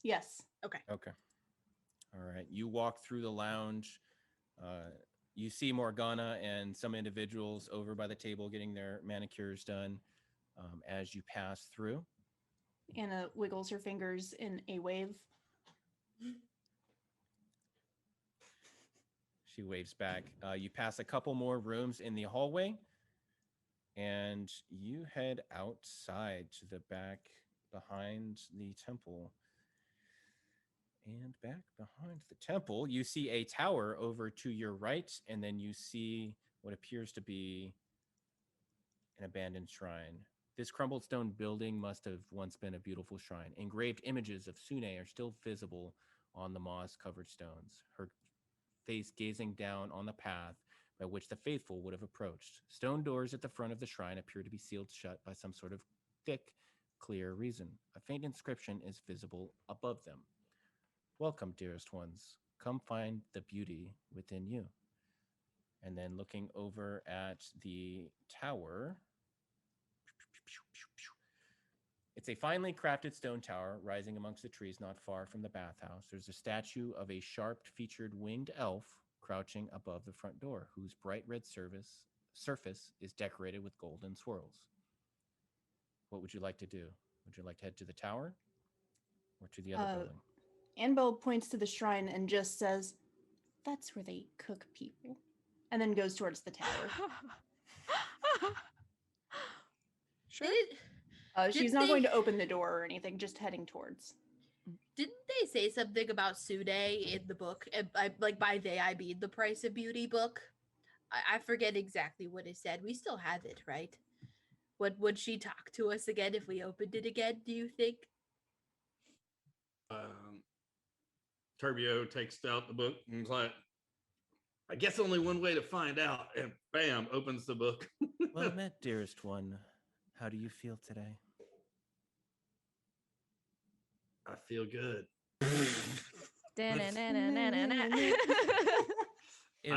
Yes. Okay. All right. You walk through the lounge. You see Morgana and some individuals over by the table getting their manicures done as you pass through. Anna wiggles her fingers in a wave. She waves back. You pass a couple more rooms in the hallway, and you head outside to the back behind the temple. And back behind the temple, you see a tower over to your right, and then you see what appears to be an abandoned shrine. This crumbled stone building must have once been a beautiful shrine. Engraved images of Sune are still visible on the moss-covered stones, her face gazing down on the path by which the faithful would have approached. Stone doors at the front of the shrine appear to be sealed shut by some sort of thick, clear reason. A faint inscription is visible above them. Welcome, dearest ones. Come find the beauty within you. And then looking over at the tower, it's a finely crafted stone tower rising amongst the trees not far from the bathhouse. There's a statue of a sharp-featured winged elf crouching above the front door, whose bright red surface is decorated with golden swirls. What would you like to do? Would you like to head to the tower or to the other building? Annabelle points to the shrine and just says, "That's where they cook people," and then goes towards the tower. Sure. She's not going to open the door or anything, just heading towards. Didn't they say something about Sune in the book? Like by they, I mean the Price of Beauty book. I forget exactly what it said. We still have it, right? Would she talk to us again if we opened it again, do you think? Turbio takes out the book and is like, I guess only one way to find out. And bam, opens the book. Well met, dearest one. How do you feel today? I feel good. I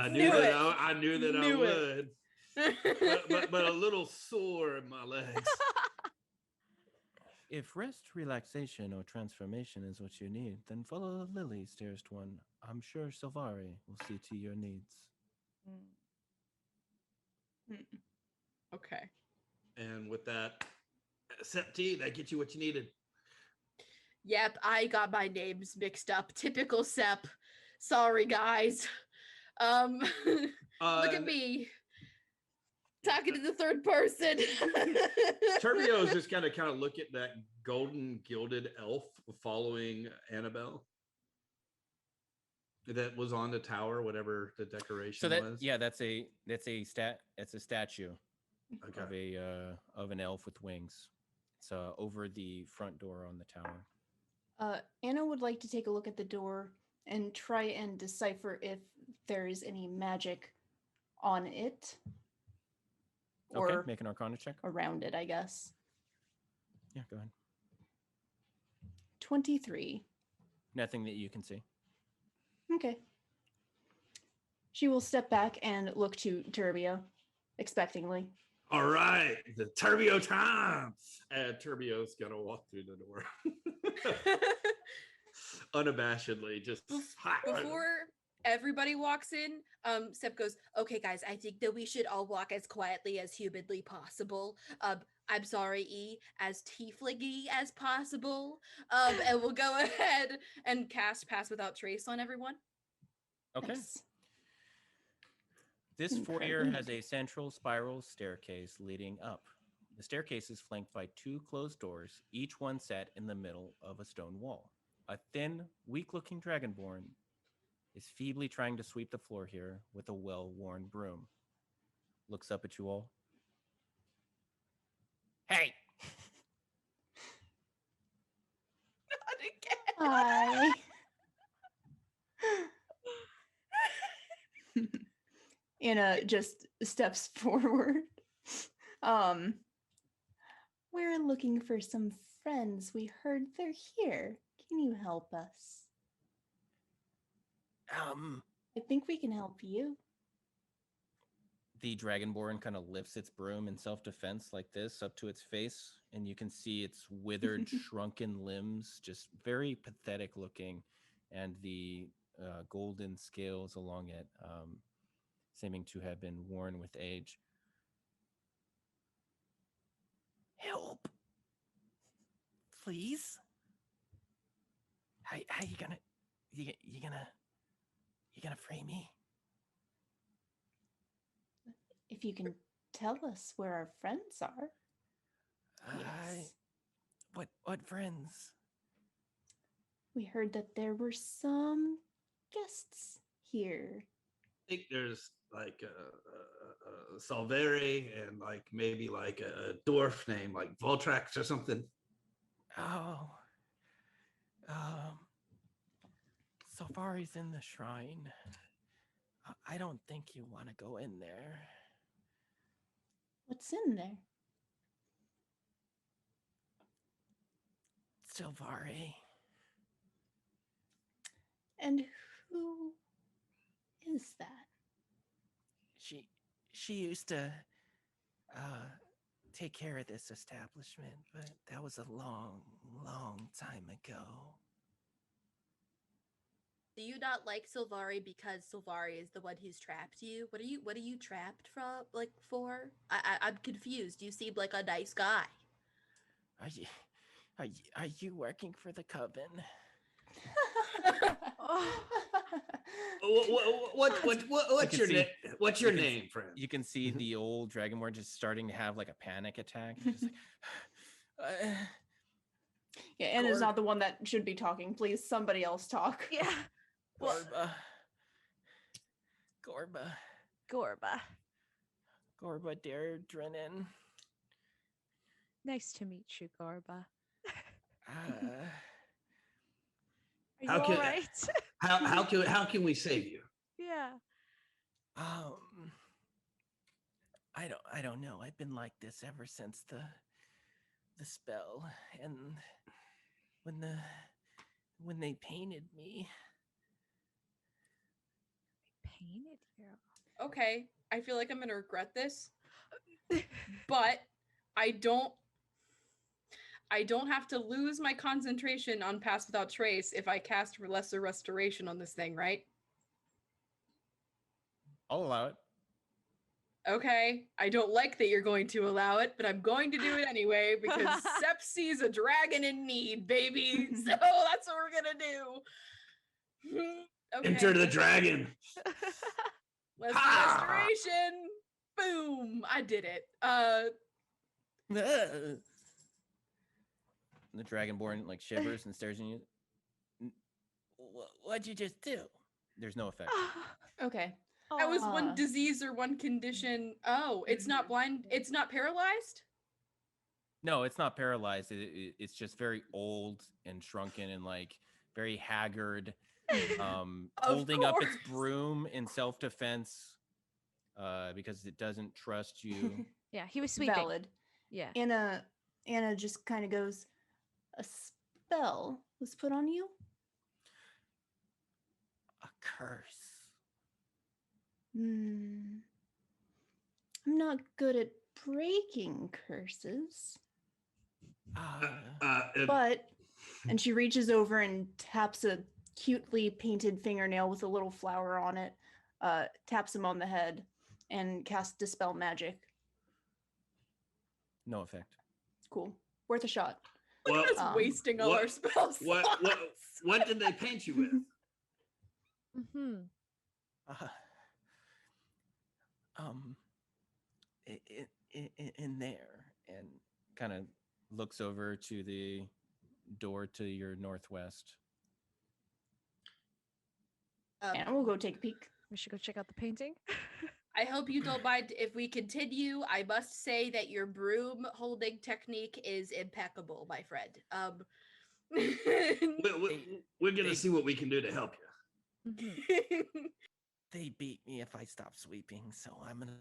knew that I would. But a little sore in my legs. If rest, relaxation, or transformation is what you need, then follow the lilies, dearest one. I'm sure Silvari will see to your needs. Okay. And with that, Septi, that gets you what you needed. Yep, I got my names mixed up. Typical Sep. Sorry, guys. Look at me. Talking to the third person. Turbio is just kind of look at that golden gilded elf following Annabelle that was on the tower, whatever the decoration was. Yeah, that's a statue Okay. of an elf with wings. It's over the front door on the tower. Anna would like to take a look at the door and try and decipher if there is any magic on it. Okay, Or make an Arcana check. around it, I guess. Yeah, go ahead. 23. Nothing that you can see. Okay. She will step back and look to Turbio, expectingly. All right, the Turbio time. And Turbio's gonna walk through the door. Unabashedly, just Before everybody walks in, Sep goes, okay, guys, I think that we should all walk as quietly as humanly possible. I'm sorry, E, as tieflingy as possible. And we'll go ahead and cast Pass Without Trace on everyone. Okay. Nice. This foyer has a central spiral staircase leading up. The staircase is flanked by two closed doors, each one set in the middle of a stone wall. A thin, weak-looking dragonborn is feebly trying to sweep the floor here with a well-worn broom. Looks up at you all. Hey! Hi. Anna just steps forward. We're looking for some friends. We heard they're here. Can you help us? I think we can help you. The dragonborn kind of lifts its broom in self-defense like this up to its face, and you can see its withered, shrunken limbs, just very pathetic looking, and the golden scales along it seeming to have been worn with age. Help, please. How you gonna free me? If you can tell us where our friends are. Yes. What friends? We heard that there were some guests here think there's like a Salveri and like maybe like a dwarf named like Voltrax or something. Oh. Safari's in the shrine. I don't think you want to go in there. What's in there? Silvari. And who is that? She used to take care of this establishment, but that was a long, long time ago. Do you not like Silvari because Silvari is the one who's trapped you? What are you trapped from for? I'm confused. You seem like a nice guy. Are you working for the coven? What's your name? What's your name, friend? You can see the old dragonborn just starting to have like a panic attack. Just like, Yeah, Anna's not the one that should be talking. Please, somebody else talk. Yeah. Gorba Dare Drennan. Nice to meet you, Gorba. Uh, Are you How can- all right? How can we save you? Yeah. I don't know. I've been like this ever since the spell, and when they painted me. Painted you. Okay, I feel like I'm gonna regret this, but I don't have to lose my concentration on Pass Without Trace if I cast Lesser Restoration on this thing, right? I'll allow it. Okay, I don't like that you're going to allow it, but I'm going to do it anyway because Sepsi's a dragon in need, baby. So that's what we're gonna do. Okay. Enter the dragon. Lesser Ha! Restoration. Boom! I did it. The dragonborn like shivers and stares at you. What'd you just do? There's no effect. Okay. That was one Aw. disease or one condition. Oh, it's not blind. It's not paralyzed. No, it's not paralyzed. It's just very old and shrunken and like very haggard. Holding up its course. broom in self-defense because it doesn't trust you. Yeah, he was sweeping. Valid. Yeah. Anna just kind of goes, a spell was put on you? A curse. I'm not good at breaking curses. But, and she reaches over and taps a cutely painted fingernail with a little flower on it, taps him on the head, and casts Dispel Magic. No effect. Cool. Worth a shot. Look at us wasting all our spells. What did they paint you with? Mm-hmm. In there, and kind of looks over to the door to your northwest. And we'll go take a peek. We should go check out the painting. I hope you don't mind if we continue. I must say that your broom holding technique is impeccable, my friend. We're gonna see what we can do to help you. Mm-hmm. They beat me if I stop sweeping, so I'm gonna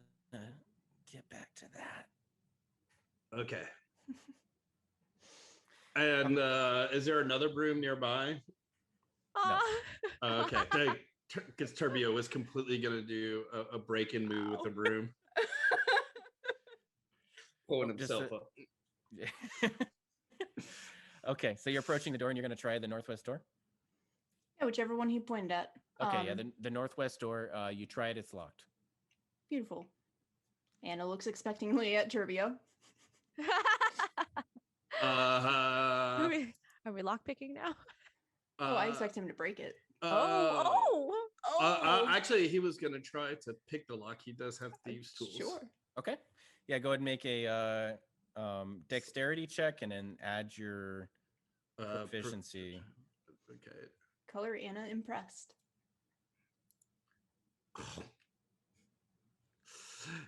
get back to that. Okay. And is there another broom nearby? Okay. Because Turbio was completely gonna do a break-in move with the broom. Pulling himself up. Okay, so you're approaching the door and you're gonna try the northwest door? Yeah, whichever one he pointed at. Okay, yeah, the northwest door, you try it, it's locked. Beautiful. Anna looks expectingly at Turbio. Are we lockpicking now? I expect him to break it. Actually, he was gonna try to pick the lock. He does have thieves' tools. Sure. Okay. Yeah, go ahead and make a dexterity check and then add your proficiency. Okay. Color Anna impressed.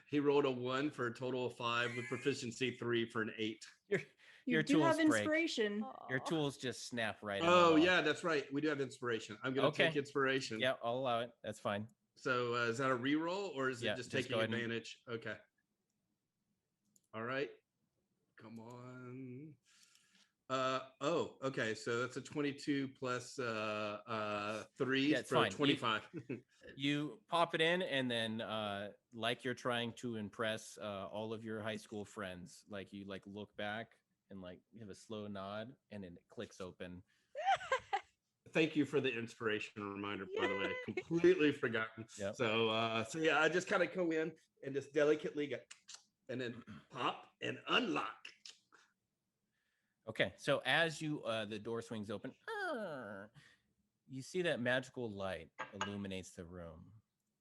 He rolled a 1 for a total of 5 with proficiency 3 for an 8. You Your do have tools break. inspiration. Your Aw. tools just snap right in the Oh, wall. yeah, that's right. We do have inspiration. I'm going to take Okay. inspiration. Yeah, I'll allow it. That's fine. So is that a reroll or is Yeah, it just just taking go ahead and- advantage? Okay. All right. Come on. Okay. So that's a 22 plus 3 Yeah, it's for fine. 25. You pop it in, and then like you're trying to impress all of your high school friends, like you like look back and like give a slow nod, and then it clicks open. Thank you for the inspiration reminder, by the way. Yay. Completely forgotten. Yep. So yeah, I just kind of go in and just delicately go, and then pop and unlock. Okay, so as you the door swings open, you see that magical light illuminates the room,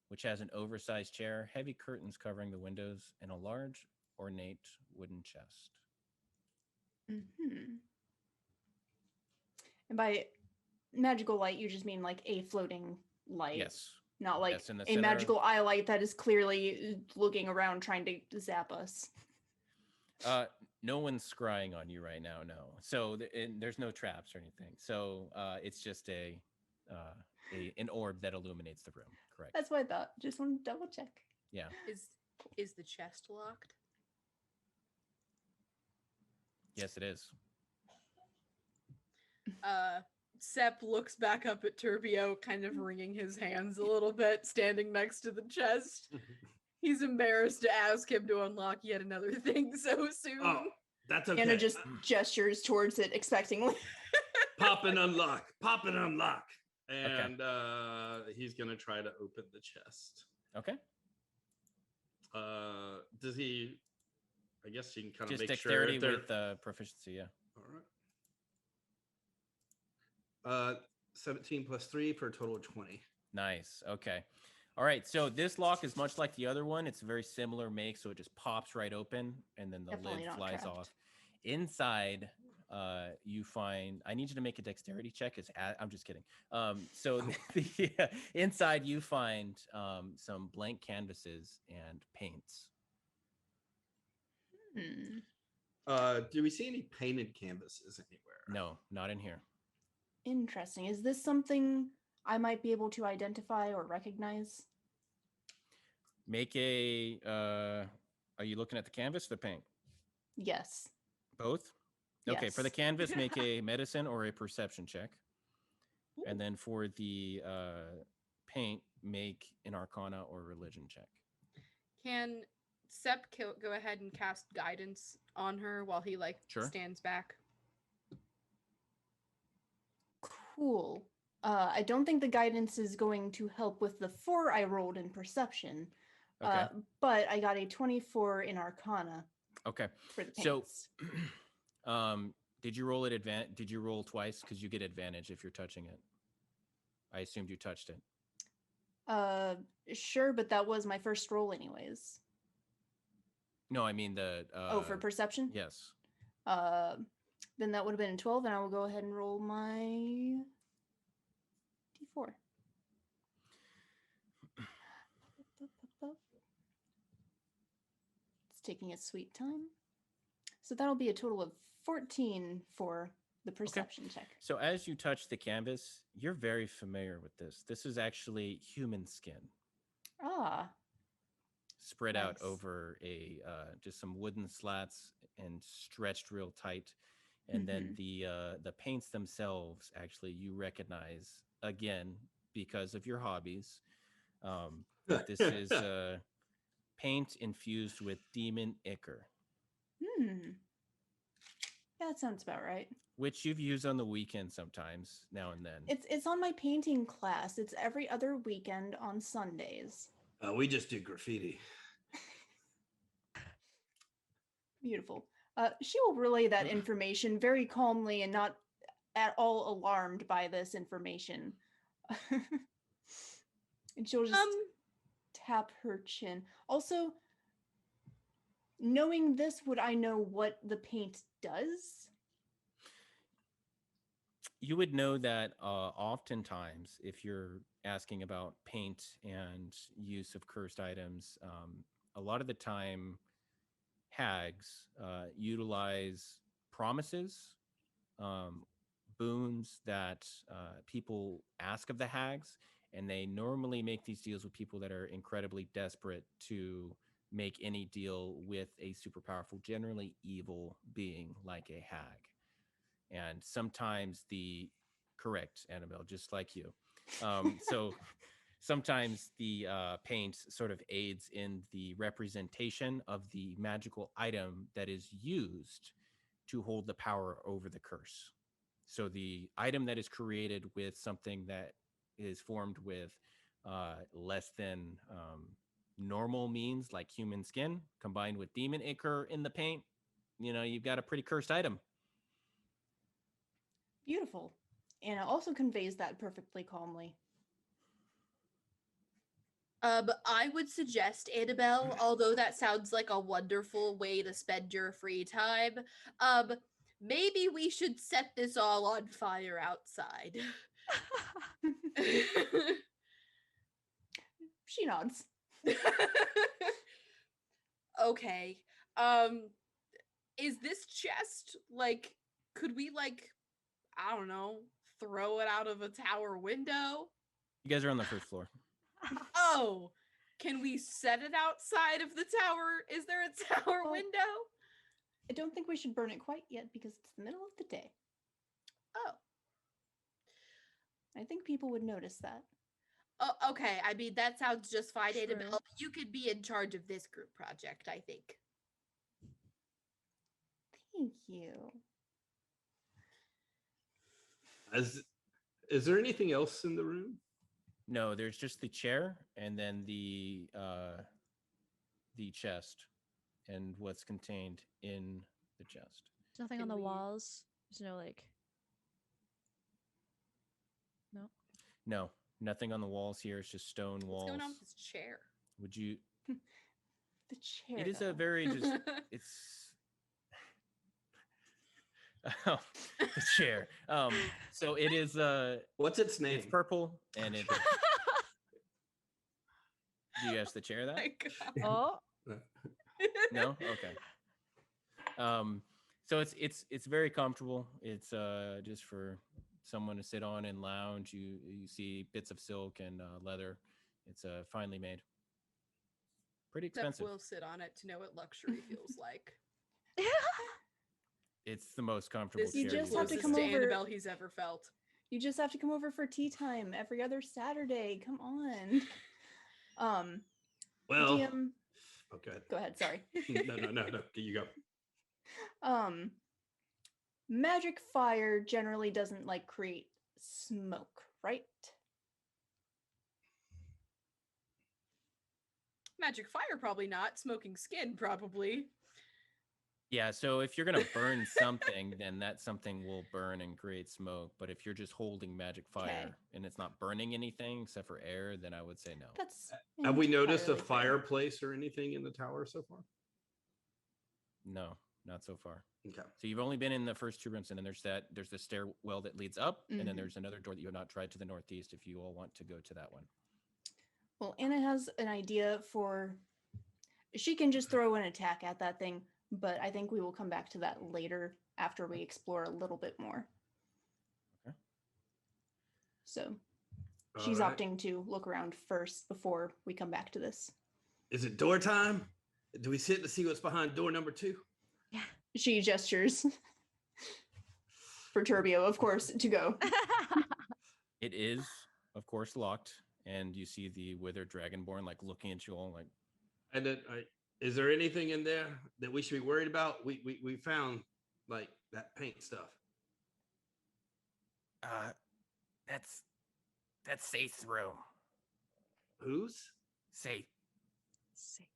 which has an oversized chair, heavy curtains covering the windows, and a large, ornate wooden chest. Mm-hmm. And by magical light, you just mean like a floating light. Yes. Not like Yes, in the a center. magical eye light that is clearly looking around trying to zap us. No one's scrying on you right now, no. So there's no traps or anything. So it's just an orb that illuminates the room. Correct. That's what I thought. Just want to double check. Yeah. Is the chest locked? Yes, it is. Sep looks back up at Turbio, kind of wringing his hands a little bit, standing next to the chest. He's embarrassed to ask him to unlock yet another thing so soon. Oh, that's okay. Anna just gestures towards it expectingly. Pop and unlock. Pop and unlock. And he's gonna try to open the chest. Okay. Does he? I guess you can kind of Just make dexterity sure. with proficiency, yeah. All right. 17 plus 3 for a total of 20. Nice. Okay. All right. So this lock is much like the other one. It's a very similar make, so it just pops right open, and then the Definitely lid not flies trapped. off. Inside, you find. I need you to make a dexterity check. I'm just kidding. So inside, you find some blank canvases and paints. Do we see any painted canvases anywhere? No, not in here. Interesting. Is this something I might be able to identify or recognize? Make a. Are you looking at the canvas or the paint? Yes. Both? Okay, for the Yes. canvas, make a medicine or a perception check. And then for the paint, make an arcana or religion check. Can Sep go ahead and cast guidance on her while he Sure. stands back? Cool. I don't think the guidance is going to help with the 4 I rolled in perception. Okay. But I got a 24 in arcana Okay. for the So, paints. did you roll it Did you roll twice? Because you get advantage if you're touching it. I assumed you touched it. Sure, but that was my first roll anyways. No, I mean the. For perception? Yes. Then that would have been a 12, and I will go ahead and roll my d4. It's taking its sweet time. So that'll be a total of 14 for the perception check. So as you touch the canvas, you're very familiar with this. This is actually human skin Ah, spread out Nice. over a just some wooden slats and stretched real tight. And then the paints themselves, actually, you recognize again because of your hobbies. That this is paint infused with demon ichor, yeah, that sounds about right. which you've used on the weekend sometimes, now and then. It's on my painting class. It's every other weekend on Sundays. We just do graffiti. Beautiful. She will relay that information very calmly and not at all alarmed by this information. And she'll just tap her chin. Also, knowing this, would I know what the paint does? you would know that oftentimes, if you're asking about paint and use of cursed items, a lot of the time, hags utilize promises, um, boons that people ask of the hags, and they normally make these deals with people that are incredibly desperate to make any deal with a super powerful, generally evil being like a hag. And sometimes correct, Annabelle, just like you. So sometimes the paint sort of aids in the representation of the magical item that is used to hold the power over the curse. So the item that is created with something that is formed with less than normal means, like human skin, combined with demon ichor in the paint, you've got a pretty cursed item. Beautiful. Anna also conveys that perfectly calmly. I would suggest, Annabelle, although that sounds like a wonderful way to spend your free time, maybe we should set this all on fire outside. She nods. Okay. Is this chest, like, could we, like, I don't know, throw it out of a tower window? You guys are on the first floor. Oh, can we set it outside of the tower? Is there a tower Oh. window? I don't think we should burn it quite yet because it's the middle of the day. Oh. I think people would notice that. Oh, okay. I mean, that sounds just fine, True. Annabelle. But you could be in charge of this group project, I think. Thank you. Is there anything else in the room? No, there's just the chair and then the chest and what's contained in the chest. There's nothing on the walls. There's no like. No. No, nothing on the walls here. It's just stone walls. What's going on with this chair? Would you? The chair. It is a though. very just. It's. Oh, the chair. So it is. What's its name? It's purple and it. Do you ask the chair that? My God. Oh. No. Okay. So it's very comfortable. It's just for someone to sit on and lounge. You see bits of silk and leather. It's finely made. Pretty Except expensive. we'll sit on it to know what luxury feels like. It's the most comfortable This chair. You is the just have to closest come to over- Annabelle he's ever felt. You just have to come over for tea time every other Saturday. Come on. Well, DM, okay. go ahead. Sorry. No. You go. Magic fire generally doesn't like create smoke, right? Magic fire, probably not. Smoking skin, probably. Yeah, so if you're gonna burn something, then that something will burn and create smoke. But if you're just holding magic fire and it's not burning anything except for air, then I would say no. That's Have we noticed a entirely fair. fireplace or anything in the tower so far? No, not so far. Okay. So you've only been in the first two rooms, and then there's the stairwell that leads up, and then Mhm. there's another door that you have not tried to the northeast. If you all want to go to that one, Well, Anna has an idea for. She can just throw an attack at that thing, but I think we will come back to that later after we explore a little bit more. Okay. So All she's right. opting to look around first before we come back to this. Is it door time? Do we sit to see what's behind door number 2? She gestures for Turbio, of course, to go. it is, of course, locked, and you see the withered dragonborn like looking at you all like. And then, is there anything in there that we should be worried about? We found like that paint stuff. That's Saith's room. Whose? Saith. Safe.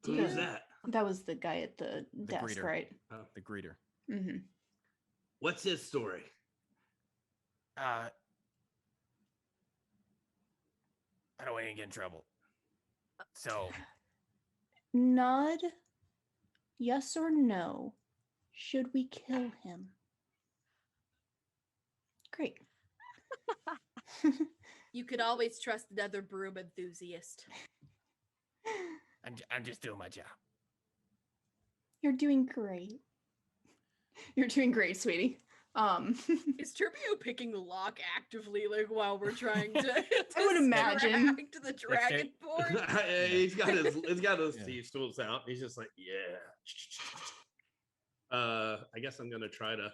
Who's Yeah. that? That was the guy at the desk, greeter. right? The greeter. Mm-hmm. What's his story? I don't want to get in trouble. So Nod, yes or no? Should we kill him? Great. You could always trust another broom enthusiast. I'm just doing my job. You're doing great. You're doing great, sweetie. Is Turbio picking the lock actively, like while we're trying to, I would imagine. distract the dragonborn? He's got his thieves tools out. He's just like, yeah. I guess I'm gonna try to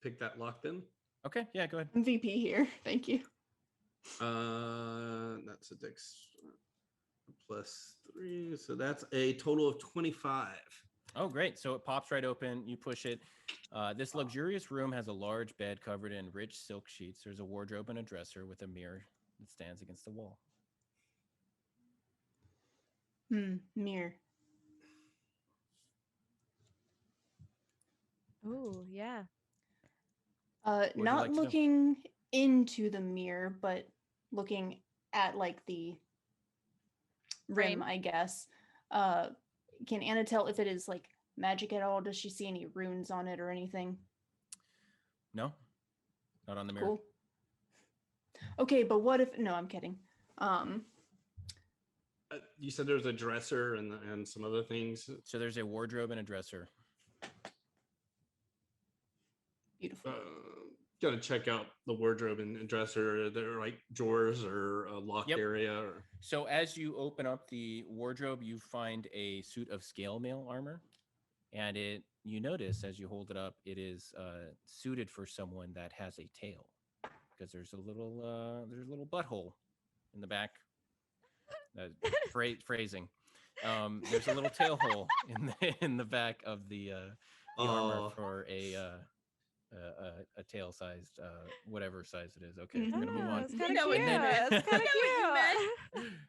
pick that lock then. Okay, yeah, go ahead. MVP here. Thank you. That's a dex +3, so that's a total of 25. Oh, great. So it pops right open. You push it. This luxurious room has a large bed covered in rich silk sheets. There's a wardrobe and a dresser with a mirror that stands against the wall. Mirror. Oh, yeah. you Not like to do? looking into the mirror, but looking at like the rim, Frame? I guess. Can Anna tell if it is like magic at all? Does she see any runes on it or anything? No, not on the mirror. Cool. Okay, but what if? No, I'm kidding. You said there's a dresser and some other things. So there's a wardrobe and a dresser. Beautiful. Gotta check out the wardrobe and dresser. They're like drawers or a locked Yep. area. Or... So as you open up the wardrobe, you find a suit of scale mail armor, and you notice as you hold it up, it is suited for someone that has a tail, because there's a little butthole in the back. Phrasing. There's a little tail hole in the back of the armor for a tail sized whatever size it is. Okay, we're gonna move on. It's kind know of what cute. you meant. It's kind You know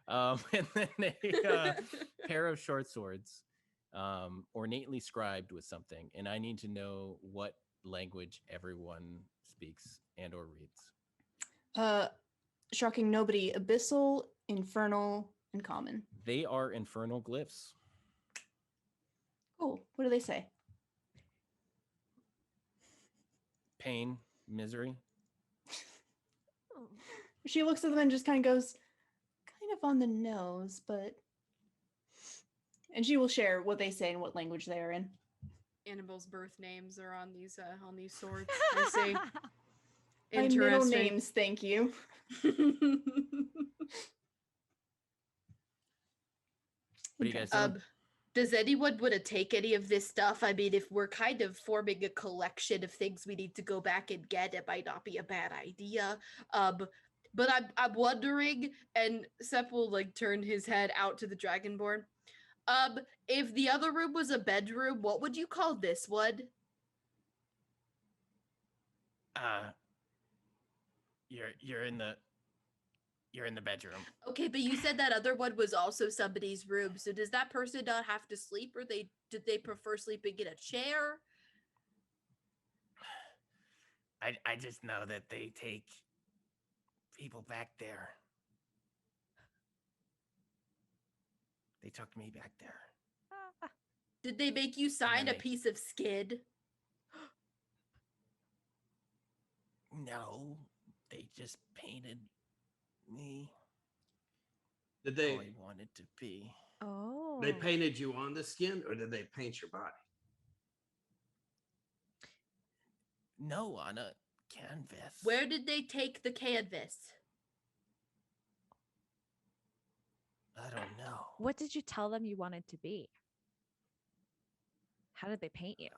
of cute. And then a pair of short swords, ornately scribed with something, and I need to know what language everyone speaks and or reads. Shocking nobody. Abyssal, infernal, and common. They are infernal glyphs. Cool. What do they say? Pain, misery. She looks at them and just kind of goes, kind of on the nose, but. And she will share what they say and what language they are in. Annabelle's birth names are on these swords. I see. My middle Interesting. names, thank you. What do you guys think? Does anyone want to take any of this stuff? I mean, if we're kind of forming a collection of things we need to go back and get, it might not be a bad idea. But I'm wondering, and Sep will like turn his head out to the Dragonborn. If the other room was a bedroom, what would you call this one? You're in the bedroom. Okay, but you said that other one was also somebody's room. So does that person not have to sleep, or did they prefer sleeping in a chair? I just know that they take people back there. They took me back there. Did they make you sign a they- piece of skin? No, they just painted me Did all they I wanted to be. Oh. they painted you on the skin, or did they paint your body? No, on a canvas. Where did they take the canvas? I don't know. What did you tell them you wanted to be? How did they paint you?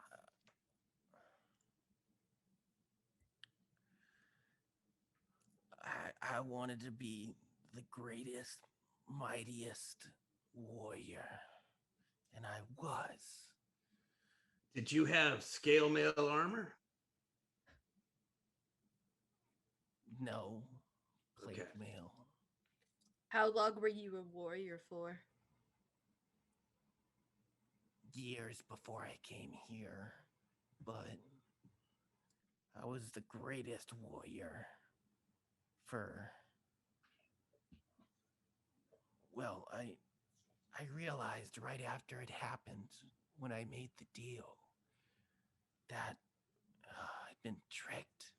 I wanted to be the greatest, mightiest warrior, and I was. Did you have scale mail armor? No, plate Okay. mail. How long were you a warrior for? Years before I came here, but I was the greatest warrior for, well, I realized right after it happened, when I made the deal, that I'd been tricked,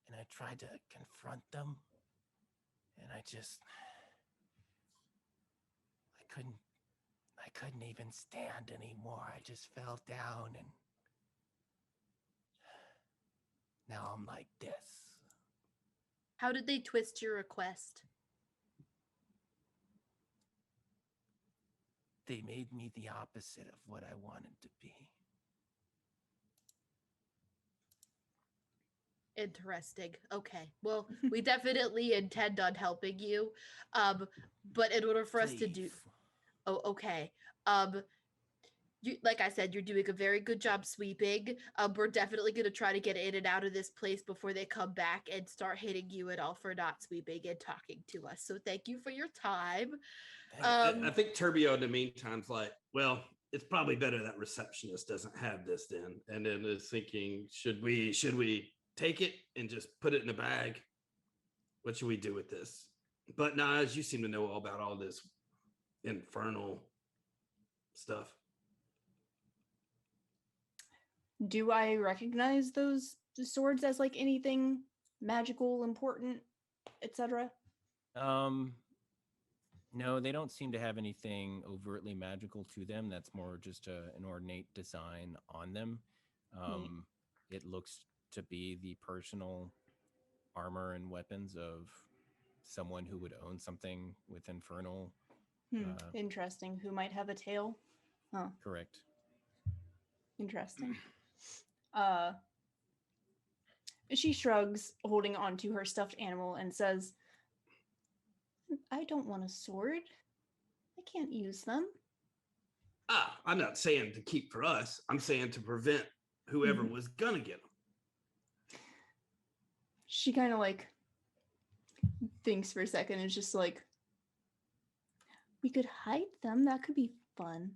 and I tried to confront them, and I couldn't even stand anymore. I just fell down, and now I'm like this. How did they twist your request? They made me the opposite of what I wanted to be. Interesting. Okay. Well, we definitely intend on helping you. But in order for us to do, Please. oh, okay. You, like I said, you're doing a very good job sweeping. We're definitely gonna try to get in and out of this place before they come back and start hitting you and all for not sweeping and talking to us. So thank you for your time. I think Turbio in the meantime's like, well, it's probably better that receptionist doesn't have this then. And then is thinking, should we take it and just put it in a bag? What should we do with this? But Nas, you seem to know all about all this infernal stuff. Do I recognize those swords as like anything magical, important, etc.? No, they don't seem to have anything overtly magical to them. That's more just an ornate design on them. It looks to be the personal armor and weapons of someone who would own something with infernal. Interesting. Who might have a tail? Huh. Correct. Interesting. She shrugs, holding onto her stuffed animal, and says, I don't want a sword. I can't use them. I'm not saying to keep for us. I'm saying to prevent whoever was gonna get them. She kind of like thinks for a second and is just like, we could hide them. That could be fun.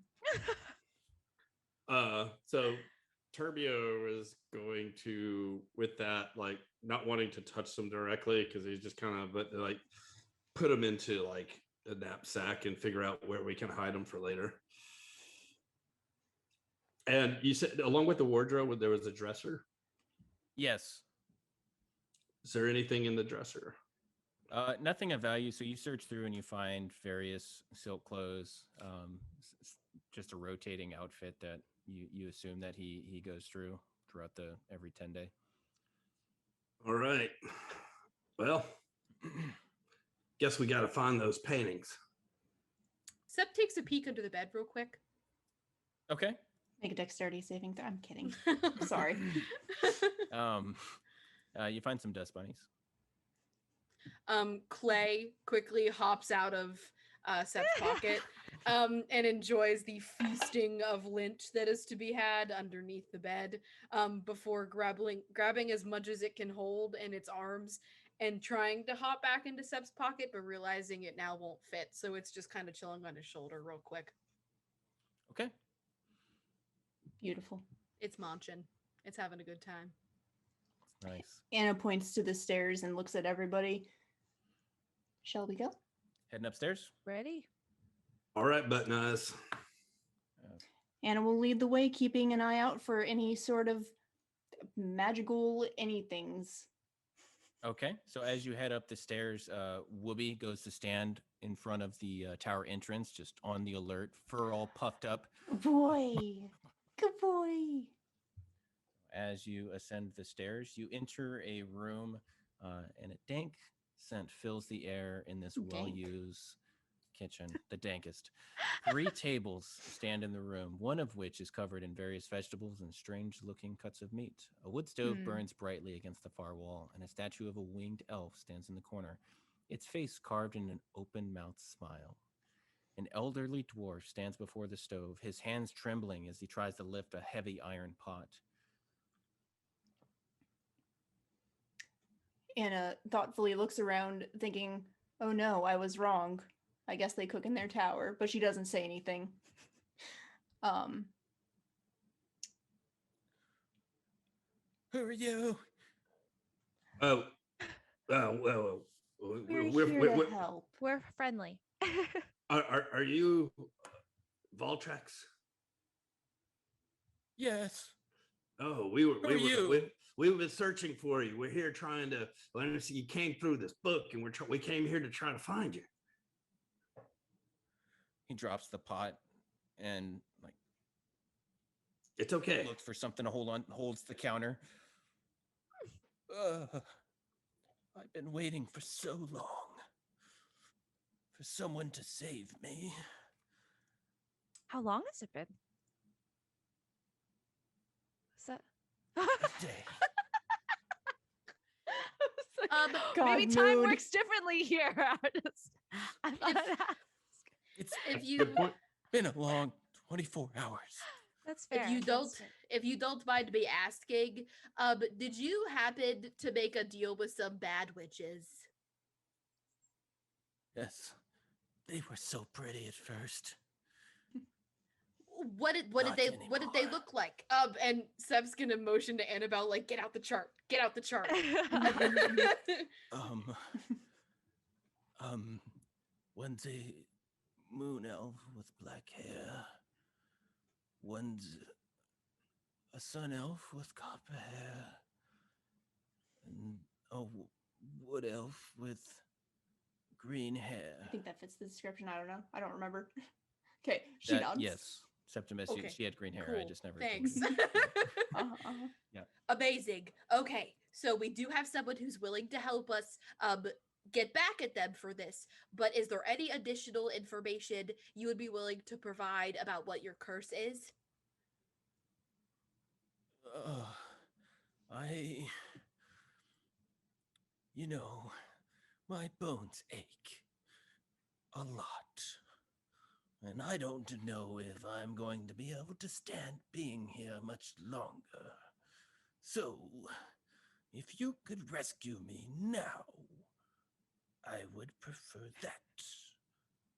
So Turbio is going to, with that, like not wanting to touch them directly because he's just kind of, but like put them into like a knapsack and figure out where we can hide them for later. And you said along with the wardrobe, there was a dresser. Yes. Is there anything in the dresser? Nothing of value. So you search through and you find various silk clothes, just a rotating outfit that you assume that he goes throughout the every 10 day. All right. Well, guess we got to find those paintings. Sep takes a peek under the bed real quick. Okay. Make a dexterity saving throw. I'm kidding. Sorry. You find some dust bunnies. Clay quickly hops out of Sep's pocket and enjoys the feasting of lint that is to be had underneath the bed before grabbing as much as it can hold in its arms and trying to hop back into Sep's pocket, but realizing it now won't fit. So it's just kind of chilling on his shoulder real quick. Okay. Beautiful. It's munching. It's having a good time. Nice. Anna points to the stairs and looks at everybody. Shall we go? Heading upstairs. Ready? All right, Button Eyes. Anna will lead the way, keeping an eye out for any sort of magical anythings. Okay. So as you head up the stairs, Whoopi goes to stand in front of the tower entrance, just on the alert, fur all puffed up. Good boy. Good boy. As you ascend the stairs, you enter a room, and a dank scent fills the air in this Dank. well-used kitchen, the dankest. 3 tables stand in the room, one of which is covered in various vegetables and strange-looking cuts of meat. A wood stove burns brightly against the far wall, and a statue of a winged elf stands in the corner, its face carved in an open-mouthed smile. An elderly dwarf stands before the stove, his hands trembling as he tries to lift a heavy iron pot. Anna thoughtfully looks around, thinking, oh no, I was wrong. I guess they cook in their tower, but she doesn't say anything. Who are you? Well, we're We're here to help. We're friendly. Are you Voltrex? Yes. Oh, Who are you? we've been searching for you. We're here trying to. You came through this book, and we came here to try to find you. He drops the pot and like It's okay. looks for something to hold on, holds the counter. I've been waiting for so long for someone to save me. How long has it been? Is that A day. God, maybe time mood. works differently here. I thought I'd ask. It's If you Good point. been a long 24 hours. That's fair. if you that's don't fair. if you don't mind me asking, did you happen to make a deal with some bad witches? Yes. They were so pretty at first. What did Not they anymore. look like? And Seb's gonna motion to Annabelle like, get out the chart, get out the chart. One's a moon elf with black hair. One's a sun elf with copper hair. And a wood elf with green hair. I think that fits the description. I don't know. I don't remember. Okay, she That- nods. Yes. Septimus, Okay, she had green hair. I cool. just never. Thanks. told you. Amazing. Okay, so we do have someone who's willing to help us get back at them for this, but is there any additional information you would be willing to provide about what your curse is? You know, my bones ache a lot. And I don't know if I'm going to be able to stand being here much longer. So, if you could rescue me now, I would prefer that.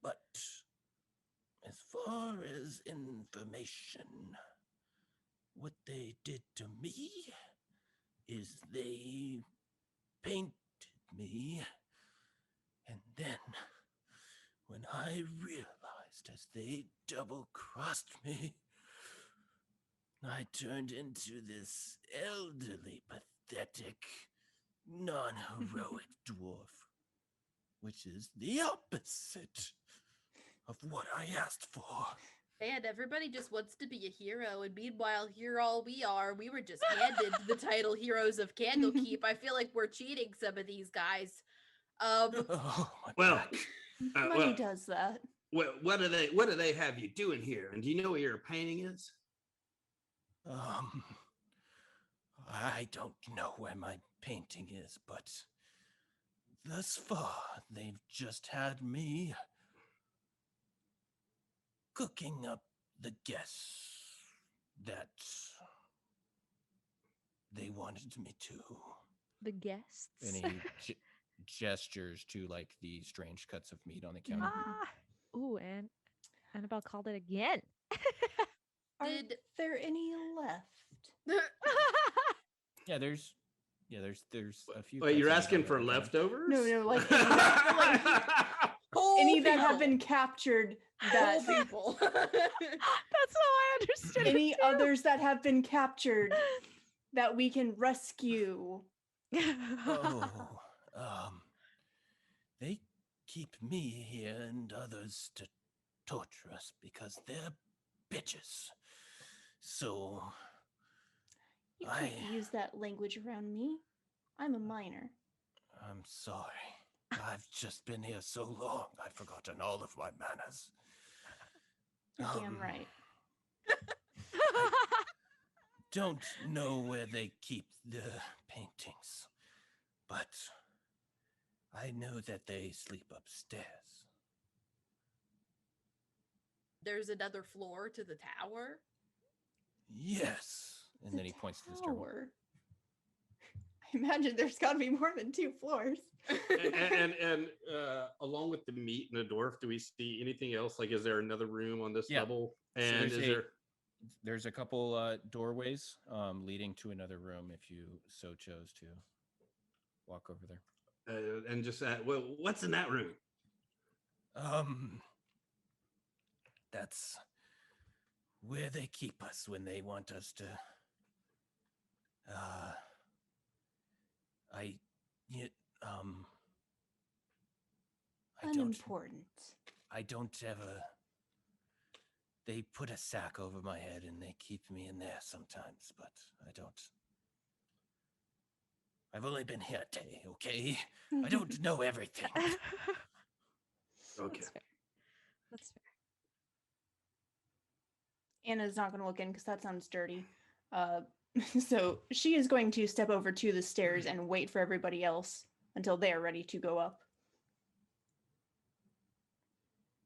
But, as far as information, what they did to me is they painted me, and then when I realized as they double-crossed me, I turned into this elderly, pathetic, non-heroic dwarf, which is the opposite of what I asked for. Man, everybody just wants to be a hero, and meanwhile, here all we are. We were just handed the title Heroes of Candlekeep. I feel like we're cheating some of these guys. Oh, my Well, back. Money does that. What do they have you doing here? And do you know where your painting is? I don't know where my painting is, but thus far, they've just had me cooking up the guests that they wanted me to. The guests. And he gestures to like the strange cuts of meat on the counter. Ooh, and Annabelle called it again. Are Did- there any left? Yeah, there's a few. Wait, you're cuts of meat asking on for the counter. leftovers? No, like any that have been captured that Whole people. That's how I understood any it too. others that have been captured that we can rescue. Oh, they keep me here and others to torture us because they're bitches. So You can't use that language around me. I'm a minor. I'm sorry. I've just been here so long, I've forgotten all of my manners. You're damn right. Don't know where they keep the paintings, but I know that they sleep upstairs. There's another floor to the tower. Yes. And then he points to the stairwell. Tower. I imagine there's got to be more than 2 floors. and along with the meat and the dwarf, do we see anything else? Like, is there another room on this Yeah. level? So And there's a couple doorways leading to another room if you so chose to walk over there. and just that? Well, what's in that room? That's where they keep us when they want us to important. I don't ever. They put a sack over my head and they keep me in there sometimes, but I don't. I've only been here a day, okay? I don't know everything. Okay. That's fair. That's fair. Anna's not going to look in because that sounds dirty. So she is going to step over to the stairs and wait for everybody else until they are ready to go up.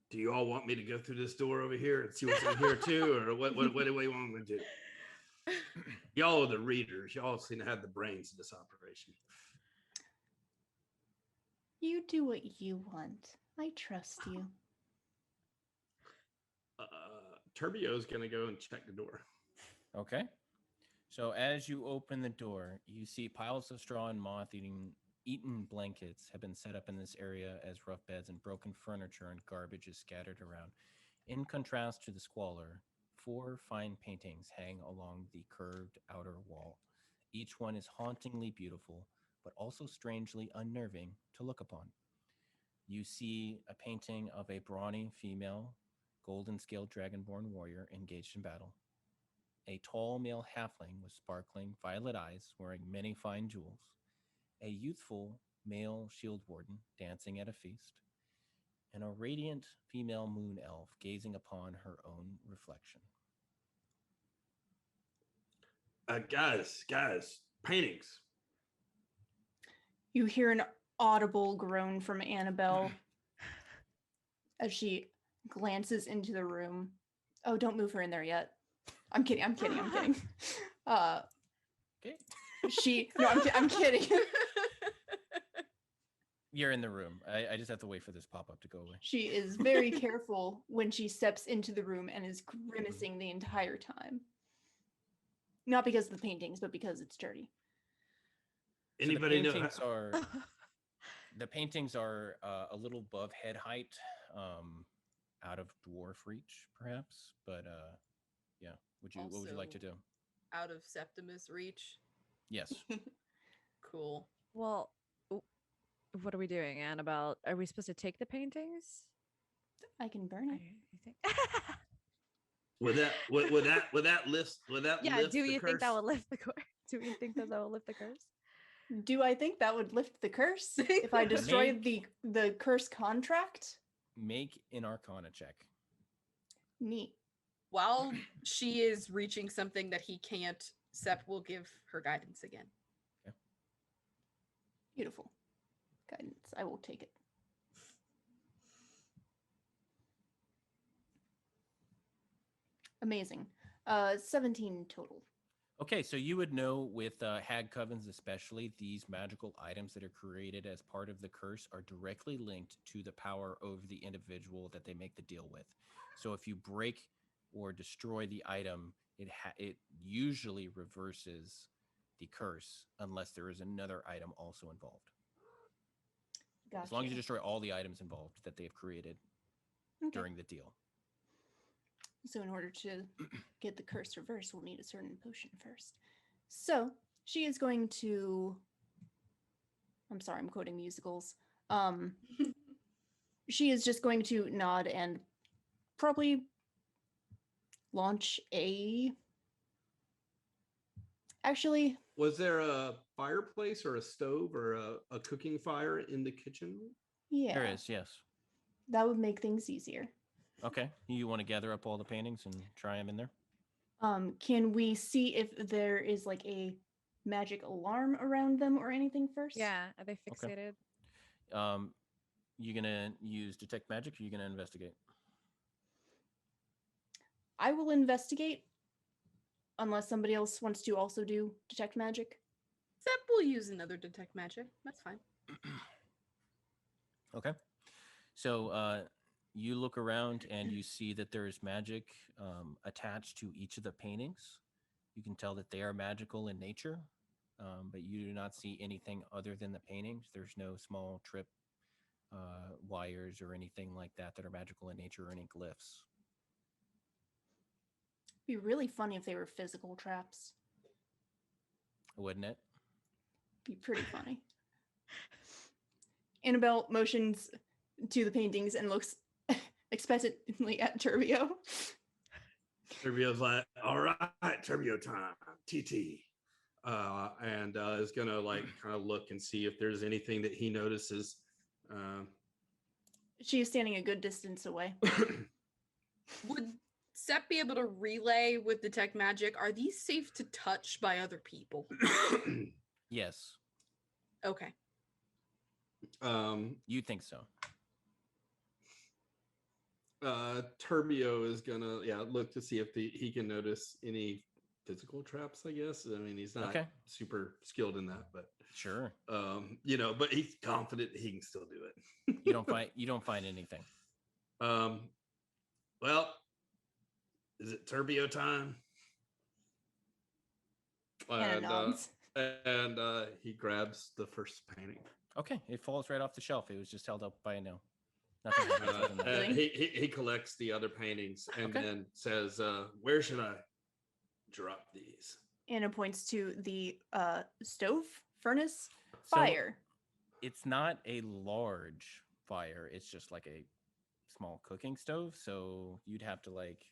Do you all want me to go through this door over here and see what's in here too, or what do we want me to do? Y'all are the readers. Y'all seem to have the brains of this operation. You do what you want. I trust you. Turbio is going to go and check the door. Okay. So as you open the door, you see piles of straw and moth-eaten blankets have been set up in this area as rough beds, and broken furniture and garbage is scattered around. In contrast to the squalor, 4 fine paintings hang along the curved outer wall. Each one is hauntingly beautiful, but also strangely unnerving to look upon. You see a painting of a brawny female, golden-scaled dragonborn warrior engaged in battle. A tall male halfling with sparkling violet eyes wearing many fine jewels. A youthful male shield warden dancing at a feast. And a radiant female moon elf gazing upon her own reflection. Guys, paintings. You hear an audible groan from Annabelle as she glances into the room. Oh, don't move her in there yet. I'm kidding. Okay. I'm kidding. You're in the room. I just have to wait for this pop-up to go away. She is very careful when she steps into the room and is grimacing the entire time. Not because of the paintings, but because it's dirty. Anybody know? The paintings are a little above head height, out of dwarf reach, perhaps. But yeah, what would you like to do? Out of Septimus reach. Yes. Cool. Well, what are we doing, Annabelle? Are we supposed to take the paintings? I can burn it. You think? Would that lift Yeah. lift Do the you think that curse? will lift the curse? Do we think that will lift the curse? Do I think that would lift the curse if I destroyed the curse contract? Make an Arcana check. Neat. While she is reaching something that he can't, Sept will give her guidance again. Beautiful. Guidance. I will take it. Amazing. 17 total. Okay, so you would know with hag covens especially, these magical items that are created as part of the curse are directly linked to the power over the individual that they make the deal with. So if you break or destroy the item, it usually reverses the curse unless there is another item also involved. Gotcha. As long as you destroy all the items involved that they have created during the deal. So in order to get the curse reversed, we'll need a certain potion first. So she is going to... I'm sorry, I'm quoting musicals. She is just going to nod and probably launch a... Actually... Was there a fireplace or a stove or a cooking fire in the kitchen? Yeah. There is, yes. That would make things easier. Okay. You want to gather up all the paintings and try them in there? Can we see if there is like a magic alarm around them or anything first? Yeah. Are they fixated? You gonna use detect magic, or you gonna investigate? I will investigate, unless somebody else wants to also do detect magic. Sept will use another detect magic. That's fine. Okay. So you look around and you see that there is magic attached to each of the paintings. You can tell that they are magical in nature, but you do not see anything other than the paintings. There's no small trip wires or anything like that that are magical in nature, or any glyphs. It'd be really funny if they were physical traps. Wouldn't it? Be pretty funny. Annabelle motions to the paintings and looks expectantly at Turbio. Turbio's like, all right, Turbio time, TT. And is gonna like kind of look and see if there's anything that he notices. She is standing a good distance away. Would Sep be able to relay with detect magic? Are these safe to touch by other people? Yes, Okay. you think so. Turbio is gonna look to see if he can notice any physical traps, I guess. I mean, he's not super skilled in that, but Sure. But he's confident he can still do it. You don't find anything. Well, is it Turbio time? Hannah nods. And he grabs the first painting. Okay, it falls right off the shelf. It was just held up by a nail. Nothing happens other than that. And he collects the other paintings and then says, where should I drop these? Anna points to the stove, furnace, So, fire. It's not a large fire. It's just like a small cooking stove. So you'd have to like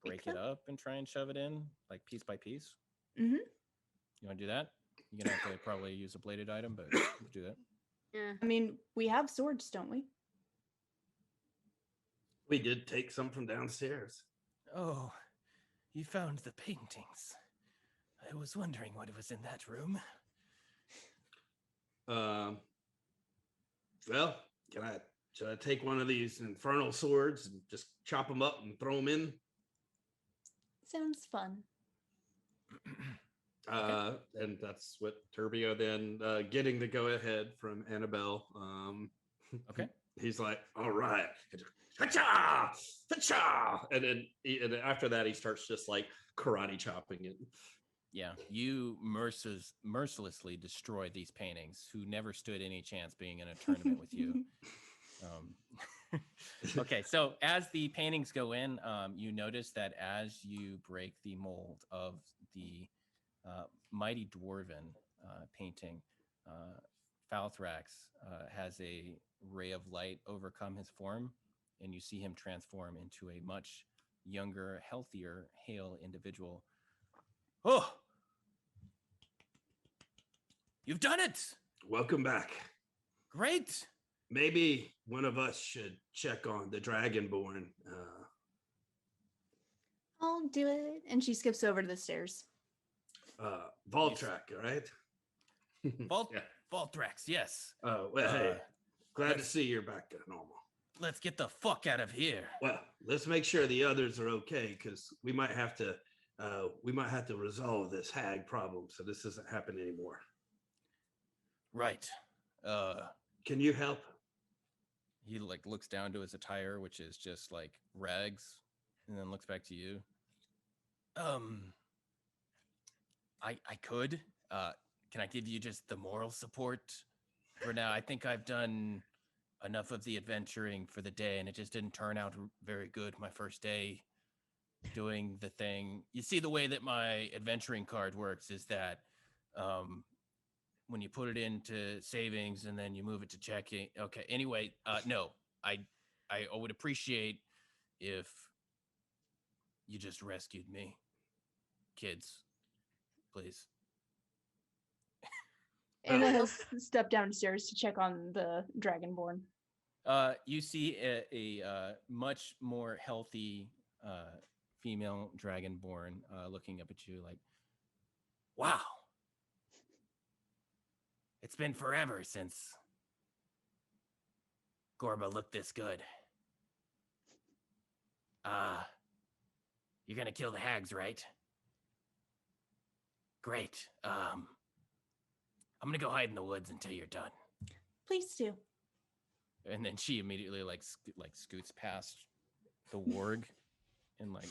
break it up and try and shove it in like piece by piece. Mm-hmm. You want to do that? You're gonna have to probably use a bladed item, but we'll do that. Yeah. I mean, we have swords, don't we? We did take some from downstairs. Oh, you found the paintings. I was wondering what was in that room. Well, should I take one of these infernal swords and just chop them up and throw them in? Sounds fun. And that's what Turbio then getting the go ahead from Annabelle. Okay. He's like, all right. Ha-cha! Ha-cha! And then after that, he starts just like karate chopping it. Yeah, you mercilessly destroy these paintings who never stood any chance being in a tournament with you. Okay, so as the paintings go in, you notice that as you break the mold of the mighty dwarven painting, Falthrax has a ray of light overcome his form, and you see him transform into a much younger, healthier, hale individual. Oh! You've done it! Welcome back. Great! Maybe one of us should check on the Dragonborn. I'll do it. And she skips over to the stairs. Voltrack, right? Valthrax, yes. Oh, well, hey, glad to see you're back to normal. Let's get the fuck out of here. Well, let's make sure the others are okay, because we might have to resolve this hag problem so this doesn't happen anymore. Right. Can you help? He like looks down to his attire, which is just like rags, and then looks back to you. I could. Can I give you just the moral support for now? I think I've done enough of the adventuring for the day, and it just didn't turn out very good my first day doing the thing. You see, the way that my adventuring card works is that when you put it into savings and then you move it to checking. Okay. Anyway, no, I would appreciate if you just rescued me, kids, please. Anna has stepped downstairs to check on the Dragonborn. You see a much more healthy female Dragonborn looking up at you like, wow. It's been forever since Gorba looked this good. You're gonna kill the hags, right? Great. I'm gonna go hide in the woods until you're done. Please do. And then she immediately like scoots past the warg and like.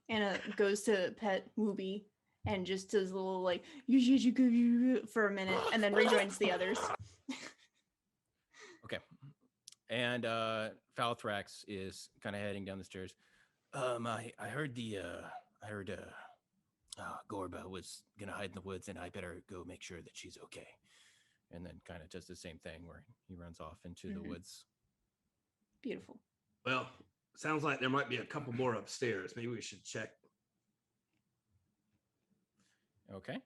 Anna goes to pet Wooby and just does a little like for a minute and then rejoins the others. Okay. And Falthrax is kind of heading down the stairs. I heard Gorba was gonna hide in the woods, and I better go make sure that she's okay. and then kind of does the same thing where he runs off into the Mhm. woods. Beautiful. Well, sounds like there might be a couple more upstairs. Maybe we should check. Okay.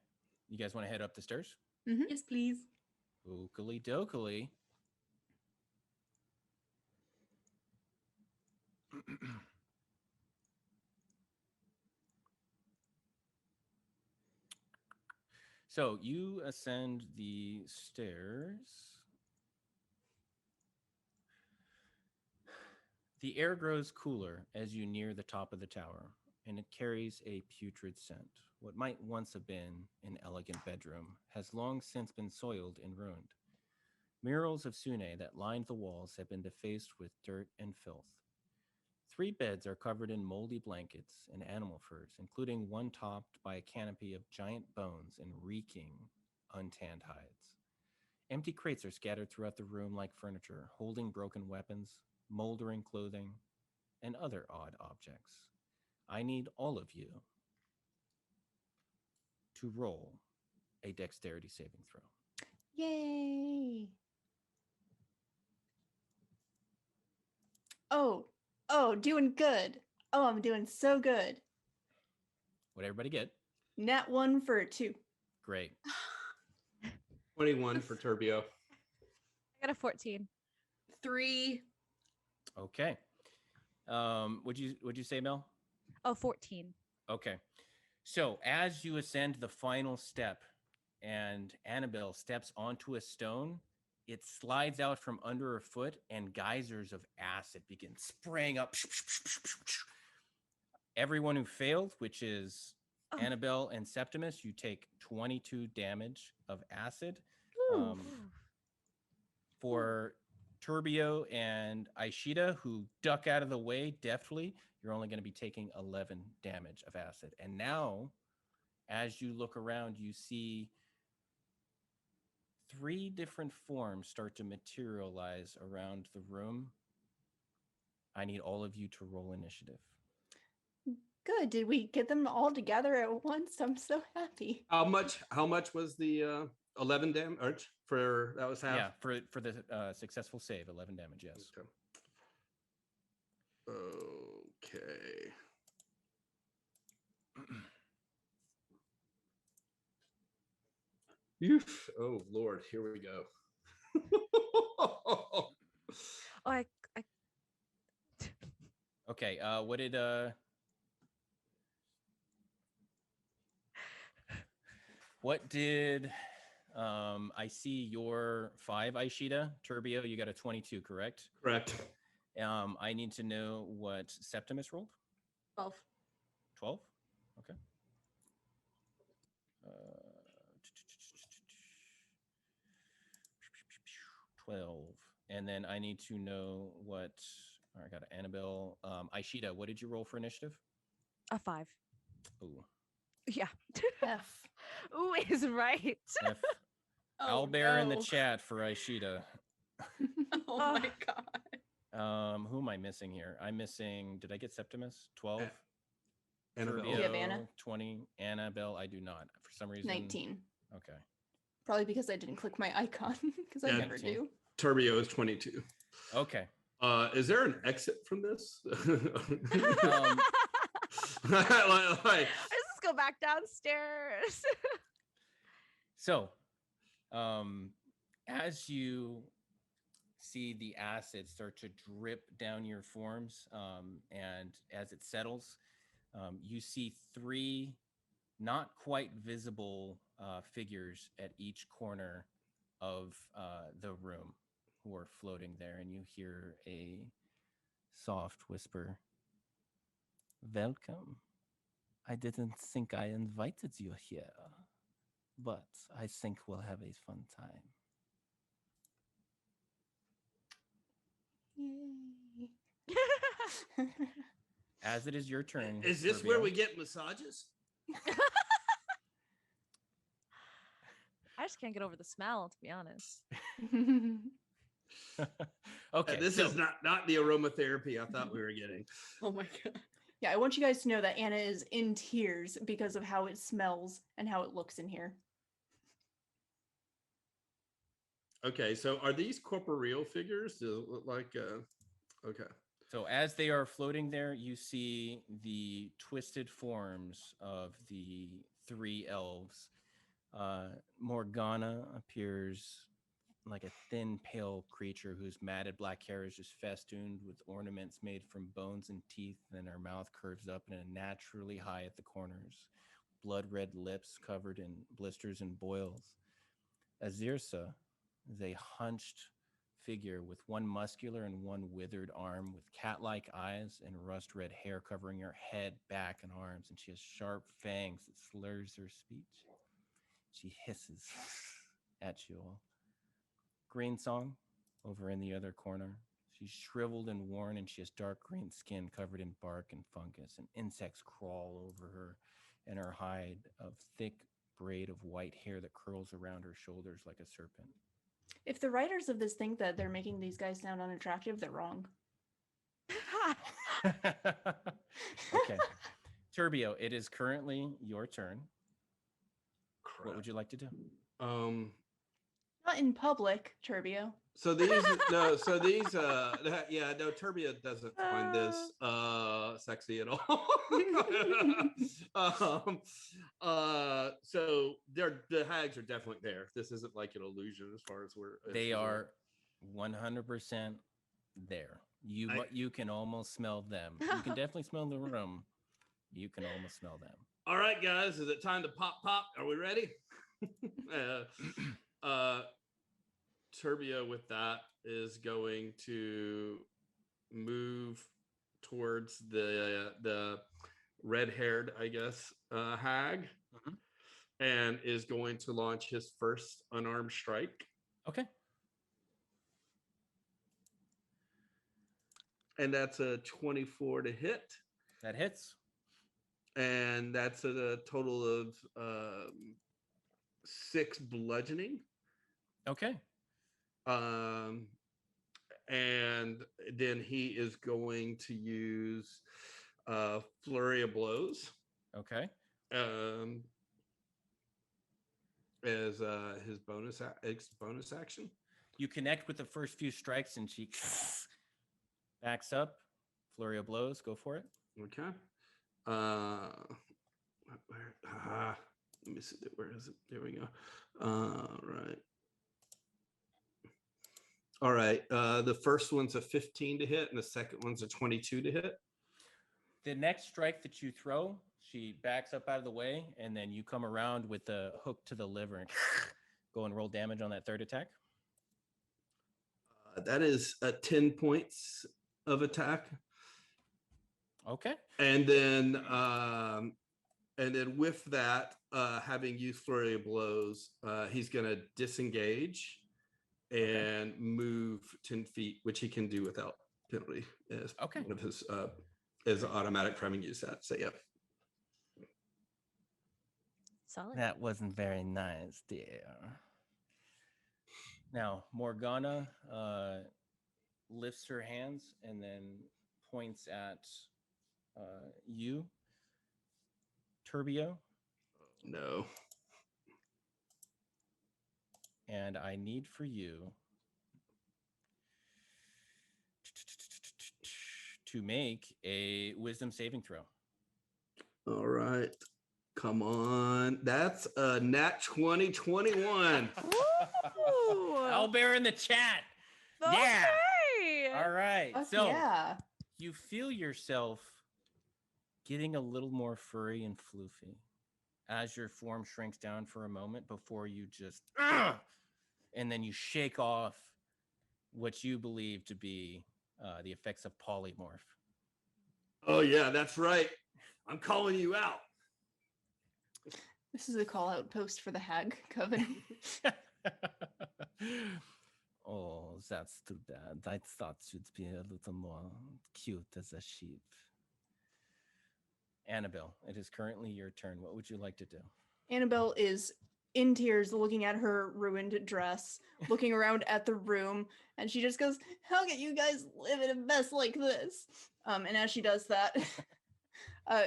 You guys want to head up the stairs? Yes, please. Oakley dokily. So you ascend the stairs. The air grows cooler as you near the top of the tower, and it carries a putrid scent. What might once have been an elegant bedroom has long since been soiled and ruined. Murals of Sune that lined the walls have been defaced with dirt and filth. 3 beds are covered in moldy blankets and animal furs, including one topped by a canopy of giant bones and reeking, untanned hides. Empty crates are scattered throughout the room like furniture, holding broken weapons, moldering clothing, and other odd objects. I need all of you to roll a dexterity saving throw. Yay. Oh, doing good. Oh, I'm doing so good. What'd everybody get? Nat 1 for a 2. Great. 21 for Turbio. I got a 14. 3. Okay. Would you say, Mel? Oh, 14. Okay. So as you ascend the final step and Annabelle steps onto a stone, it slides out from under her foot and geysers of acid begin spraying up. Everyone who failed, which is Oh. Annabelle and Septimus, you take 22 damage of acid. Ooh. For Turbio and Aelshida, who duck out of the way deftly, you're only going to be taking 11 damage of acid. And now, as you look around, you see 3 different forms start to materialize around the room. I need all of you to roll initiative. Good. Did we get them all together at once? I'm so happy. How much was the 11 damage for that was half? Yeah, for the successful save, 11 damage, yes. Okay. Oof. Oh Lord, here we go. Oh, I Okay, what did I see your 5, Aelshida? Turbio, you got a 22, correct? Correct. I need to know what Septimus rolled. 12. 12? Okay. 12. And then I need to know what... All right, I got Annabelle. Aelshida, what did you roll for initiative? a 5. Ooh. Yeah. F. Ooh is right. F. Oh, Owlbear in the no. chat for Aelshida. Oh my god. Who am I missing here? I'm missing... Did I get Septimus? 12? Annabelle. Do you have Anna? 20. Annabelle, I do not. For some reason... 19. Okay. Probably because I didn't click my icon, because I Yeah, never 19. do. Turbio is 22. Okay. Is there an exit from this? Um, Let's just go back downstairs. So, as you see the acid start to drip down your forms, and as it settles, you see 3 not quite visible figures at each corner of the room who are floating there, and you hear a soft whisper, "Welcome. I didn't think I invited you here, but I think we'll have a fun time." Yay. As it is your turn. Is this where Turbio. we get massages? I just can't get over the smell, to be honest. Okay. This so, is not the aromatherapy I thought we were getting. Oh my god. Yeah, I want you guys to know that Anna is in tears because of how it smells and how it looks in here. Okay, so are these corporeal figures? Do they look like okay. So as they are floating there, you see the twisted forms of the three elves. Morgana appears like a thin, pale creature whose matted black hair is just festooned with ornaments made from bones and teeth, and her mouth curves up in a naturally high at the corners. Blood red lips covered in blisters and boils. Azirsa is a hunched figure with one muscular and one withered arm, with cat-like eyes and rust red hair covering her head, back, and arms, and she has sharp fangs that slurs her speech. She hisses at you all. Green Song, over in the other corner. She's shriveled and worn, and she has dark green skin covered in bark and fungus, and insects crawl over her and her hide of thick braid of white hair that curls around her shoulders like a serpent. If the writers of this think that they're making these guys sound unattractive, they're wrong. Okay. Turbio, it is currently your turn. Crap. What would you like to do? Not in public, Turbio. So these Turbio doesn't find this sexy at all. So the hags are definitely there. This isn't like an illusion as far as They are 100% there. You can almost smell them. You can definitely smell the room. You can almost smell them. All right, guys, is it time to pop? Are we ready? Turbio with that is going to move towards the red-haired, I guess, hag, and is going to launch his first unarmed strike. Okay. And that's a 24 to hit. That hits. And that's a total of 6 bludgeoning. Okay. And then he is going to use flurry of blows. Okay. As his bonus action. You connect with the first few strikes, and she backs up. Flurry of blows. Go for it. Okay. Let me see. Where is it? There we go. Right. All right. The first one's a 15 to hit, and the second one's a 22 to hit. The next strike that you throw, she backs up out of the way, and then you come around with the hook to the liver and go and roll damage on that third attack. That is 10 points of attack. Okay. And then with that, having used flurry of blows, he's going to disengage and move 10 feet, which he can do without penalty as one of his as automatic for having used that. So yeah. Solid. That wasn't very nice, dear. Now, Morgana lifts her hands and then points at you, Turbio. No. And I need for you to make a wisdom saving throw. All right. Come on. That's a nat 2021. Owlbear in the chat. Okay. Yeah. All right. Fuck So yeah. you feel yourself getting a little more furry and floofy as your form shrinks down for a moment before you just and then you shake off what you believe to be the effects of polymorph. Oh yeah, that's right. I'm calling you out. This is a call out post for the Hag Coven. Oh, that's too bad. I thought you'd be a little more cute as a sheep. Annabelle, it is currently your turn. What would you like to do? Annabelle is in tears looking at her ruined dress, looking around at the room, and she just goes, "How can you guys live in a mess like this?" And as she does that,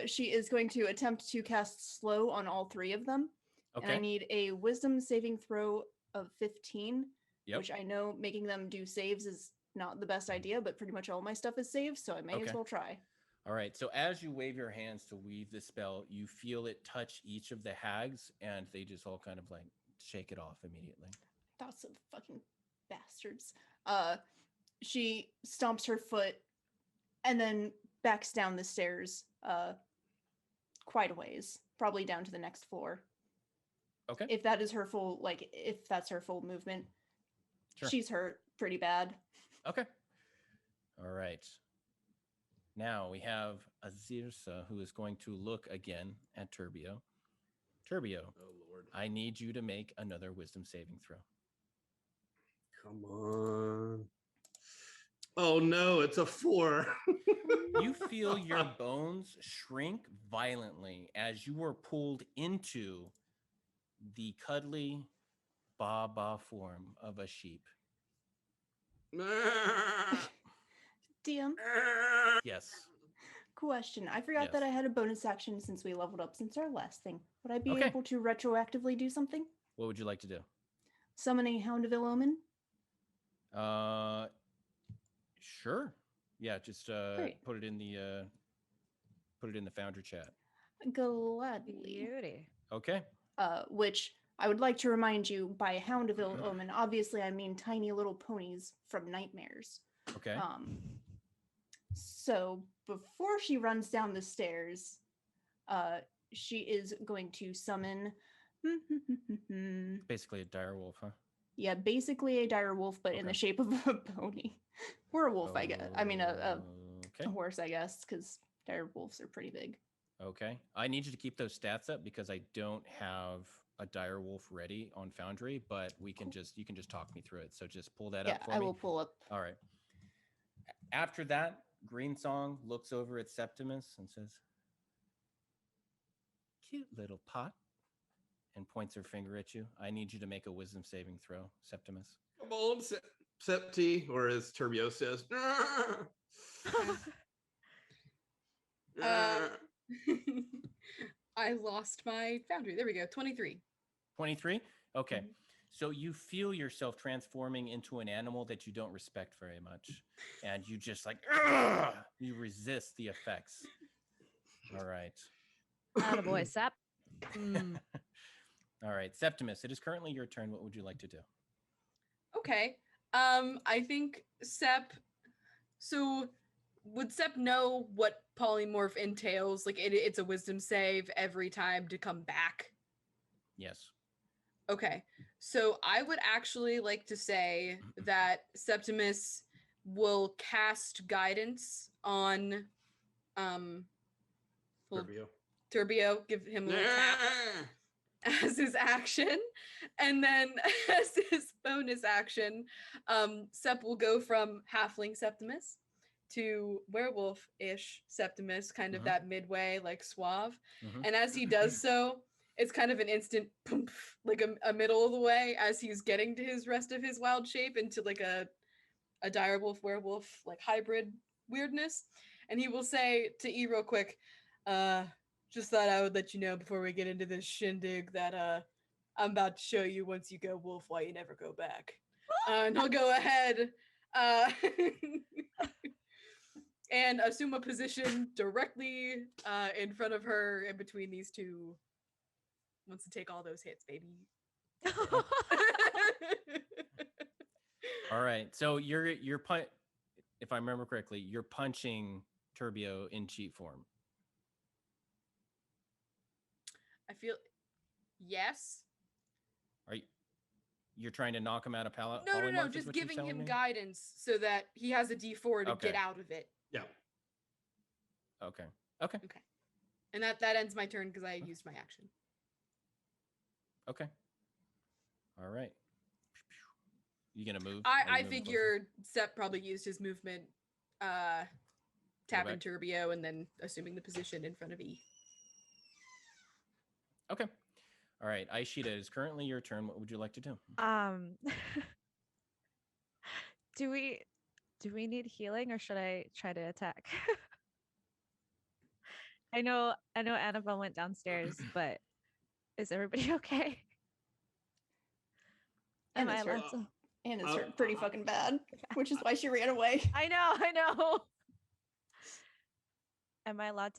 she is going to attempt to cast slow on all three of them. Okay. And I need a wisdom saving throw of 15 Yep. which I know making them do saves is not the best idea, but pretty much all my stuff is saved, so I may Okay. as well try. All right. So as you wave your hands to weave the spell, you feel it touch each of the hags, and they just all kind of like shake it off immediately. Thoughts of fucking bastards. She stomps her foot and then backs down the stairs quite a ways, probably down to the next floor. Okay. If that is her full, like, if that's her full movement. Sure. She's hurt pretty bad. Okay. All right. Now we have Azirsa, who is going to look again at Turbio. Turbio, Oh Lord. I need you to make another wisdom saving throw. Come on. Oh no, it's a 4. You feel your bones shrink violently as you are pulled into the cuddly Baba form of a sheep. DM, Yes. question. I forgot that Yes. I had a bonus action since we leveled up since our last thing. Would I be Okay. able to retroactively do something? What would you like to do? Summon a Hound of Ill-Omen? Sure. Yeah, just Great. put it in the Foundry chat. Gladly. Beauty. Okay. Which I would like to remind you, by Hound of Ill-Omen, obviously I mean tiny little ponies from nightmares. Okay. So before she runs down the stairs, she is going to summon Basically a dire wolf, huh? yeah, basically a dire wolf, but in the Okay. shape of a pony. Or a wolf, I guess. I mean a Okay. horse, I guess, because dire wolves are pretty big. Okay. I need you to keep those stats up because I don't have a dire wolf ready on Foundry, but you can just talk me through it. So just pull that Yeah, up for I me. will pull up. All right. After that, Green Song looks over at Septimus and says, "Cute little pot," and points her finger at you. I need you to make a wisdom saving throw, Septimus. Come on, Septi, or as Turbio says. I lost my foundry. There we go. 23. 23? Okay. Mhm. So you feel yourself transforming into an animal that you don't respect very much. And you just like, "Ugh!" You resist the effects. All right. Attaboy, Sep. Mm. All right. Septimus, it is currently your turn. What would you like to do? Okay. I think Sep. So, would Sep know what polymorph entails? Like, it's a wisdom save every time to come back. Yes. Okay. So, I would actually like to say that Septimus will cast guidance on well, Turbio. Turbio, give him a little tap as his action, and then as his bonus action, Sep will go from halfling Septimus to werewolf-ish Septimus, kind of Mhm. that midway, like suave. Mhm. And as he does so, it's kind of an instant poof, like a middle of the way as he's getting to his rest of his wild shape into like a direwolf werewolf like hybrid weirdness. And he will say to E real quick, just thought I would let you know before we get into this shindig that I'm about to show you once you go wolf why you never go back. And he'll go ahead and assume a position directly in front of her in between these two. Wants to take all those hits, baby. All right. So you're if I remember correctly, you're punching Turbio in cheat form. I feel yes. Are you? You're trying to knock him out of No, polymorph, is just what you're giving telling him me? guidance so that he has a D4 to Okay. get out of it. Yeah. Okay. Okay. And that ends my turn because I used my action. Okay. All right. You gonna move? I Are you moving closer? figured Sep probably used his movement, tapping back. Turbio and then assuming the position in front of E. Okay. All right. Aelshida, it is currently your turn. What would you like to do? Do we need healing or should I try to attack? I know Annabelle went downstairs, but is everybody okay? Am I Anna's hurt. allowed to? And it's Oh, hurt pretty fucking bad, which is why she ran away. I know. Am I allowed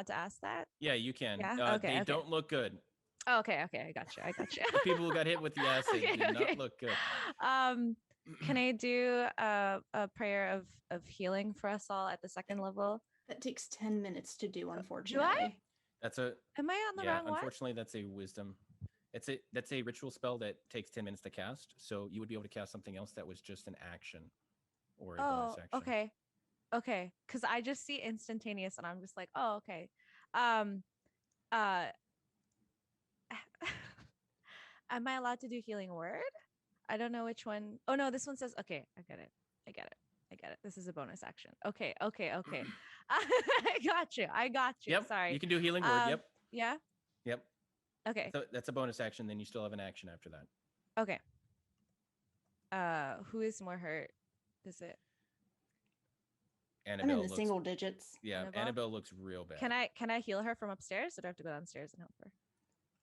to ask that? Yeah, you can. Yeah? Okay, They okay. don't look good. Oh, okay, I got you. The people who got hit with the acid Okay, do not okay. look good. Can I do a prayer of healing for us all at the second level? That takes 10 minutes to do, unfortunately. That's a Am I on the yeah. wrong one? Unfortunately, that's a wisdom. That's a ritual spell that takes 10 minutes to cast. So you would be able to cast something else that was just an action or a bonus action. Okay. Because I just see instantaneous, and I'm just like, oh, okay. Am I allowed to do healing word? I don't know which one. Oh no, this one says okay. I get it. This is a bonus action. Okay. I got you. Yep. Sorry. You can do healing word. Yep. Yeah. Yep. Okay. So that's a bonus action. Then you still have an action after that. Okay. Who is more hurt? Is it? I'm Annabelle in the looks, single digits. Yeah, Annabelle looks real bad. Can I heal her from upstairs, or do I have to go downstairs and help her?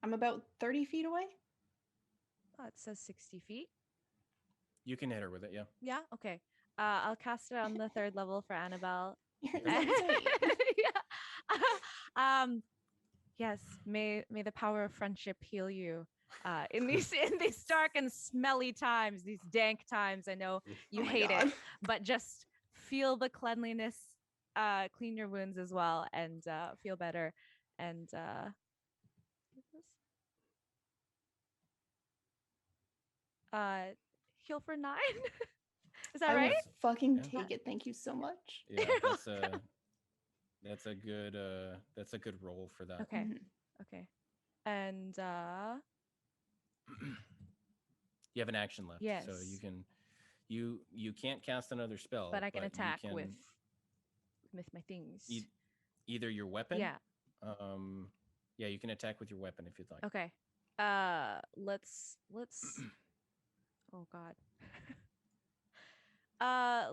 I'm about 30 feet away. Oh, it says 60 feet. You can hit her with it. Yeah. Yeah. Okay. I'll cast it on the third level for Annabelle. You're Okay. Yeah. Yes. May the power of friendship heal you. In these dark and smelly times, these dank times. I know you Oh my hate God. it, but just feel the cleanliness. Clean your wounds as well, and feel better. And heal for 9. Is that I right? will fucking Yeah. take it. Thank you so much. Yeah. That's a good roll for that. Okay. Mhm. Okay. And You have an action left. yes. So you can you can't cast another spell, but I can you attack can with my things. either your weapon. Yeah. Yeah, you can attack with your weapon if you'd like. Okay. Let's oh god.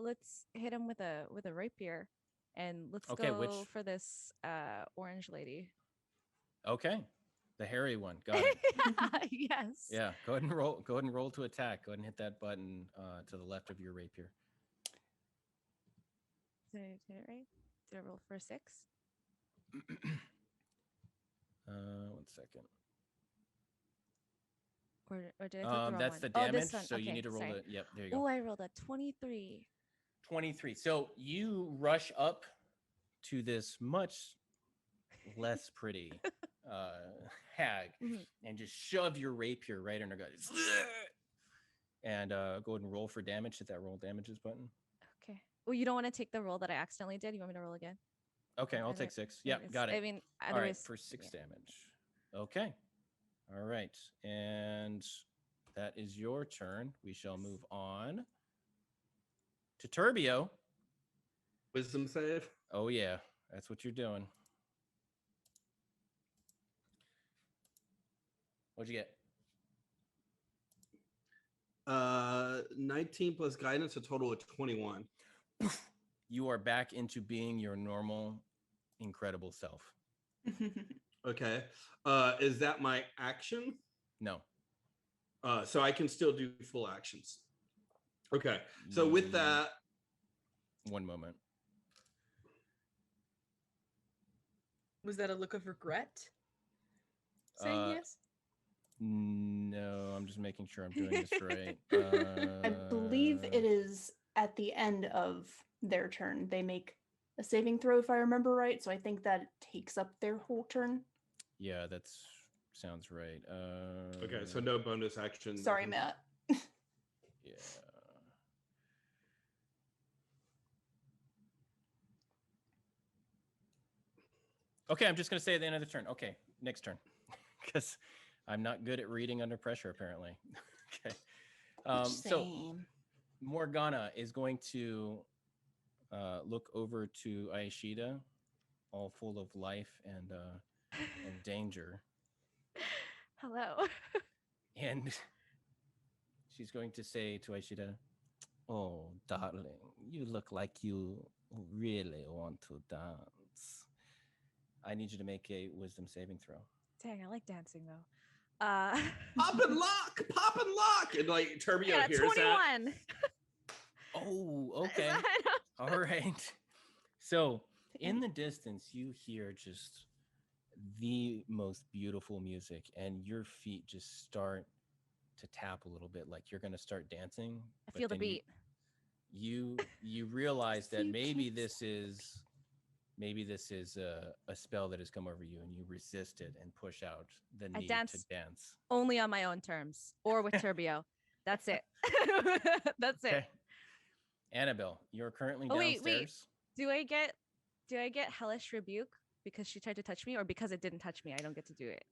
Let's hit him with a rapier, and let's Okay, go for this orange lady. Okay. The hairy one. Got it. Yes. Yeah. Go ahead and roll to attack. Go ahead and hit that button to the left of your rapier. Did I hit it right? Did I roll for a 6? 1 second. Or did I take the wrong That's one? the Oh, damage. this one. So you Okay, need to roll sorry. the. Yep. There you go. Oh, I rolled a 23. 23. So you rush up to this much less pretty hag Mhm. and just shove your rapier right in her gut. And go ahead and roll for damage. Hit that roll damages button. Okay. Well, you don't want to take the roll that I accidentally did. You want me to roll again? Okay, I'll Other- take 6. Yep, It's- got it. I mean, All right, otherwise, for 6 yeah. damage. Okay. All right. And that is your turn. We shall move on to Turbio. Wisdom save. Oh, yeah. That's what you're doing. What'd you get? 19 plus guidance, a total of 21. You are back into being your normal, incredible self. Okay. Is that my action? No. So I can still do full actions. Okay. So with that, One moment. Was that a look of regret? Saying yes? No, I'm just making sure I'm doing this right. I believe it is at the end of their turn. They make a saving throw, if I remember right. So I think that takes up their whole turn. Yeah, that sounds right. okay. So no bonus action. Sorry, Matt. Yeah. Okay, I'm just gonna say at the end of the turn. Okay, next turn, because I'm not good at reading under pressure apparently. Okay. So Same. Morgana is going to look over to Aelshida, all full of life and danger, Hello. and she's going to say to Aelshida, "Oh, darling, you look like you really want to dance. I need you to make a wisdom saving throw." Dang, I like dancing though. Pop and lock, and like Turbio yeah, hears that. 21. Oh, okay. All right. So in the distance, you hear just the most beautiful music, and your feet just start to tap a little bit, like you're going to start dancing. I but feel the then beat. You realize that You maybe can't this is a spell that has come over you, and you resist it and push out the I need dance to dance. Only on my own terms or with Turbio. That's it. That's it. Okay. Annabelle, you're currently Oh, downstairs. wait. Do I get hellish rebuke because she tried to touch me, or because it didn't touch me I don't get to do it?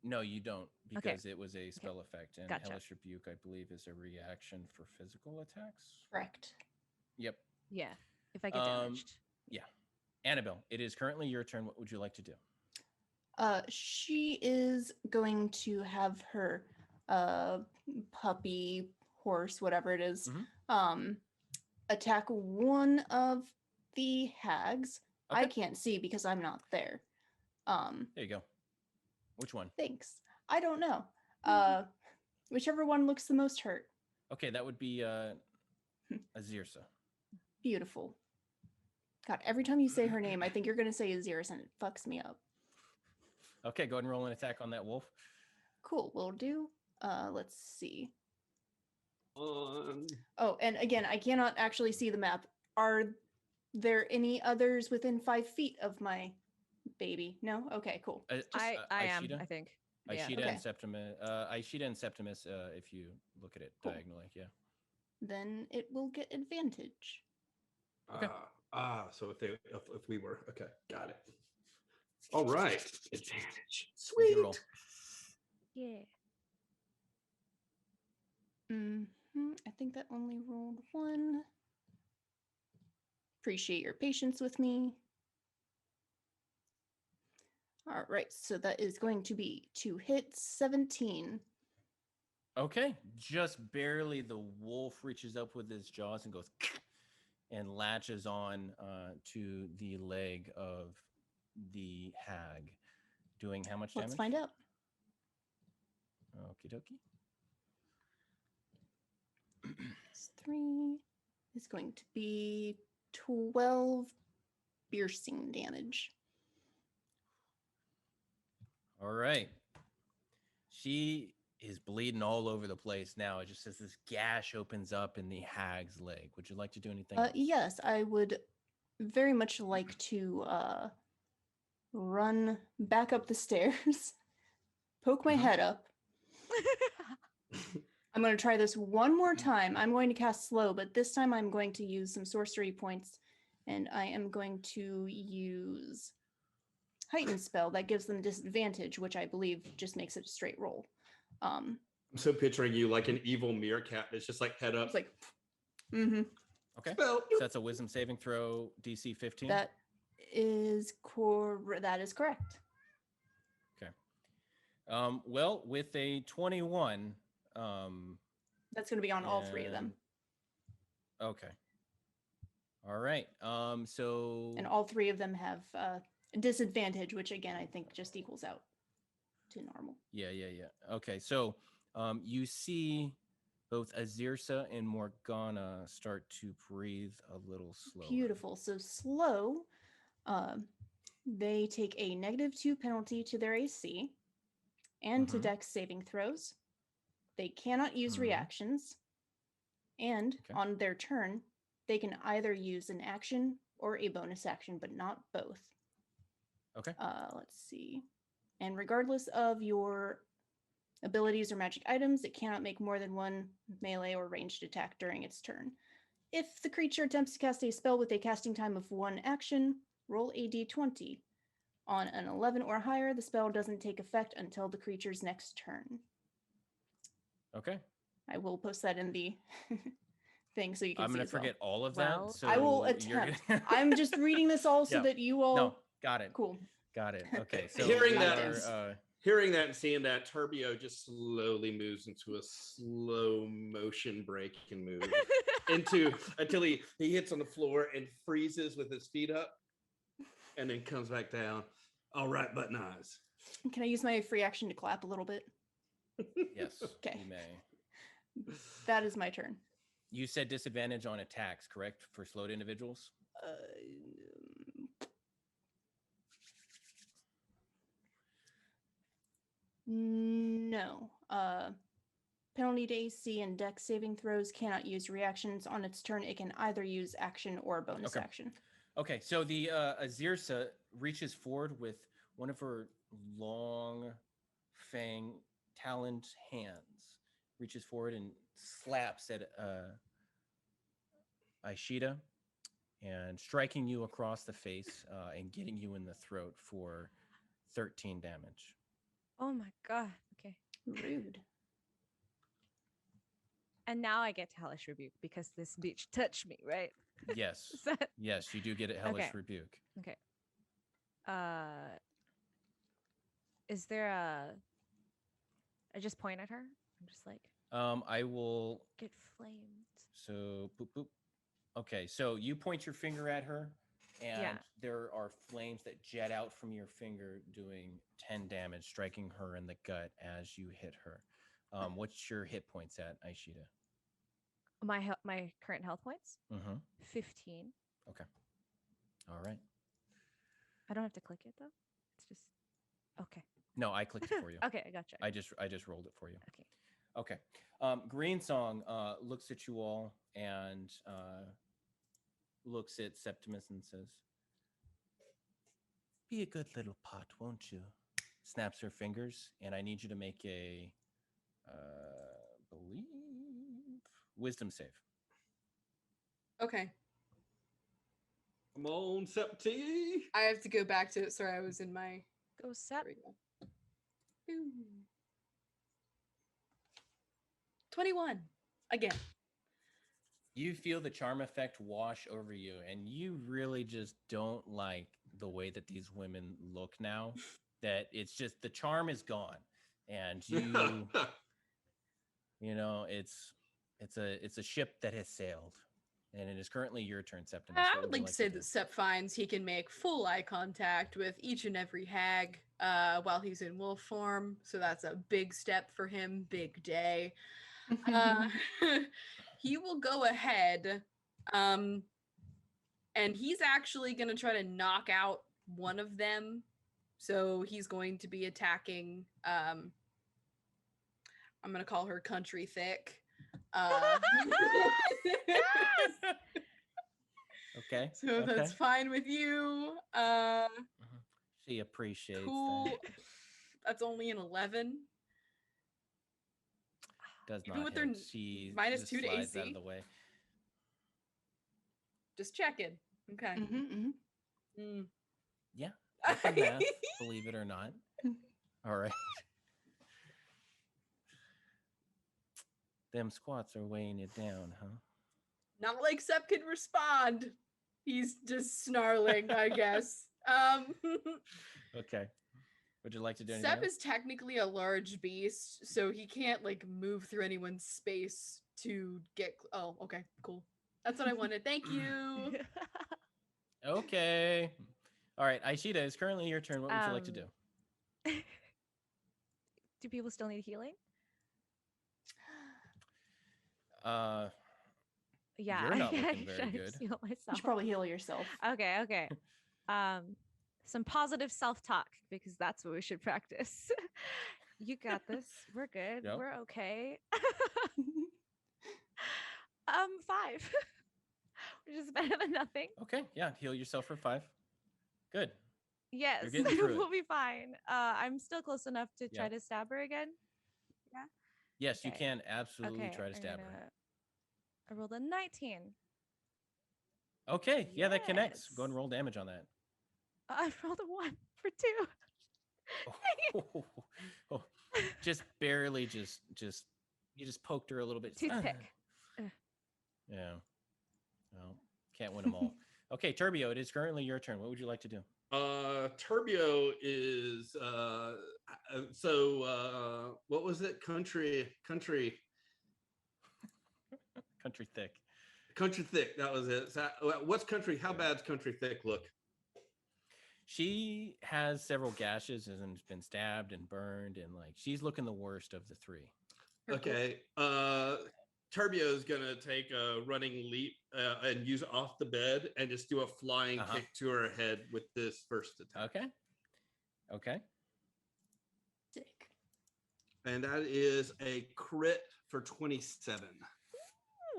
No, you don't, Okay. because it was a spell effect, and Gotcha. hellish rebuke, I believe, is a reaction for physical attacks. Correct. Yep. Yeah. If I get damaged. Yeah. Annabelle, it is currently your turn. What would you like to do? She is going to have her puppy horse, whatever it is, attack one of the hags. I Okay. can't see because I'm not there. There you go. Which one? Thanks. I don't know. Whichever one looks the most hurt. Okay, that would be Azirsa. Beautiful. God, every time you say her name, I think you're going to say Aziris, and it fucks me up. Okay, go ahead and roll an attack on that wolf. Cool, will do. Let's see. Um, Oh, and again, I cannot actually see the map. Are there any others within 5 feet of my baby? No? Okay, cool. I am, Aelshida? I think. Yeah. Aelshida Okay. and Septimus. Aelshida and Septimus, if you look at it Cool. diagonally, yeah. Then it will get advantage. Okay. So if we were okay, got it. All right, advantage. What'd you roll? Sweet. Yeah. I think that only rolled 1. Appreciate your patience with me. All right, so that is going to be 2 hits, 17. Okay, just barely. The wolf reaches up with his jaws and goes and latches on to the leg of the hag, doing how much damage? Let's find out. Okie dokie. 3 is going to be 12 piercing damage. All right. She is bleeding all over the place now. It just says this gash opens up in the hag's leg. Would you like to do anything else? Yes, I would very much like to run back up the stairs, poke my head up. I'm going to try this one more time. I'm going to cast slow, but this time I'm going to use some sorcery points, and I am going to use heightened spell that gives them disadvantage, which I believe just makes it a straight roll. I'm so picturing you like an evil meerkat that's just like head up. It's like, Okay. Spell. So that's a wisdom saving throw, DC 15. That is correct. Okay. Well, with a 21, That's going to be on all 3 of them. Okay. All right. So And all 3 of them have disadvantage, which again, I think just equals out to normal. Yeah. Okay, so you see both Azirsa and Morgana start to breathe a little slower. Beautiful. So slow, they take a -2 penalty to their AC and to Dex saving throws. They cannot use reactions. And on their turn, they can either use an action or a bonus action, but not both. Okay. Let's see. And regardless of your abilities or magic items, it cannot make more than 1 melee or ranged attack during its turn. If the creature attempts to cast a spell with a casting time of 1 action, roll a d20. On an 11 or higher, the spell doesn't take effect until the creature's next turn. Okay. I will post that in the thing so you can see. I'm going to as well. forget all of Well, that. So I will you're attempt. gonna- I'm just reading this all so Yeah. that you all. No, got it. Cool. Got it. Okay. So Hearing we that are, Hearing that and seeing that, Turbio just slowly moves into a slow motion break and move until he hits on the floor and freezes with his feet up and then comes back down. All right, Button Eyes. Can I use my free action to clap a little bit? Yes. Okay. You may. That is my turn. You said disadvantage on attacks, correct? For slowed individuals? No. Penalty to AC and dex saving throws cannot use reactions on its turn. It can either use action or bonus Okay. action. Okay, so the Azirsa reaches forward with one of her long fang taloned hands, reaches forward and slaps at Aelshida and striking you across the face and getting you in the throat for 13 damage. Oh my god. Okay. Rude. And now I get to hellish rebuke because this bitch touched me, right? Yes. Is that Yes, you do get a hellish Okay. rebuke. okay? Is there a? I just point at her. I'm just like, I will get flamed. so boop boop. Okay, so you point your finger at her and Yeah. there are flames that jet out from your finger doing 10 damage, striking her in the gut as you hit her. What's your hit points at, Aelshida? My current health points, Mm-hmm. 15. All right. I don't have to click it though. It's just okay. No, I clicked it for you. Okay, I gotcha. I just rolled it for you. Okay. Okay. Green Song looks at you all and looks at Septimus and says, "Be a good little pot, won't you?" Snaps her fingers, and I need you to make a believe wisdom save. Okay. Come on, Septi. I have to go back to it. Sorry, I was in my. Go Sep. There we go. Ooh. 21 again. You feel the charm effect wash over you, and you really just don't like the way that these women look now. That it's just the charm is gone, and you, you know, it's a ship that has sailed, and it is currently your turn, Septimus. I What would you like to say do? that Sep finds he can make full eye contact with each and every hag while he's in wolf form. So that's a big step for him, big day. He will go ahead and he's actually going to try to knock out one of them. So he's going to be attacking, I'm going to call her Country Thick. Okay. So if that's fine with you. She appreciates Cool. that. That's only an 11. Does Even not with hit. their She minus just 2 to slides out AC. of the way. Just checking. Okay. Mm. Yeah, I can math, believe it or not. All right. Them squats are weighing it down, huh? Not like Sep can respond. He's just snarling, I guess. Okay. Would you like to do anything Sep else? is technically a large beast, so he can't like move through anyone's space to get. Oh, okay, cool. That's what I wanted. Thank you. Okay. All right, Aelshida, it's currently your turn. What would you like to do? Do people still need healing? Yeah, You're not I looking very should good. heal You myself. should probably heal yourself. Okay. Some positive self-talk because that's what we should practice. You got this. We're good. Yep. We're okay. 5. Which is better than nothing. Okay, yeah, heal yourself for 5. Good. Yes, getting through it. we'll be fine. I'm still close enough to try Yeah. to stab her again. Yes, you Okay. can absolutely Okay, try to I'm stab her. gonna- I rolled a 19. Okay, yeah, that connects. Go ahead and Yes. roll damage on that. I rolled a 1 for 2. Oh, just barely, just you just poked her a little bit. Toothpick. Yeah. Well, can't win them all. Okay, Turbio, it is currently your turn. What would you like to do? Turbio is what was it? Country Thick. Thick. That was it. So, what's Country? How bad's Country Thick look? She has several gashes and has been stabbed and burned, and like she's looking the worst of the three. Okay. Turbio is gonna take a running leap and use off the bed and just do a flying Uh-huh. kick to her head with this first attack. Okay. Okay. Sick. And that is a crit for 27.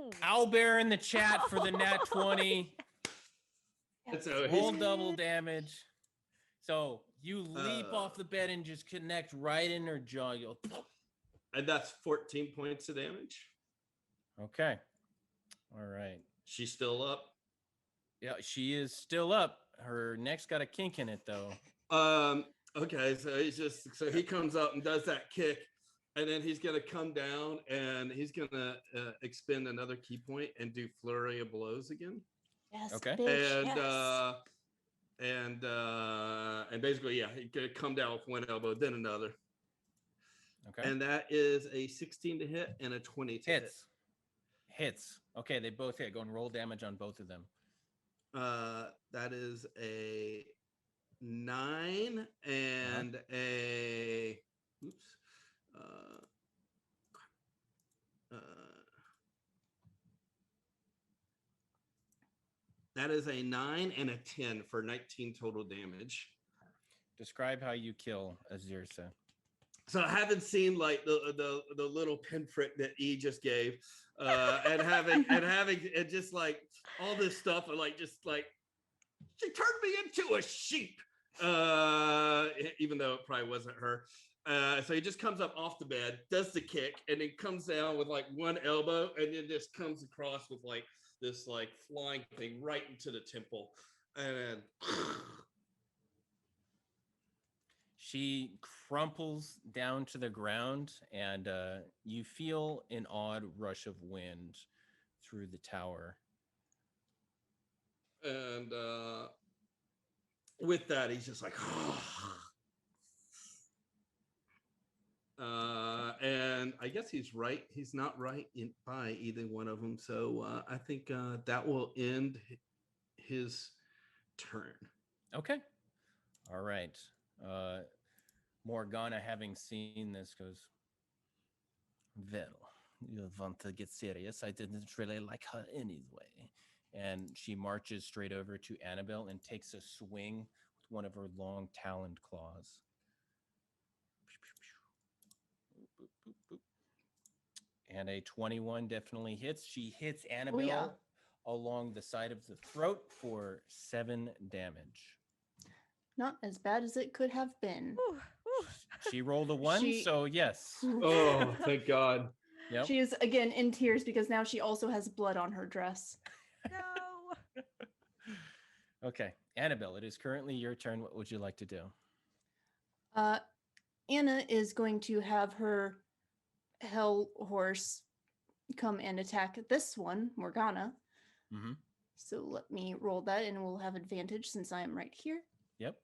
Ooh. Owlbear in the chat for the nat 20. And so Roll he's, double damage. So you leap Uh, off the bed and just connect right in her jaw. You go, and that's 14 points of damage. okay. All right. She's still up. Yeah, she is still up. Her neck's got a kink in it though. Okay, so he comes up and does that kick, and then he's gonna come down and he's gonna expend another key point and do flurry of blows again. Yes. Okay. Bitch, And and basically, yeah, he could come down with one elbow, then another. Okay. And that is a 16 to hit and a 20 to Hits. Hits. Okay, they both hit. Go and roll damage on both of them. hit. That is a 9 and a oops. That is a 9 and a 10 for 19 total damage. Describe how you kill Azirsa. So I haven't seen like the little pinprick that E just gave, and having and just like all this stuff, and like just like she turned me into a sheep, even though it probably wasn't her. So he just comes up off the bed, does the kick, and then comes down with like one elbow, and then just comes across with like this like flying thing right into the temple, and then She crumples down to the ground, and you feel an odd rush of wind through the tower. and with that, he's just like, and I guess he's right. He's not right by either one of them. So I think that will end his turn. Okay. All right. Morgana, having seen this, goes, well, you want to get serious. I didn't really like her anyway. And she marches straight over to Annabelle and takes a swing with one of her long taloned claws. And a 21 definitely hits. She hits Annabelle along the side of the throat for 7 damage. Not as bad as it could have been. Ooh, ooh. She rolled a 1, so yes. Oh, thank God. Yep. She is again in tears because now she also has blood on her dress. No. Okay, Annabelle, it is currently your turn. What would you like to do? Anna is going to have her hell horse come and attack this one, Morgana. Mm-hmm. So let me roll that and we'll have advantage since I am right here. Yep.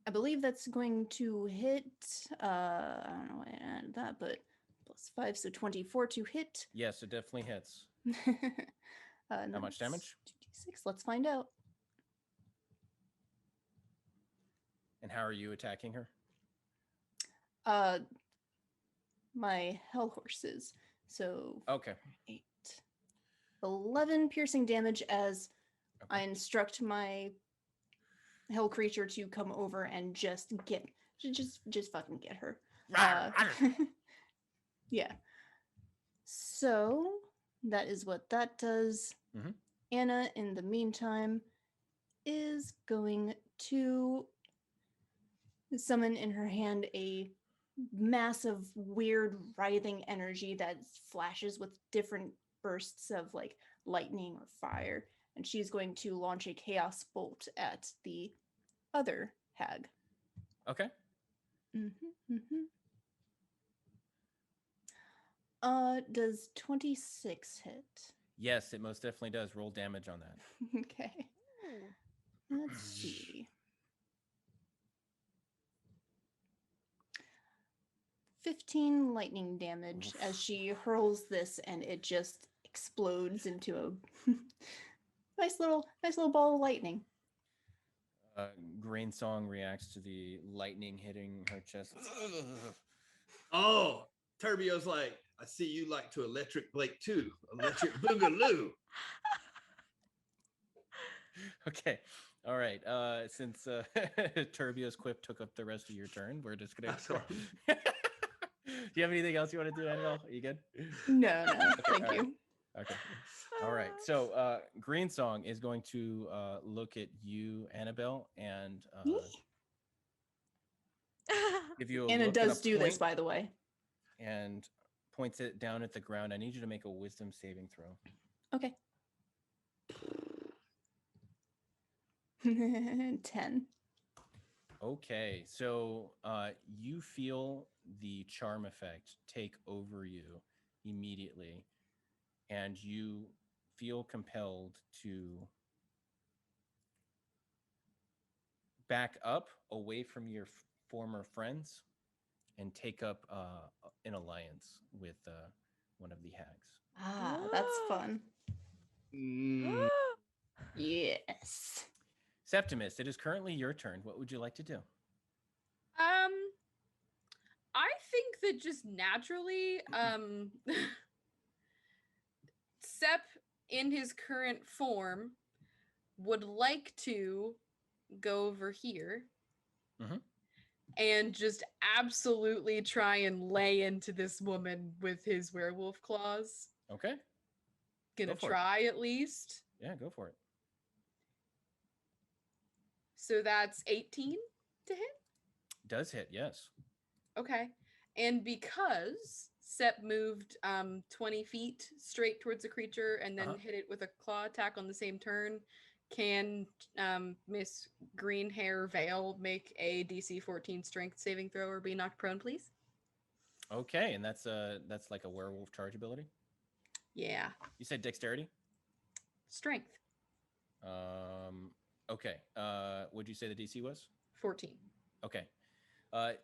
I believe that's going to hit, I don't know why I added that, but +5, so 24 to hit. Yes, it definitely hits. How much damage? 2d6, let's find out. And how are you attacking her? My hell horses. So Okay. 8, 11 piercing damage as I instruct my hell creature to come over and just fucking get her. Yeah. So that is what that does. Mhm. Anna, in the meantime, is going to summon in her hand a massive, weird, writhing energy that flashes with different bursts of like lightning or fire. And she's going to launch a chaos bolt at the other hag. Okay. Does 26 hit? Yes, it most definitely does. Roll damage on that. Okay. Ooh. Let's see. 15 lightning damage as she hurls this and it just explodes into a nice little ball of lightning. Green Song reacts to the lightning hitting her chest. Oh, Turbio's like, I see you like to electric Blake too. Electric Boogaloo. Okay. All right. Since Turbio's quip took up the rest of your turn, we're just gonna. Sorry. Do you have anything else you want to do, Annabelle? Are you good? No, thank all right. you. Okay. All right. So Green Song is going to look at you, Annabelle, and give you a Anna look and does a do this, point, by the way. and points it down at the ground. I need you to make a wisdom saving throw. Okay. 10. Okay, so you feel the charm effect take over you immediately, and you feel compelled to back up away from your former friends and take up an alliance with one of the hags. Ah, that's fun. Mm, Yes. Septimus, it is currently your turn. What would you like to do? I think that just naturally, Sep in his current form would like to go over here Mhm. and just absolutely try and lay into this woman with his werewolf claws. Okay. Gonna Go for it. try at least. Yeah, go for it. So that's 18 to hit. Does hit, yes. Okay. And because Sep moved 20 feet straight towards the creature and then hit it with a claw attack on the same turn, can Miss Green Hair Veil make a DC 14 strength saving throw or be knocked prone, please? Okay, and that's like a werewolf charge ability. Yeah. You said dexterity? Strength. Okay. What'd you say the DC was? 14. Okay.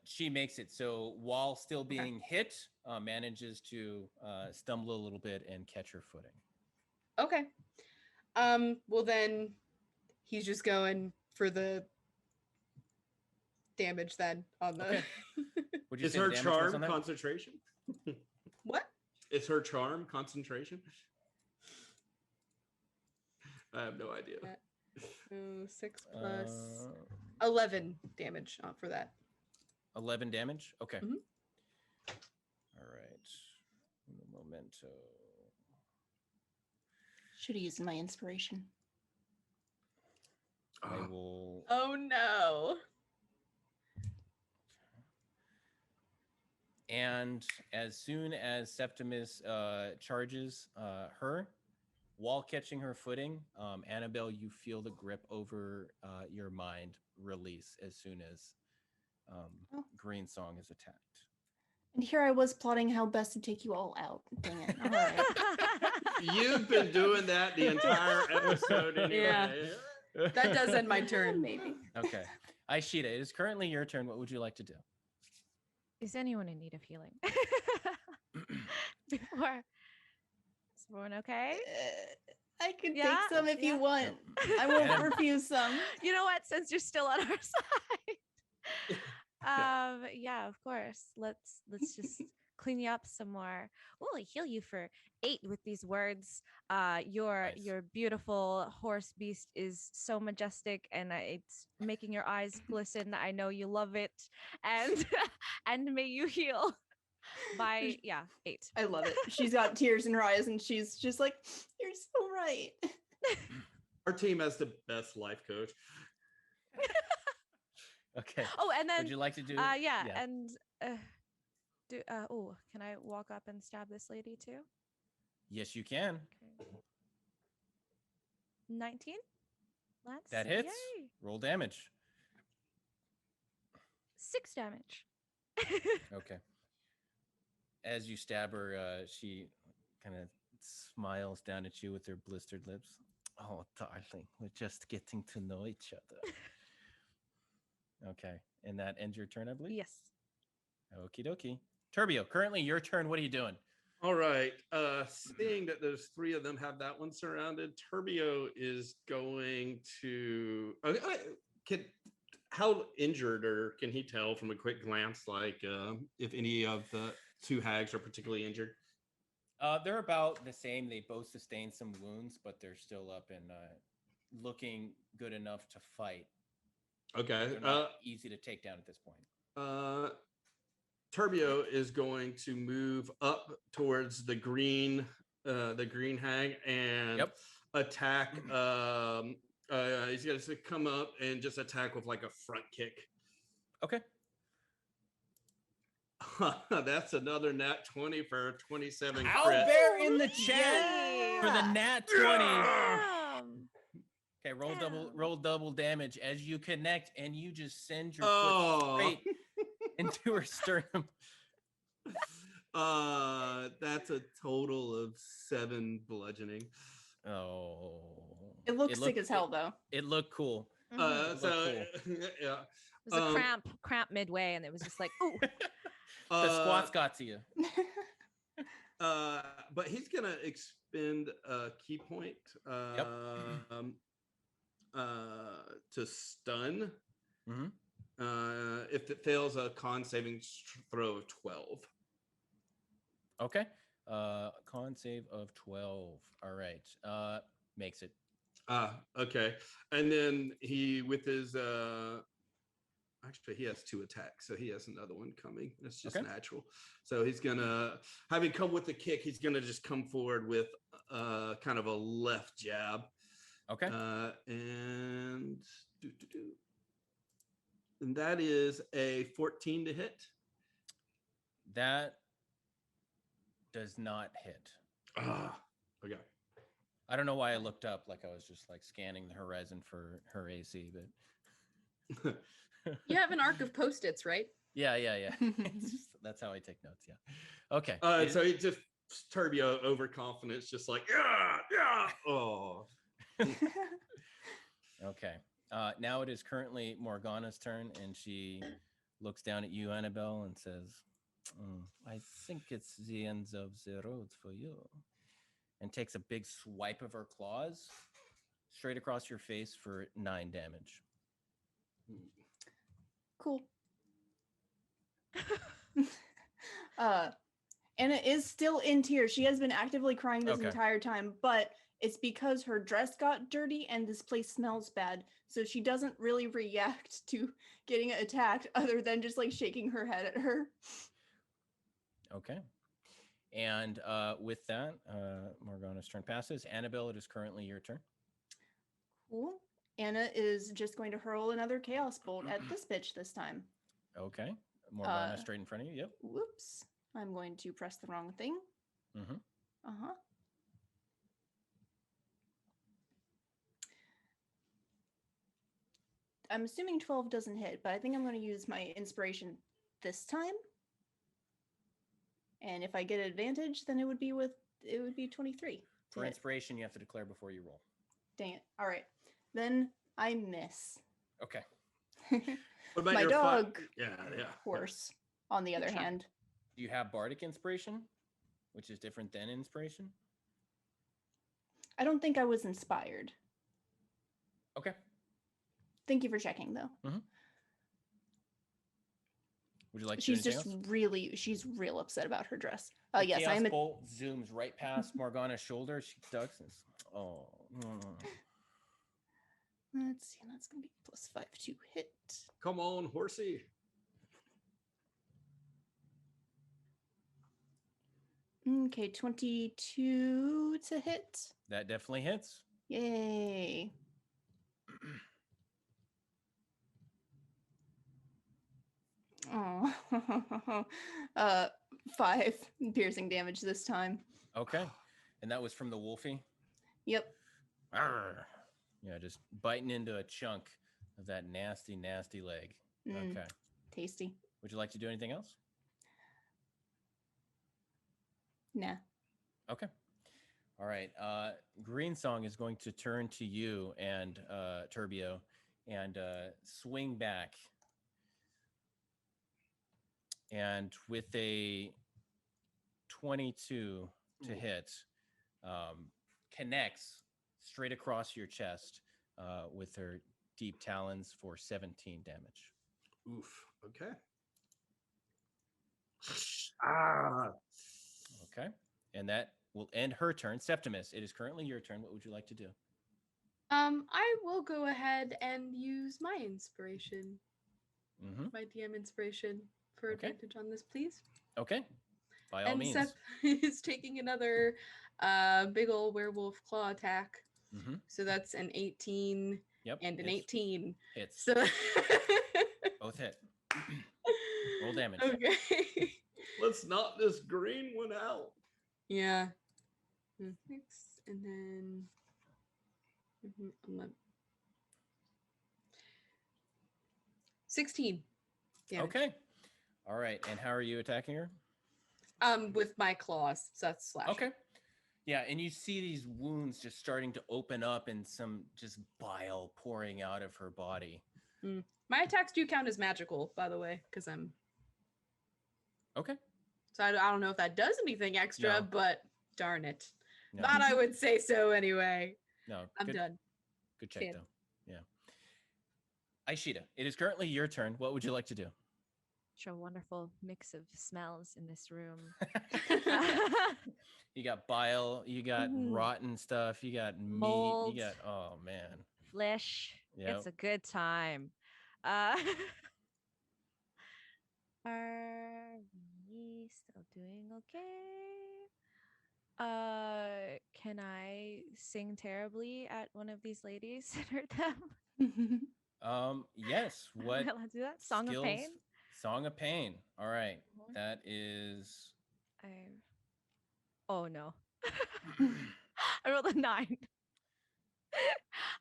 She makes it. So while still being hit, manages to stumble a little bit and catch her footing. Okay. Well then he's just going for the damage then on the Okay. Would you is say her the damage was charm on that? concentration? What? Is her charm concentration? I have no idea. Oh, 6 plus 11 damage for that. 11 damage? Okay. Mhm. All right. Un momento. Should have used my inspiration. I will. Oh no. And as soon as Septimus charges her, while catching her footing, Annabelle, you feel the grip over your mind release as soon as Green Song is attacked. And here I was plotting how best to take you all out. Dang it. All right. You've been doing that the entire episode anyway. Yeah. That does end my turn, maybe. Okay. Aelshida, it is currently your turn. What would you like to do? Is anyone in need of healing? Before. Is everyone okay? I can Yeah? take some if you Yeah. want. I won't refuse some. You know what? Since you're still on our side. Yeah, of course. Let's just clean you up some more. We'll heal you for 8 with these words. Your beautiful horse beast is so majestic, and it's making your eyes glisten. I know you love it, and and may you heal by 8. I love it. She's got tears in her eyes, and she's just like, "You're so right." Our team has the best life coach. Okay. Oh, and then would you like to do? and can I walk up and stab this lady too? Yes, you can. Okay. 19? That hits. Yay. Roll damage. 6 damage. Okay. As you stab her, she kind of smiles down at you with her blistered lips. Oh, darling, we're just getting to know each other. Okay. And that ends your turn, I believe? Yes. Okie dokie. Turbio, currently your turn. What are you doing? All right. Seeing that there's three of them have that one surrounded, Turbio is going to. How injured, or can he tell from a quick glance, like if any of the two hags are particularly injured? They're about the same. They both sustained some wounds, but they're still up and looking good enough to fight. Okay. They're not easy to take down at this point. Turbio is going to move up towards the green hag and attack. He's going to come up and just attack with like a front kick. Okay. That's another nat 20 for 27 crit. Owlbear in the chat for the Yeah. nat 20. Damn. Okay, Damn. roll double damage as you connect, and you just send your Oh. foot straight into her sternum. That's a total of 7 bludgeoning. Oh, It looks sick as hell, though. It looked cool. Mhm. So yeah. It was a cramp midway, and it was just like, ooh. The squats got to you. But he's gonna expend a key point to stun. If it fails a con saving throw of 12. Okay. Con save of 12. All right. Makes it. Okay. And then he with his actually he has 2 attacks, so he has another one coming. It's just natural. So he's gonna, having come with the kick, he's gonna just come forward with kind of a left jab. Okay. And that is a 14 to hit. That does not hit. Okay. I don't know why I looked up, like I was just like scanning the horizon for her AC, but You have an arc of post-its, right? yeah. That's how I take notes. Yeah. Okay. So he just Turbio overconfidence, just like yeah. Oh. Okay. Now it is currently Morgana's turn, and she looks down at you, Annabelle, and says, I think it's the end of the road for you. And takes a big swipe of her claws straight across your face for 9 damage. Cool. Anna is still in tears. She has been actively crying this entire time, but it's because her dress got dirty and this place smells bad. So she doesn't really react to getting attacked other than just like shaking her head at her. Okay. And with that, Morgana's turn passes. Annabelle, it is currently your turn. Cool. Anna is just going to hurl another chaos bolt at this bitch this time. Okay. Morgana straight in front of you. Yep. Whoops. I'm going to press the wrong thing. I'm assuming 12 doesn't hit, but I think I'm going to use my inspiration this time. And if I get advantage, then it would be 23. For inspiration, you have to declare before you roll. Dang it. All right. Then I miss. Okay. What about my your dog? Yeah. Horse, on the other hand. Do you have bardic inspiration, which is different than inspiration? I don't think I was inspired. Okay. Thank you for checking, though. Would you like to She's do just anything else? she's real upset about her dress. The Yes, I Chaos am. Bolt zooms right past Morgana's shoulder. She ducks and oh. Let's see, that's gonna be +5 to hit. Come on, horsey. Okay, 22 to hit. That definitely hits. Yay. Oh, 5 piercing damage this time. Okay. And that was from the wolfie? Yep. Arr. Yeah, just biting into a chunk of that nasty, nasty leg. Okay. Tasty. Would you like to do anything else? Nah. Okay. All right. Green Song is going to turn to you and Turbio and swing back. And with a 22 to Ooh. hit connects straight across your chest with her deep talons for 17 damage. Oof. Okay. Ah. Okay. And that will end her turn. Septimus, it is currently your turn. What would you like to do? I will go ahead and use my inspiration, Mm-hmm. my DM inspiration for Okay. advantage on this, please. Okay. By all And means. Seth is taking another big ol' werewolf claw attack. Mm-hmm. So that's an 18 Yep. and an hits. 18. Hits. So Both hit. Roll damage. Okay. Let's knock this green one out. Yeah. 6 and then 11. 16. Damage. Okay. All right. And how are you attacking her? With my claws. So that's slashing. Okay. Yeah, and you see these wounds just starting to open up and some just bile pouring out of her body. My attacks do count as magical, by the way, because I'm. Okay. So I don't know if that does anything extra, No. but darn it. No. Thought I would say so anyway. No. I'm good, done. Good check, Kid. though. Yeah. Aelshida, it is currently your turn. What would you like to do? Show a wonderful mix of smells in this room. You got bile, you got Mhm. rotten stuff, you got meat, Mold. you got, oh man. Flesh. Yep. It's a good time. Are we still doing okay? Can I sing terribly at one of these ladies and hurt them? Yes. What Am I allowed to do that? Song of skills? Pain? Song of Pain. All right. Mhm. That is Oh no. I rolled a 9.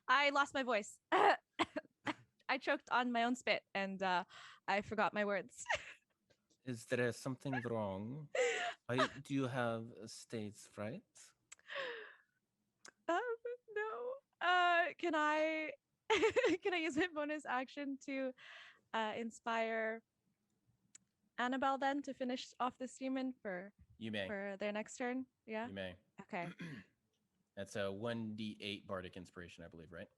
I lost my voice. I choked on my own spit and I forgot my words. Is there something wrong? Do you have stage fright? No. Can I can I use my bonus action to inspire Annabelle then to finish off this demon for You may. their next turn? Yeah. You may. Okay. That's a 1d8 bardic inspiration, I believe, right?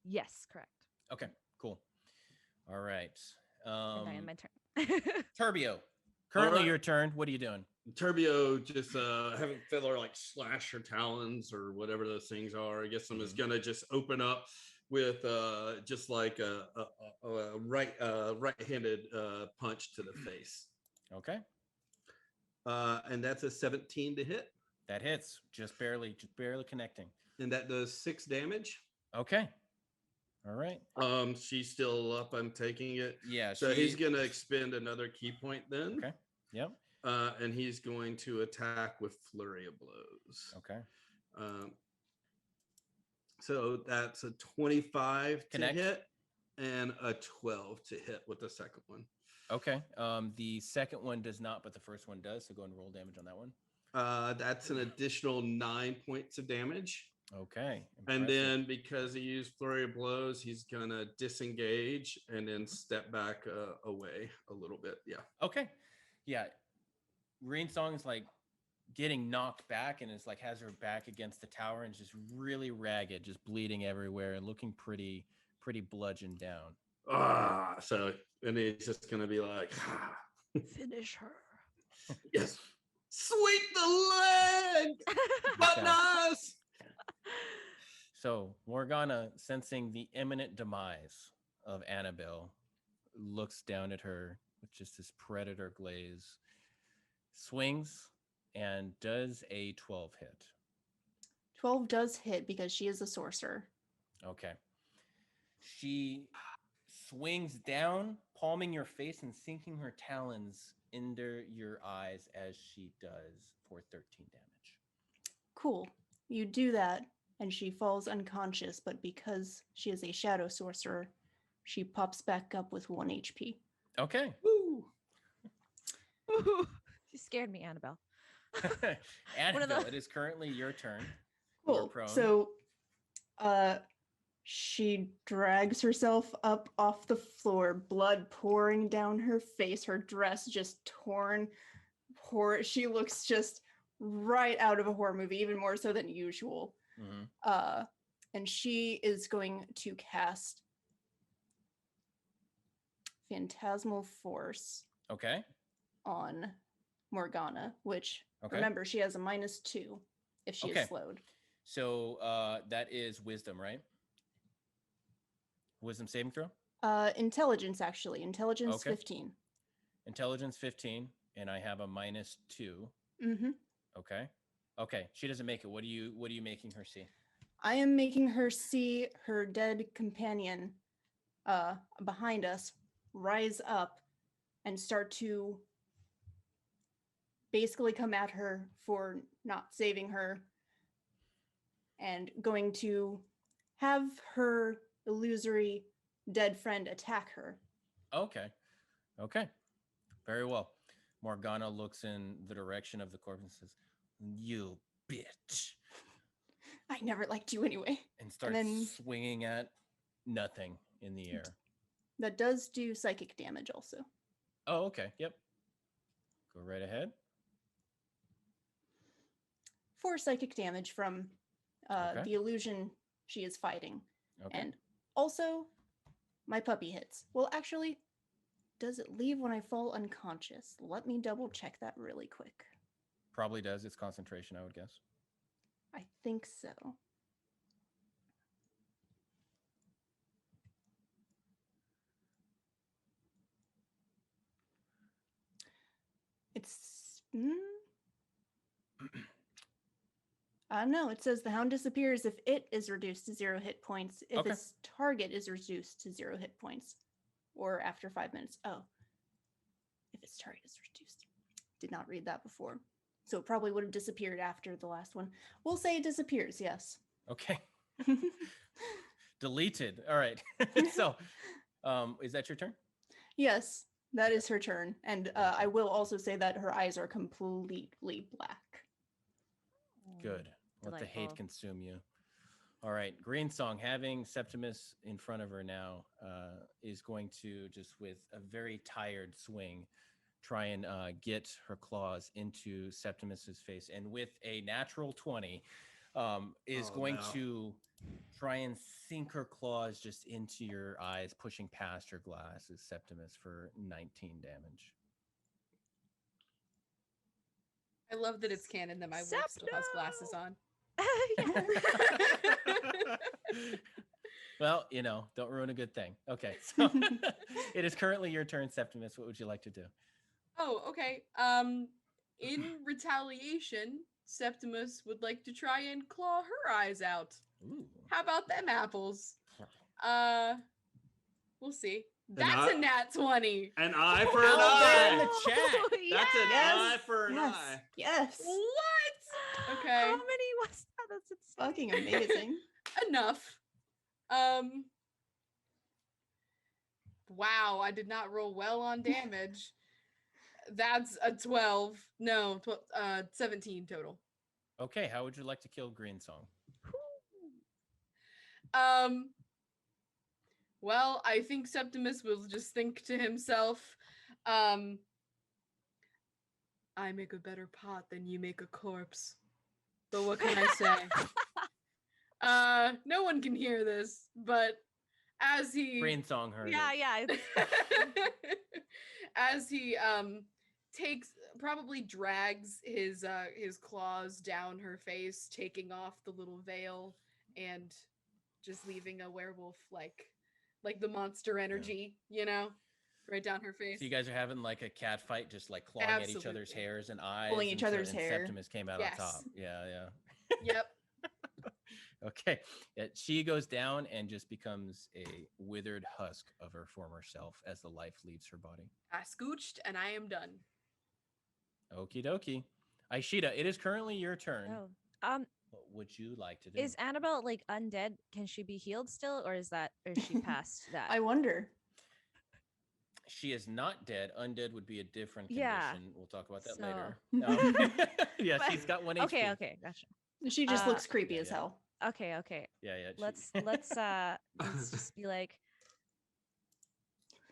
Yes, correct. Okay, cool. All right. And I end my turn. Turbio, currently right. your turn. What are you doing? Turbio just having Fiddler like slash her talons or whatever those things are. I guess I'm is gonna just open up with just like a right-handed punch to the face. Okay. And that's a 17 to hit. That hits. Just barely connecting. And that does 6 damage. Okay. All right. She's still up. I'm taking it. Yeah. So he's gonna expend another key point then. Okay. Yep. And he's going to attack with flurry of blows. Okay. So that's a 25 Connect. to hit and a 12 to hit with the second one. Okay. The second one does not, but the first one does. So go and roll damage on that one. That's an additional 9 points of damage. Okay. And Impressive. then because he used flurry of blows, he's gonna disengage and then step back away a little bit. Yeah. Okay. Yeah. Rainsong is like getting knocked back and it's like has her back against the tower and just really ragged, just bleeding everywhere and looking pretty bludgeoned down. So and he's just gonna be like, Finish her. yes, sweep the leg, but nice. So Morgana, sensing the imminent demise of Annabelle, looks down at her with just this predator glaze, swings, and does a 12 hit. 12 does hit because she is a sorcerer. Okay. She swings down, palming your face and sinking her talons into your eyes as she does for 13 damage. Cool. You do that, and she falls unconscious, but because she is a shadow sorcerer, she pops back up with 1 HP. Okay. Woo. Ooh, you scared me, Annabelle. Annabelle, it is currently your turn. You are Cool. prone. So, she drags herself up off the floor, blood pouring down her face, her dress just torn, horror. She looks just right out of a horror movie, even more so than usual. And she is going to cast Phantasmal Force. Okay. On Morgana, which Okay. remember she has a -2 if she is slowed. So that is wisdom, right? Wisdom saving throw? Intelligence, actually. Intelligence Okay. 15. Intelligence 15, and I have a -2. Mm-hmm. Okay. Okay. She doesn't make it. What are you making her see? I am making her see her dead companion behind us rise up and start to basically come at her for not saving her, and going to have her illusory dead friend attack her. Okay. Okay. Very well. Morgana looks in the direction of the corpse and says, "You bitch." I never liked you anyway. And starts then- swinging at nothing in the air. That does do psychic damage also. Oh, okay. Yep. Go right ahead. 4 psychic damage from Okay. the illusion she is fighting. Okay. And also, my puppy hits. Well, actually, does it leave when I fall unconscious? Let me double check that really quick. Probably does. It's concentration, I would guess. I think so. It's... no, it says the hound disappears if it is reduced to 0 hit points, if Okay. its target is reduced to 0 hit points, or after 5 minutes. Oh, if its target is reduced. Did not read that before. So it probably would have disappeared after the last one. We'll say it disappears, yes. Okay. Deleted. All right. So, is that your turn? Yes, that is her turn. And I will also say that her eyes are completely black. Good. Let the hate Delightful. consume you. All right. Green Song, having Septimus in front of her now, is going to just with a very tired swing try and get her claws into Septimus's face. And with a natural 20, is going to try and sink her claws just into your eyes, pushing past your glasses, Septimus, for 19 damage. I love that it's canon that my wolf still has glasses on. Well, don't ruin a good thing. Okay, so it is currently your turn, Septimus. What would you like to do? Oh, okay. In retaliation, Septimus would like to try and claw her eyes out. Ooh. How about them apples? We'll see. An That's eye- a nat 20. An eye for an Albert in eye. the chat. That's an Yes. eye for an Yes. eye. Yes. What? Okay. How many was that? That's insane. Fucking amazing. Enough. Wow, I did not roll well on damage. That's a 12. No, 17 total. Okay, how would you like to kill Green Song? Well, I think Septimus will just think to himself, I make a better pot than you make a corpse. But what can I say? No one can hear this, but as he Green Song heard it. Yeah. as he probably drags his claws down her face, taking off the little veil and just leaving a werewolf like the monster energy, right down her face. So you guys are having like a cat fight, just like clawing at each other's Absolutely. hairs and eyes. Pulling and each other's and hair. Septimus came out Yes. on top. Yeah. Yep. Okay. She goes down and just becomes a withered husk of her former self as the life leaves her body. I scooched and I am done. Okie dokie. Aelshida, it is currently your turn. Oh. What would you like to do? Is Annabelle like undead? Can she be healed still, or is she past that? I wonder. She is not dead. Undead would be a different condition. Yeah. We'll talk about that So- later. Yeah, But- she's got 1 HP. Okay, gotcha. She just looks creepy yeah, as yeah. hell. Okay. Yeah. Let's just be like,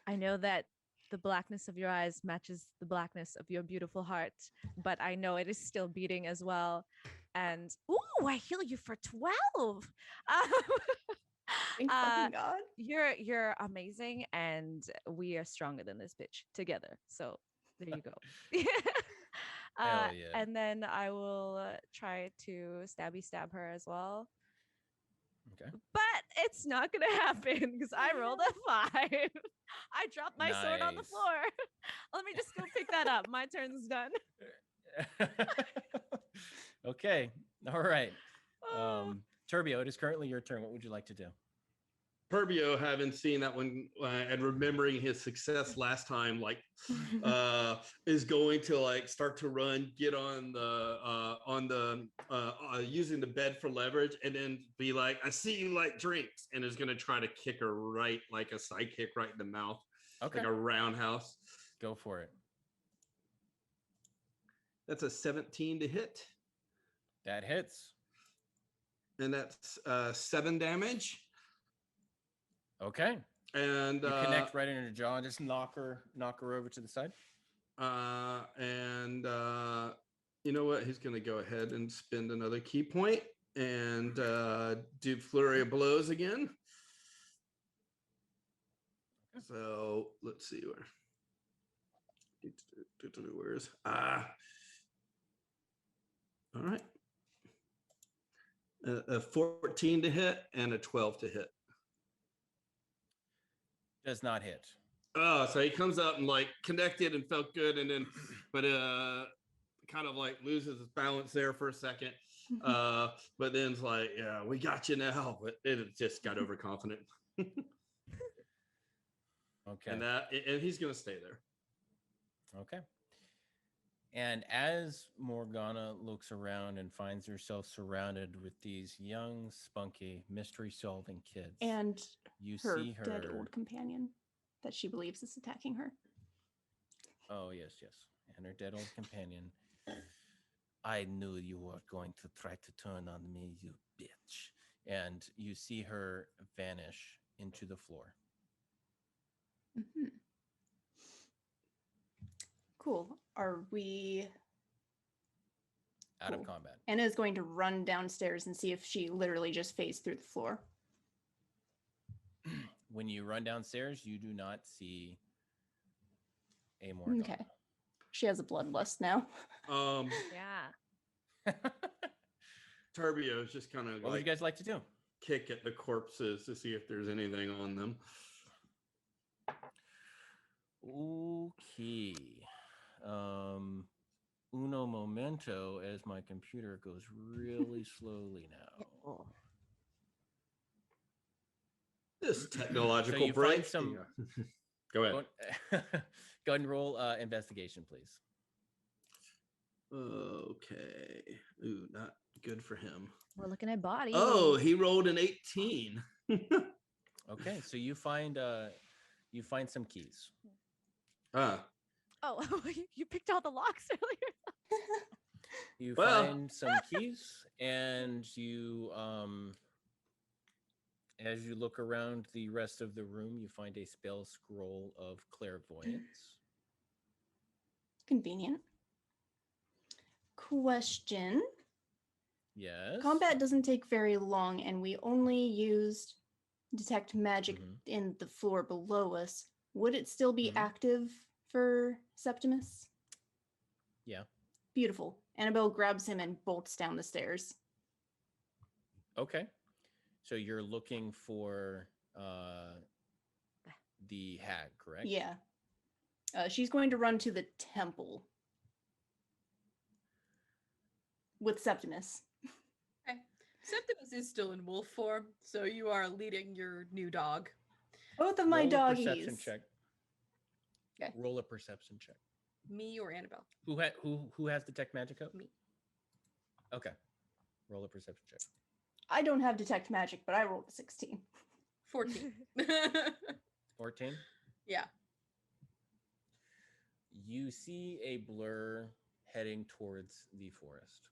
I know that the blackness of your eyes matches the blackness of your beautiful heart, but I know it is still beating as well. And ooh, I heal you for 12. Thank Uh, fucking God. you're amazing, and we are stronger than this bitch together. So there you go. Hell yeah. And then I will try to stab her as well. Okay. But it's not gonna happen because I rolled a 5. I dropped my sword on the Nice. floor. Let me just go pick that up. My turn's done. Okay. All right. Oh. Turbio, it is currently your turn. What would you like to do? Turbio, having seen that one and remembering his success last time, like is going to like start to run, get on the using the bed for leverage, and then be like, "I see you like drinks," and is going to try to kick her right, like a side kick right in the mouth, Okay. like a roundhouse. Go for it. That's a 17 to hit, That hits. and that's 7 damage. Okay. And You connect right in her jaw and just knock her over to the side. You know what? He's going to go ahead and spend another key point and do flurry of blows again. So let's see where's all right. A 14 to hit and a 12 to hit. Does not hit. Oh, so he comes up and like connected and felt good, and then but kind of like loses his balance there for a second. But then it's like, yeah, we got you now. But it just got overconfident. Okay. And he's gonna stay there. Okay. And as Morgana looks around and finds herself surrounded with these young, spunky, mystery-solving kids, And you her see her dead old companion that she believes is attacking her. Oh, yes, yes. And her dead old companion. I knew you were going to try to turn on me, you bitch. And you see her vanish into the floor. Mm-hmm. Cool. Are we Out of Cool. combat. Anna's going to run downstairs and see if she literally just phased through the floor. When you run downstairs, you do not see a Morgana. Okay. She has a bloodlust now. Yeah. Turbio is just kind of What would you guys like to do? kick at the corpses to see if there's anything on them. Okay. Uno momento as my computer goes really slowly now. This technological So you break. find some. Yeah. Go ahead. Go ahead and roll investigation, please. Okay. Ooh, not good for him. We're looking at bodies. Oh, he rolled an 18. Okay, so you find some keys. Ah. Oh, you picked all the locks earlier. You Well. find some keys, and you as you look around the rest of the room, you find a spell scroll of clairvoyance. Convenient. Question. Yes. Combat doesn't take very long, and we only used detect magic in the floor below us. Would it still be active for Septimus? Yeah. Beautiful. Annabelle grabs him and bolts down the stairs. Okay. So you're looking for the hag, correct? Yeah. She's going to run to the temple with Septimus. Okay. Septimus is still in wolf form, so you are leading your new dog. Both of my Roll a doggies. perception check. Okay. Roll a perception check. Me or Annabelle? Who has detect magic up? Me. Okay. Roll a perception check. I don't have detect magic, but I rolled a 16. 14. 14? Yeah. You see a blur heading towards the forest.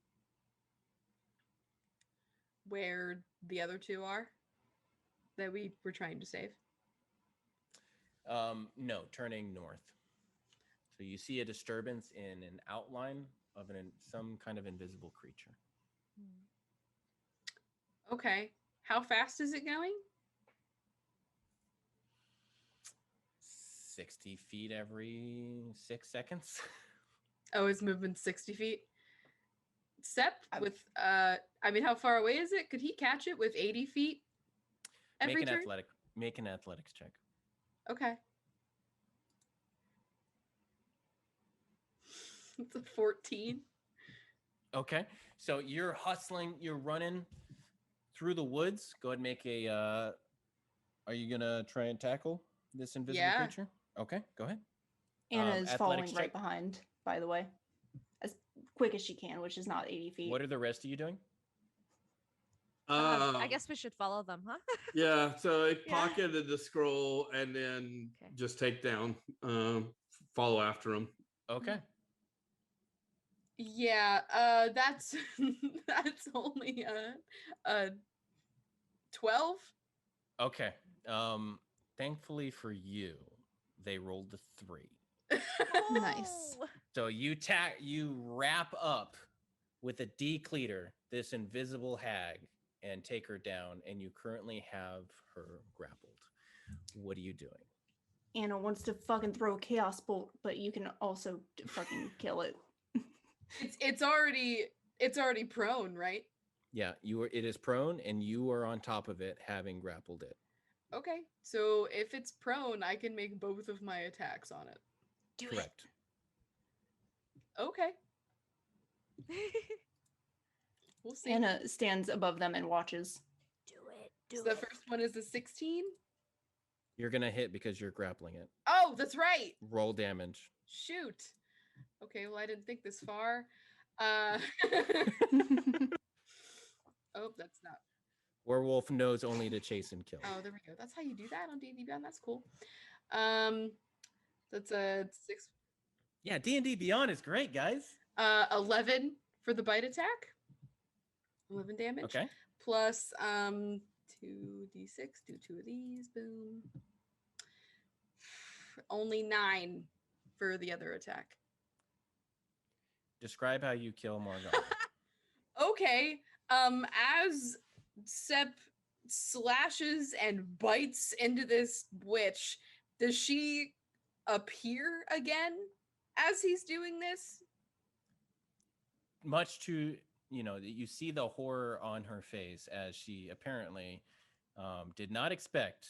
Where the other two are that we were trying to save. No, turning north. So you see a disturbance in an outline of some kind of invisible creature. Okay. How fast is it going? 60 feet every 6 seconds. Oh, it's moving 60 feet. Sep I- with I mean, how far away is it? Could he catch it with 80 feet every turn? Make an athletics check. Okay. It's a 14. Okay. So you're hustling, you're running through the woods. Go ahead and make a are you gonna try and tackle this invisible Yeah. creature? Okay, go ahead. Anna is following athletics right check. behind, by the way, as quick as she can, which is not 80 feet. What are the rest of you doing? I guess we should follow them, huh? Yeah, so I Yeah. pocketed the scroll and then Okay. just take down, follow after him. Okay. Yeah, that's that's only a 12. Okay. Thankfully for you, they rolled a 3. Nice. Oh, So you wrap up with a decleater this invisible hag and take her down, and you currently have her grappled. What are you doing? Anna wants to fucking throw a chaos bolt, but you can also fucking kill it. It's already prone, right? Yeah, it is prone, and you are on top of it, having grappled it. Okay. So if it's prone, I can make both of my attacks on it. Correct. Okay. We'll see. Anna stands above them and watches. So the first one is a 16. You're gonna hit because you're grappling it. Oh, that's right. Roll damage. Shoot. Okay, well I didn't think this far. Oh, that's not. Werewolf knows only to chase and kill. Oh, there we go. That's how you do that on D&D Beyond. That's cool. That's a 6. Yeah, D&D Beyond is great, guys. 11 for the bite attack. 11 damage. Okay. Plus 2d6. Do 2 of these. Boom. Only 9 for the other attack. Describe how you kill Morgana. Okay. As Sep slashes and bites into this witch, does she appear again as he's doing this? Much to, you see the horror on her face as she apparently did not expect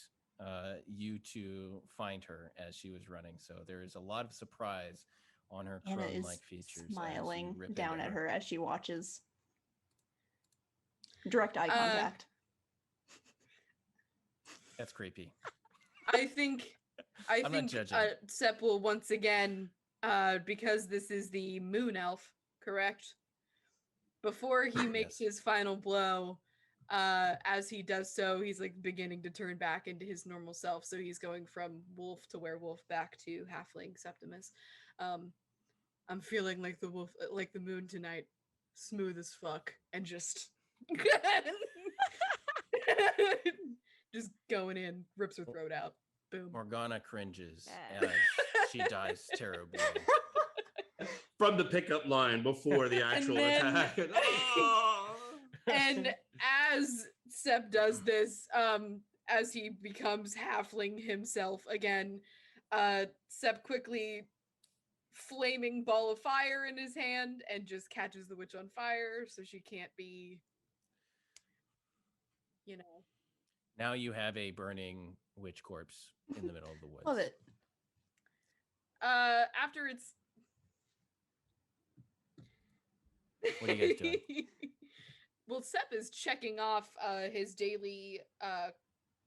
you to find her as she was running. So there is a lot of surprise on her Anna is crone-like features. as you smiling rip down into at her as she watches. Direct eye contact. That's creepy. I think I'm not judging. Sep will once again, because this is the moon elf, correct? Before he makes Yes. his final blow, as he does so, he's like beginning to turn back into his normal self. So he's going from wolf to werewolf back to halfling Septimus. I'm feeling like the wolf, like the moon tonight, smooth as fuck, and just just going in, rips her throat out. Boom. Morgana cringes Yeah. as she dies terribly. From the pickup line before the actual then- attack. Oh! And as Sep does this, as he becomes halfling himself again, Sep quickly flaming ball of fire in his hand and just catches the witch on fire so she can't be, Now you have a burning witch corpse in the middle of the woods. Love it. After it's What are you guys doing? Well, Sep is checking off his daily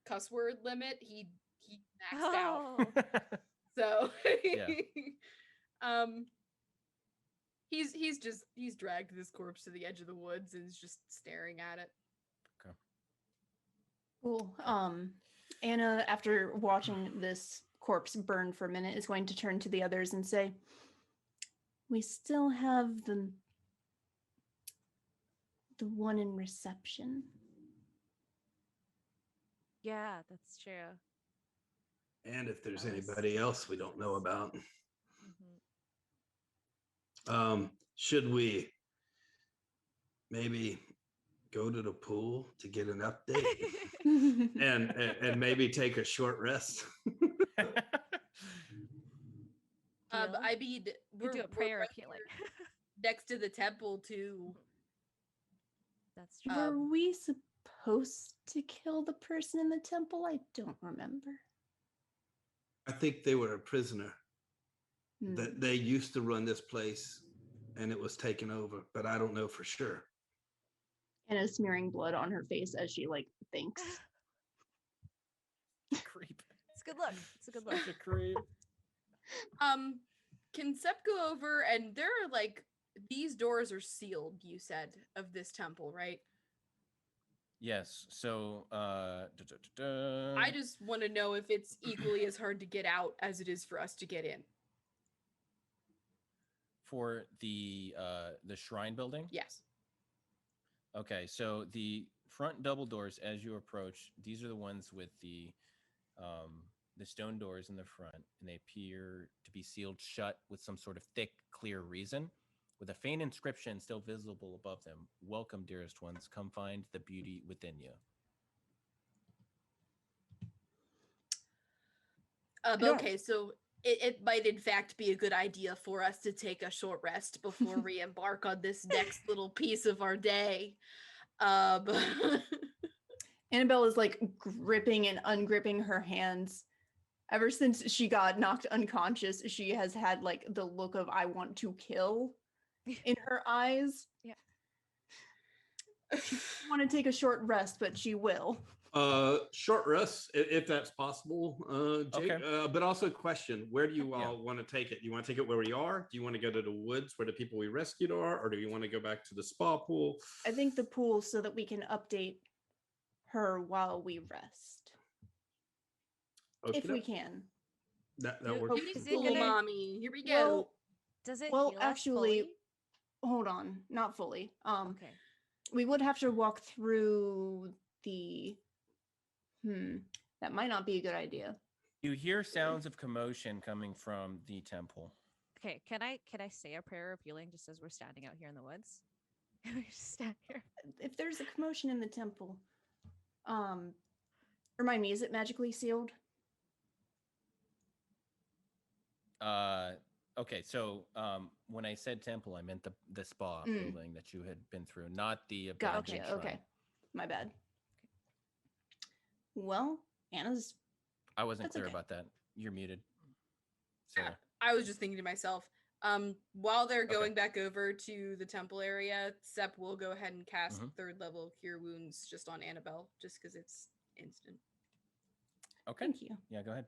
cuss word limit. He maxed out. Oh. So Yeah. he's dragged this corpse to the edge of the woods and is just staring at it. Cool. Anna, after watching this corpse burn for a minute, is going to turn to the others and say, "We still have the one in reception." Yeah, that's true. And if there's That was- anybody else we don't know about. Mhm. Should we maybe go to the pool to get an update and maybe take a short rest? Deal. I mean, We do a prayer right of healing. here next to the temple too. That's true. Were we supposed to kill the person in the temple? I don't remember. I think they were a prisoner. Hmm. That they used to run this place and it was taken over, but I don't know for sure. Anna smearing blood on her face as she like thinks. Creep. It's a good look. It's a good look. Such a creep. Can Sep go over and there are like these doors are sealed, you said, of this temple, right? Yes. So, I just want to know if it's equally as hard to get out as it is for us to get in. for the shrine building. Yes. Okay, so the front double doors, as you approach, these are the ones with the stone doors in the front, and they appear to be sealed shut with some sort of thick, clear reason, with a faint inscription still visible above them. Welcome, dearest ones. Come find the beauty within you. Okay, so it might in fact be a good idea for us to take a short rest before we embark on this next little piece of our day. Annabelle is like gripping and ungripping her hands. Ever since she got knocked unconscious, she has had like the look of I want to kill in her eyes. Yeah. She doesn't want to take a short rest, but she will. Short rest if that's possible, Jake. Okay. But also question, where do you Yeah. all want to take it? You want to take it where we are? Do you want to go to the woods where the people we rescued are, or do you want to go back to the spa pool? I think the pool so that we can update her while we rest. If we can. That You- works. Is it Cool, gonna- mommy. Here we go. Well, Does it well, heal us actually, fully? hold on, not fully. Okay. We would have to walk through the that might not be a good idea. You hear sounds of commotion coming from the temple. Okay. Can I say a prayer of healing just as we're standing out here in the woods? We just stand here. If there's a commotion in the temple, remind me, is it magically sealed? Okay, so when I said temple, I meant the spa building that you had been through, not the abandoned Gotcha. shrine. Okay, my bad. Well, Anna's. I wasn't That's clear okay. about that. You're muted. Sarah. I was just thinking to myself, while they're Okay. going back over to the temple area, Sep will go ahead and cast Mhm. 3rd level Cure Wounds just on Annabelle, just because it's instant. Okay. Thank you. Yeah, go ahead.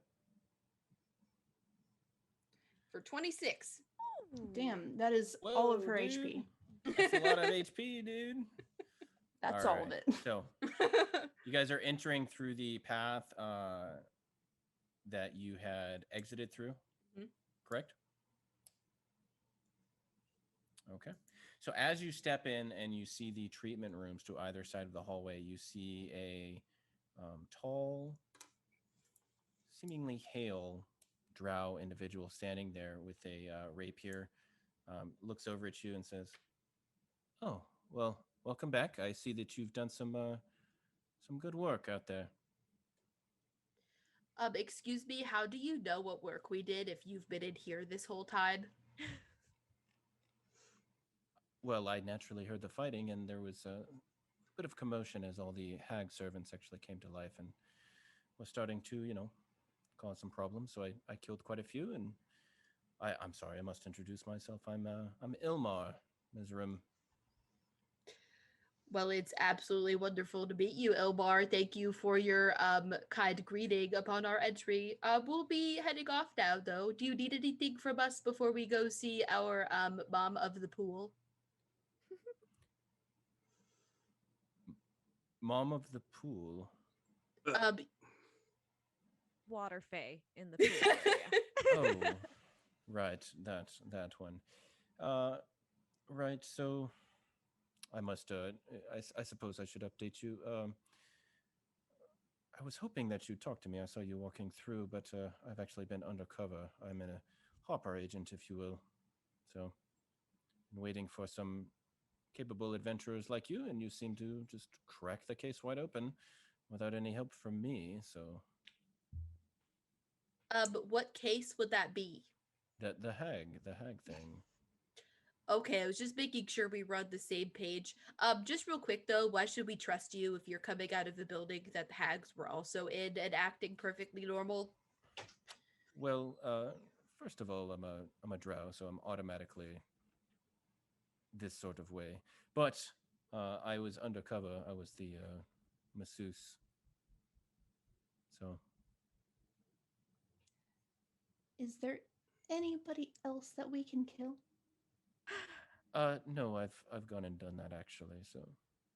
For 26. Damn, that is all of Whoa, her dude. HP. That's a lot of HP, dude. That's all of right, it. So you guys are entering through the path that you had exited through, Mhm. correct? Okay. So as you step in and you see the treatment rooms to either side of the hallway, you see a tall, seemingly hale drow individual standing there with a rapier, looks over at you and says, "Oh, well, welcome back. I see that you've done some good work out there." Excuse me, how do you know what work we did if you've been in here this whole time? Well, I naturally heard the fighting, and there was a bit of commotion as all the hag servants actually came to life and was starting to, cause some problems. So I killed quite a few, and I'm sorry, I must introduce myself. I'm Ilmar Mizrim. Well, it's absolutely wonderful to meet you, Ilbar. Thank you for your kind greeting upon our entry. We'll be heading off now, though. Do you need anything from us before we go see our mom of the pool? Mom of the pool. Water Fae in the pool area. Oh, right, that one. Right. So I must. I suppose I should update you. I was hoping that you'd talk to me. I saw you walking through, but I've actually been undercover. I'm a hopper agent, if you will. So, I'm waiting for some capable adventurers like you, and you seem to just crack the case wide open without any help from me. So, But what case would that be? the hag thing. Okay, I was just making sure we run the same page. Just real quick though, why should we trust you if you're coming out of the building that the hags were also in and acting perfectly normal? Well, first of all, I'm a drow, so I'm automatically this sort of way. But I was undercover. I was the masseuse. So Is there anybody else that we can kill? no, I've gone and done that actually. So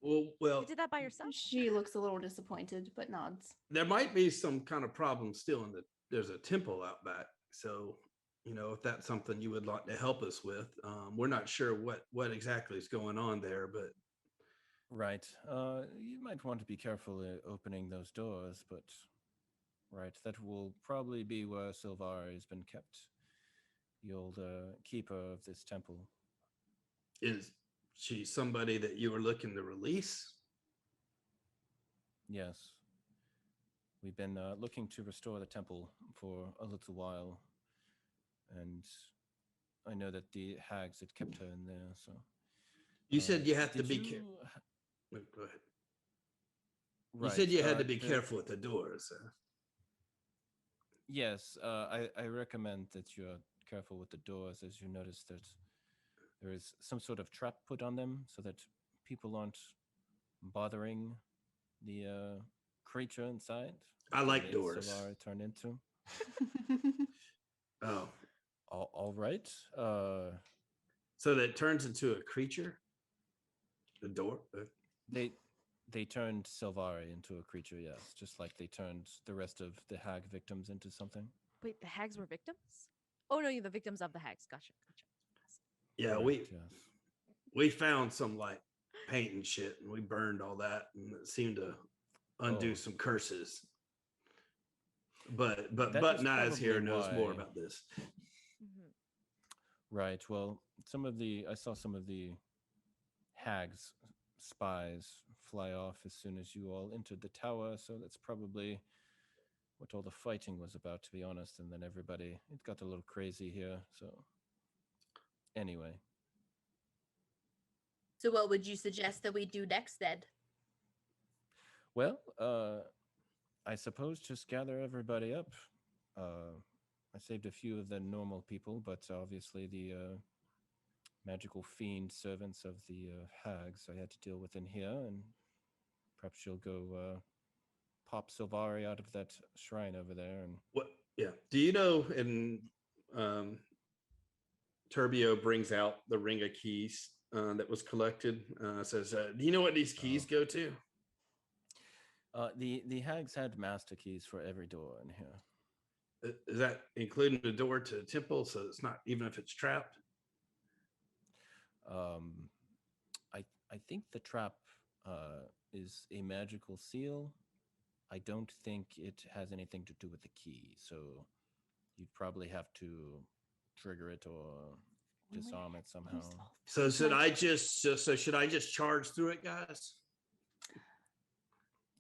Well, You did that by yourself? She looks a little disappointed, but nods. there might be some kind of problem still in the. There's a temple out back, so if that's something you would like to help us with. We're not sure what exactly is going on there, but right, you might want to be careful opening those doors. But right, that will probably be where Silvari has been kept, the old keeper of this temple. is she somebody that you were looking to release? Yes. We've been looking to restore the temple for a little while, and I know that the hags had kept her in there. So You said you have to did be you- careful. Go ahead. Right, You said you had to be the- careful with the doors. Yes, I recommend that you're careful with the doors, as you notice that there is some sort of trap put on them so that people aren't bothering the creature inside. I that like made doors. Silvari turn into. Oh, All right. so that turns into a creature? The door? They turned Silvari into a creature, yes, just like they turned the rest of the hag victims into something. Wait, the hags were victims? Oh no, you're the victims of the hags. Gotcha. Yeah, Correct, yes. we found some like paint and shit, and we burned all that, and it seemed to undo Oh. some curses. But That Button is Eyes here probably knows more why- about this. Mhm. Right. Well, I saw some of the hags spies fly off as soon as you all entered the tower, so that's probably what all the fighting was about, to be honest. And then it got a little crazy here. So anyway, So what would you suggest that we do next then? well, I suppose just gather everybody up. I saved a few of the normal people, but obviously the magical fiend servants of the hags I had to deal with in here, and perhaps you'll go pop Silvari out of that shrine over there. And What? Yeah. Do you know? And Turbio brings out the ring of keys that was collected. Says, "Do you know what these keys go to?" the hags had master keys for every door in here. Is that including the door to the temple? So it's not even if it's trapped. I think the trap is a magical seal. I don't think it has anything to do with the key, so you'd probably have to trigger it or We might disarm have it somehow. used all So those should I magic- just should I just charge through it, guys?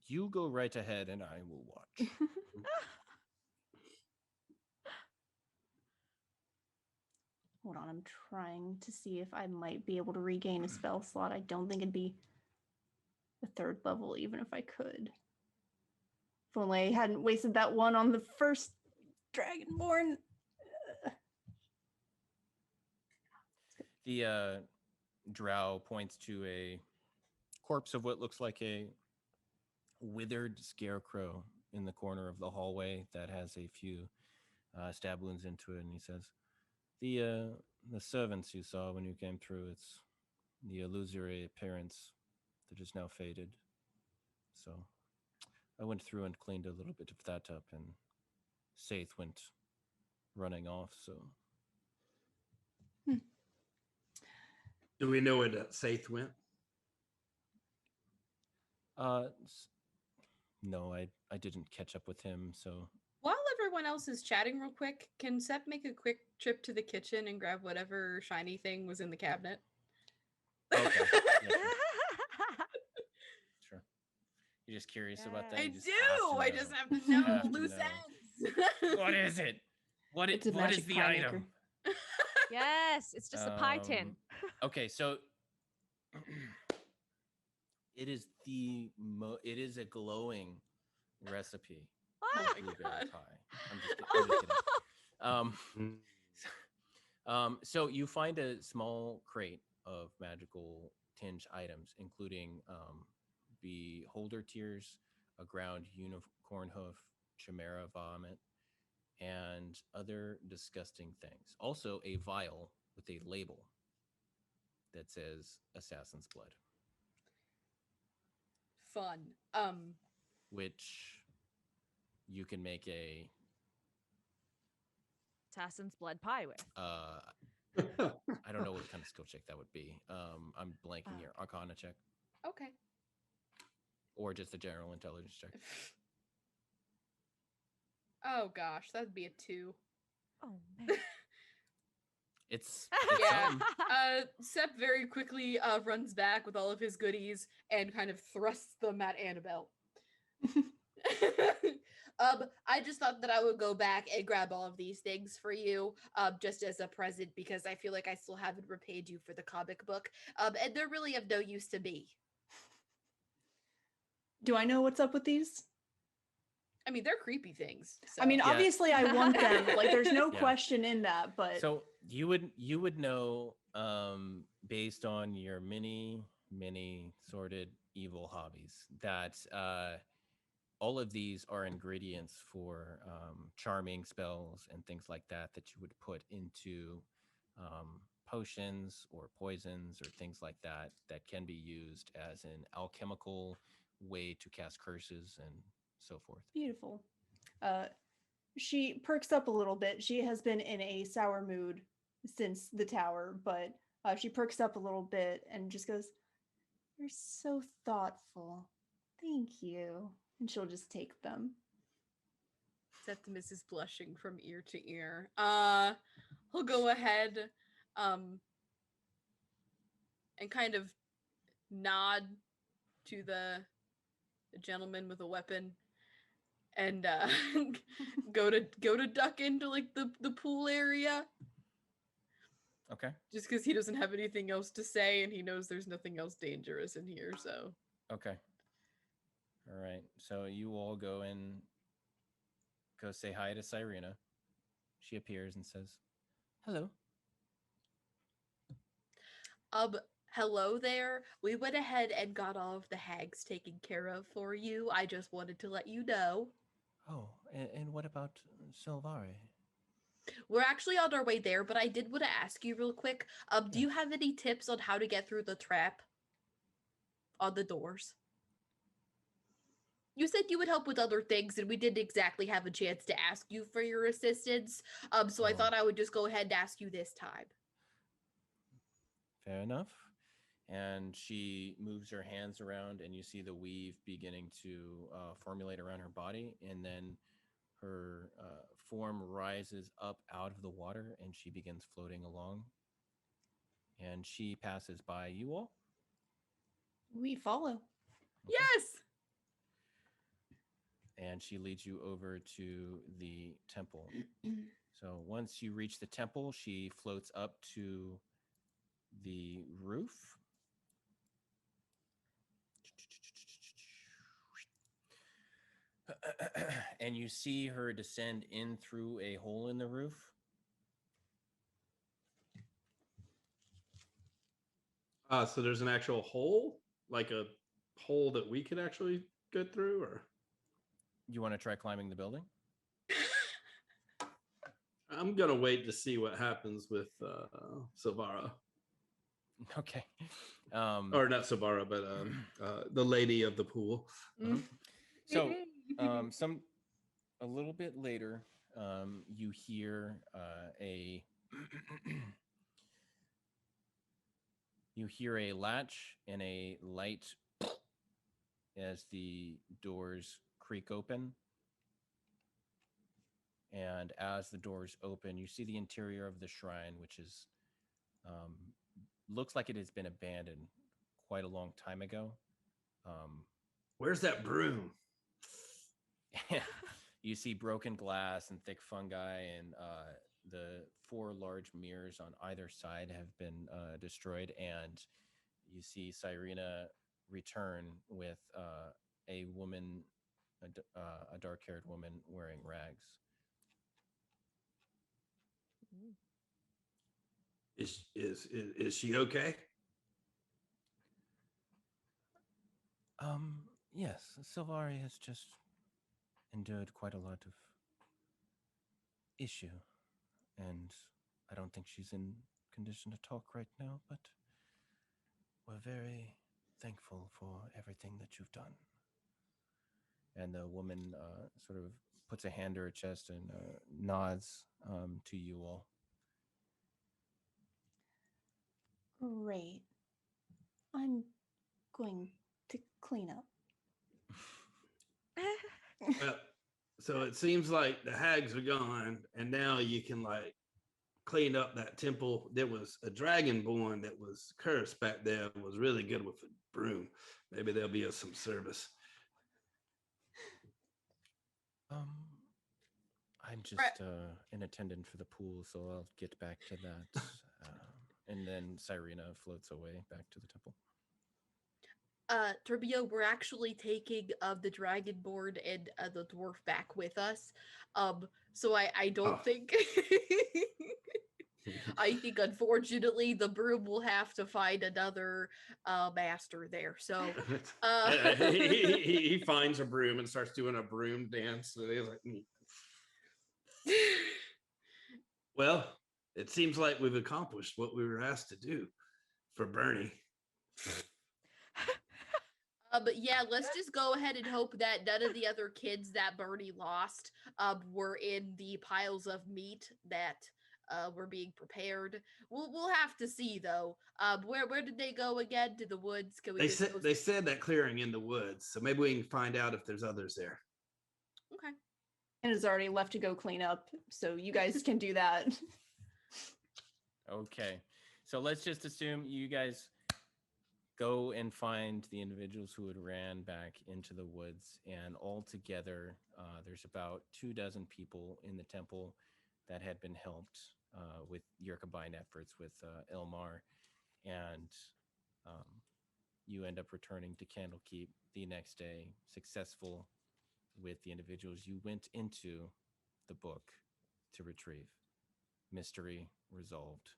You go right ahead, and I will watch. Hold on, I'm trying to see if I might be able to regain a spell slot. I don't think it'd be the third level, even if I could. If only I hadn't wasted that one on the first Dragonborn. The drow points to a corpse of what looks like a withered scarecrow in the corner of the hallway that has a few stab wounds into it, and he says, the servants you saw when you came through, it's the illusory appearance that is now faded. So I went through and cleaned a little bit of that up, and Saith went running off. So Do we know where that Saith went? No, I didn't catch up with him. So While everyone else is chatting real quick, can Sep make a quick trip to the kitchen and grab whatever shiny thing was in the cabinet? okay, yeah, sure. You're just curious about that. I You just do. have to I know. just have to You know have to loose know. ends. What is it? What It's a what is magic the pie item? maker. Yes, it's just a pie tin. Okay, so it is it is a glowing recipe Oh of my blueberry God. pie. I'm just kidding. So you find a small crate of magical tinge items, including beholder tears, a ground unicorn hoof, chimera vomit, and other disgusting things. Also, a vial with a label that says assassin's blood, Fun. which you can make a Assassin's blood pie with. I don't know what kind of skill check that would be. I'm blanking here. Arcana check Okay. or just a general intelligence check. Oh gosh, that'd be a 2. Oh man. It's Yeah. some. Sep very quickly runs back with all of his goodies and kind of thrusts them at Annabelle. I just thought that I would go back and grab all of these things for you, just as a present, because I feel like I still haven't repaid you for the comic book, and they're really of no use to me. Do I know what's up with these? I mean, they're creepy things. I mean, Yeah. obviously I want them. Like there's no Yeah. question in that, but So you would know based on your many sorted evil hobbies that all of these are ingredients for charming spells and things like that you would put into potions or poisons or things like that can be used as an alchemical way to cast curses and so forth. beautiful. She perks up a little bit. She has been in a sour mood since the tower, but she perks up a little bit and just goes, "You're so thoughtful. Thank you." And she'll just take them. Septimus is blushing from ear to ear. He'll go ahead, and kind of nod to the gentleman with a weapon, and go to duck into like the pool area. Okay. Just because he doesn't have anything else to say, and he knows there's nothing else dangerous in here. So Okay. All right. So you all go say hi to Cyrena. She appears and says, "Hello." hello there. We went ahead and got all of the hags taken care of for you. I just wanted to let you know. Oh, and what about Silvari? We're actually on our way there, but I did want to ask you real quick. Do Yeah. you have any tips on how to get through the trap on the doors? You said you would help with other things, and we didn't exactly have a chance to ask you for your assistance. So I Oh. thought I would just go ahead and ask you this time. Fair enough. And she moves her hands around, and you see the weave beginning to formulate around her body, and then her form rises up out of the water, and she begins floating along. And she passes by you all. We follow. Okay. Yes! And she leads you over to the temple. So once you reach the temple, she floats up to the roof. And you see her descend in through a hole in the roof. So there's an actual hole, like a hole that we could actually get through, or You want to try climbing the building? I'm gonna wait to see what happens with Silvara, Okay. or not Silvara, but the lady of the pool. So a little bit later, you hear a latch and a light as the doors creak open. And as the doors open, you see the interior of the shrine, which is looks like it has been abandoned quite a long time ago. Where's that broom? You see broken glass and thick fungi, and the 4 large mirrors on either side have been destroyed. And you see Cyrena return with a woman, a dark-haired woman wearing rags. Is she okay? Yes, Sylvari has just endured quite a lot of issue, and I don't think she's in condition to talk right now, but we're very thankful for everything that you've done. And the woman sort of puts a hand to her chest and nods to you all. Great. I'm going to clean up. Well, so it seems like the hags are gone, and now you can like clean up that temple. There was a dragonborn that was cursed back there. Was really good with a broom. Maybe there'll be of some service. I'm just in attendance for the pool, so I'll get back to that. And then Cyrena floats away back to the temple. Turbio, we're actually taking the dragonborn and the dwarf back with us. So I don't think I think unfortunately the broom will have to find another master there. So he finds a broom and starts doing a broom dance. So he's like, well, it seems like we've accomplished what we were asked to do for Bernie. But yeah, let's just go ahead and hope that none of the other kids that Bernie lost were in the piles of meat that were being prepared. We'll have to see though. Where did they go again? To the woods? Can we They said that clearing in the woods, so maybe we can find out if there's others there. Okay. And is already left to go clean up, so you guys can do that. Okay, so let's just assume you guys go and find the individuals who had ran back into the woods, and all together there's about 24 people in the temple that had been helped with your combined efforts with Elmar, and you end up returning to Candlekeep the next day, successful with the individuals you went into the book to retrieve. Mystery resolved.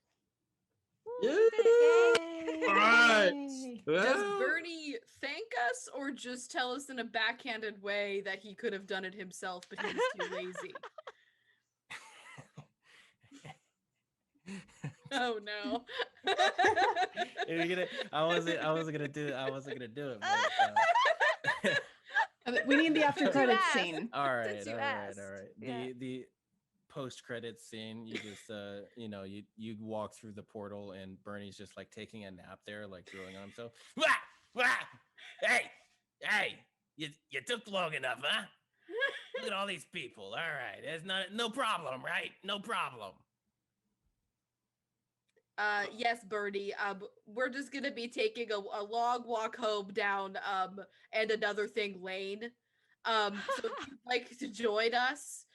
Yeah. Yay! All right. Yay. Does Well, Bernie thank us or just tell us in a backhanded way that he could have done it himself, but he was too lazy? Oh no. I wasn't gonna do it. But, We need the after You credits asked. scene. all right. Since you All right. asked. Yeah. The post credits scene, you just you walk through the portal and Bernie's just like taking a nap there, like drooling on himself. Wah! Wah! Hey, you took long enough, huh? Look at all these people. All right, there's no problem, right? No problem. Yes, Bernie. We're just gonna be taking a long walk home down and another thing lane. So if you'd like to join us,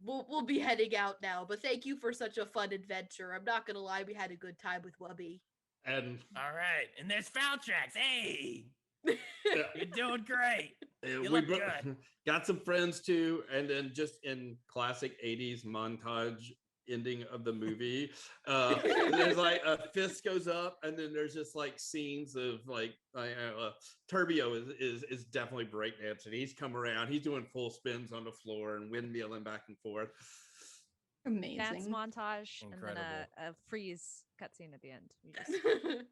we'll be heading out now. But thank you for such a fun adventure. I'm not gonna lie, we had a good time with Wubby. and All right, and there's foul tracks. Hey, you're doing great. You we look good. got some friends too, and then just in classic 80s montage ending of the movie, there's like a fist goes up, and then there's just like scenes of like Turbio is definitely breakdancing. He's come around, he's doing full spins on the floor and windmilling back and forth. Amazing. Dance montage and then Incredible. a freeze cutscene at the end. We just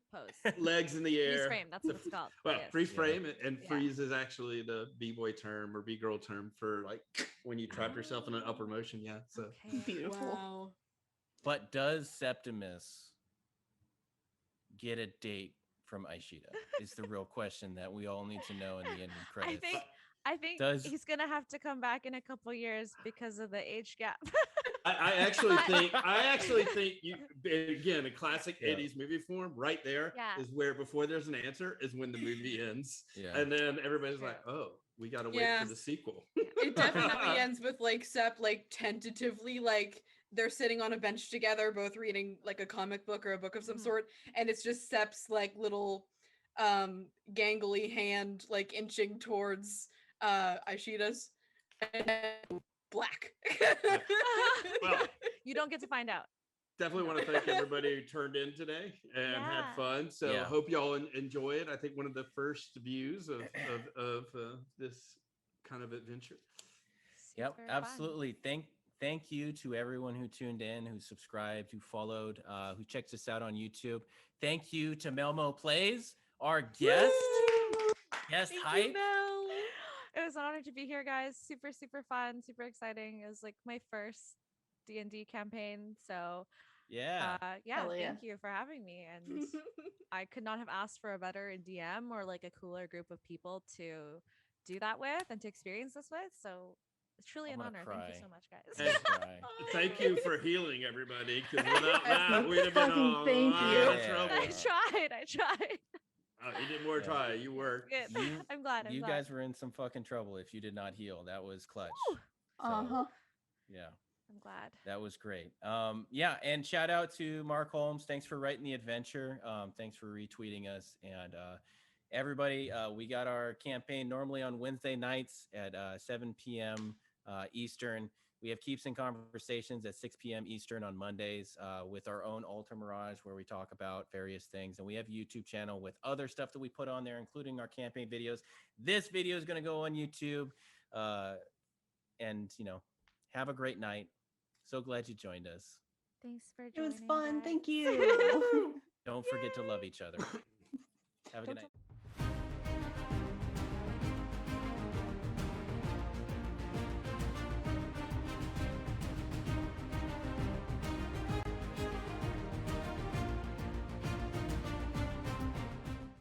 pose. Legs in the Freeze air. frame. That's what it's called. Well, Yes. freeze frame and Yeah. freeze is actually the b-boy term or b-girl term for like when you trap yourself in an upper motion. Yeah, so Okay. Beautiful. Wow. But does Septimus get a date from Aelshida? Is the real question that we all need to know in the ending credits. I think Does- he's gonna have to come back in a couple years because of the age gap. I actually think you again a classic Yeah. 80s movie form right there is Yeah. where before there's an answer is when the movie ends. Yeah. And then everybody's True. like, oh, we gotta wait Yeah. for the sequel. It definitely ends with like Sep like tentatively like they're sitting on a bench together, both reading like a comic book or a book of some Mhm. sort, and it's just Sep's like little gangly hand like inching towards Aelshida's and then black. Well, You don't get to find out. definitely want to thank everybody who turned in today and had Yeah. fun. So Yeah. hope y'all enjoy it. I think one of the first views of this kind of adventure. Yep, Super fun. absolutely. Thank you to everyone who tuned in, who subscribed, who followed, who checked us out on YouTube. Thank you to Melmo Plays, our guest. Guest Thank hype. you, Mel. It was an honor to be here, guys. Super, super fun, super exciting. It was like my first D&D campaign. So Yeah. yeah, Hell yeah. thank you for having me. And I could not have asked for a better DM or like a cooler group of people to do that with and to experience this with. So it's truly I'm an gonna honor. Thank you cry. so much, guys. Hey, Cry. Thank you for healing everybody, because without that, No we'd have been fucking all thank lot you. of Yeah. trouble. I tried. Oh, you did more Yeah. try. You worked. Good. You- I'm glad. I'm You glad. guys were in some fucking trouble if you did not heal. That was clutch. Woo! So, Uh-huh. yeah. I'm glad. That was great. Yeah, and shout out to Mark Hulmes. Thanks for writing the adventure. Thanks for retweeting us. And everybody, we got our campaign normally on Wednesday nights at 7 p.m. Eastern. We have Keeps and Conversations at 6 p.m. Eastern on Mondays with our own Altamirage, where we talk about various things. And we have a YouTube channel with other stuff that we put on there, including our campaign videos. This video is going to go on YouTube. And, have a great night. So glad you joined us. Thanks for It joining. was fun. guys. Thank you. Don't forget to love each other. Have a good Don't night.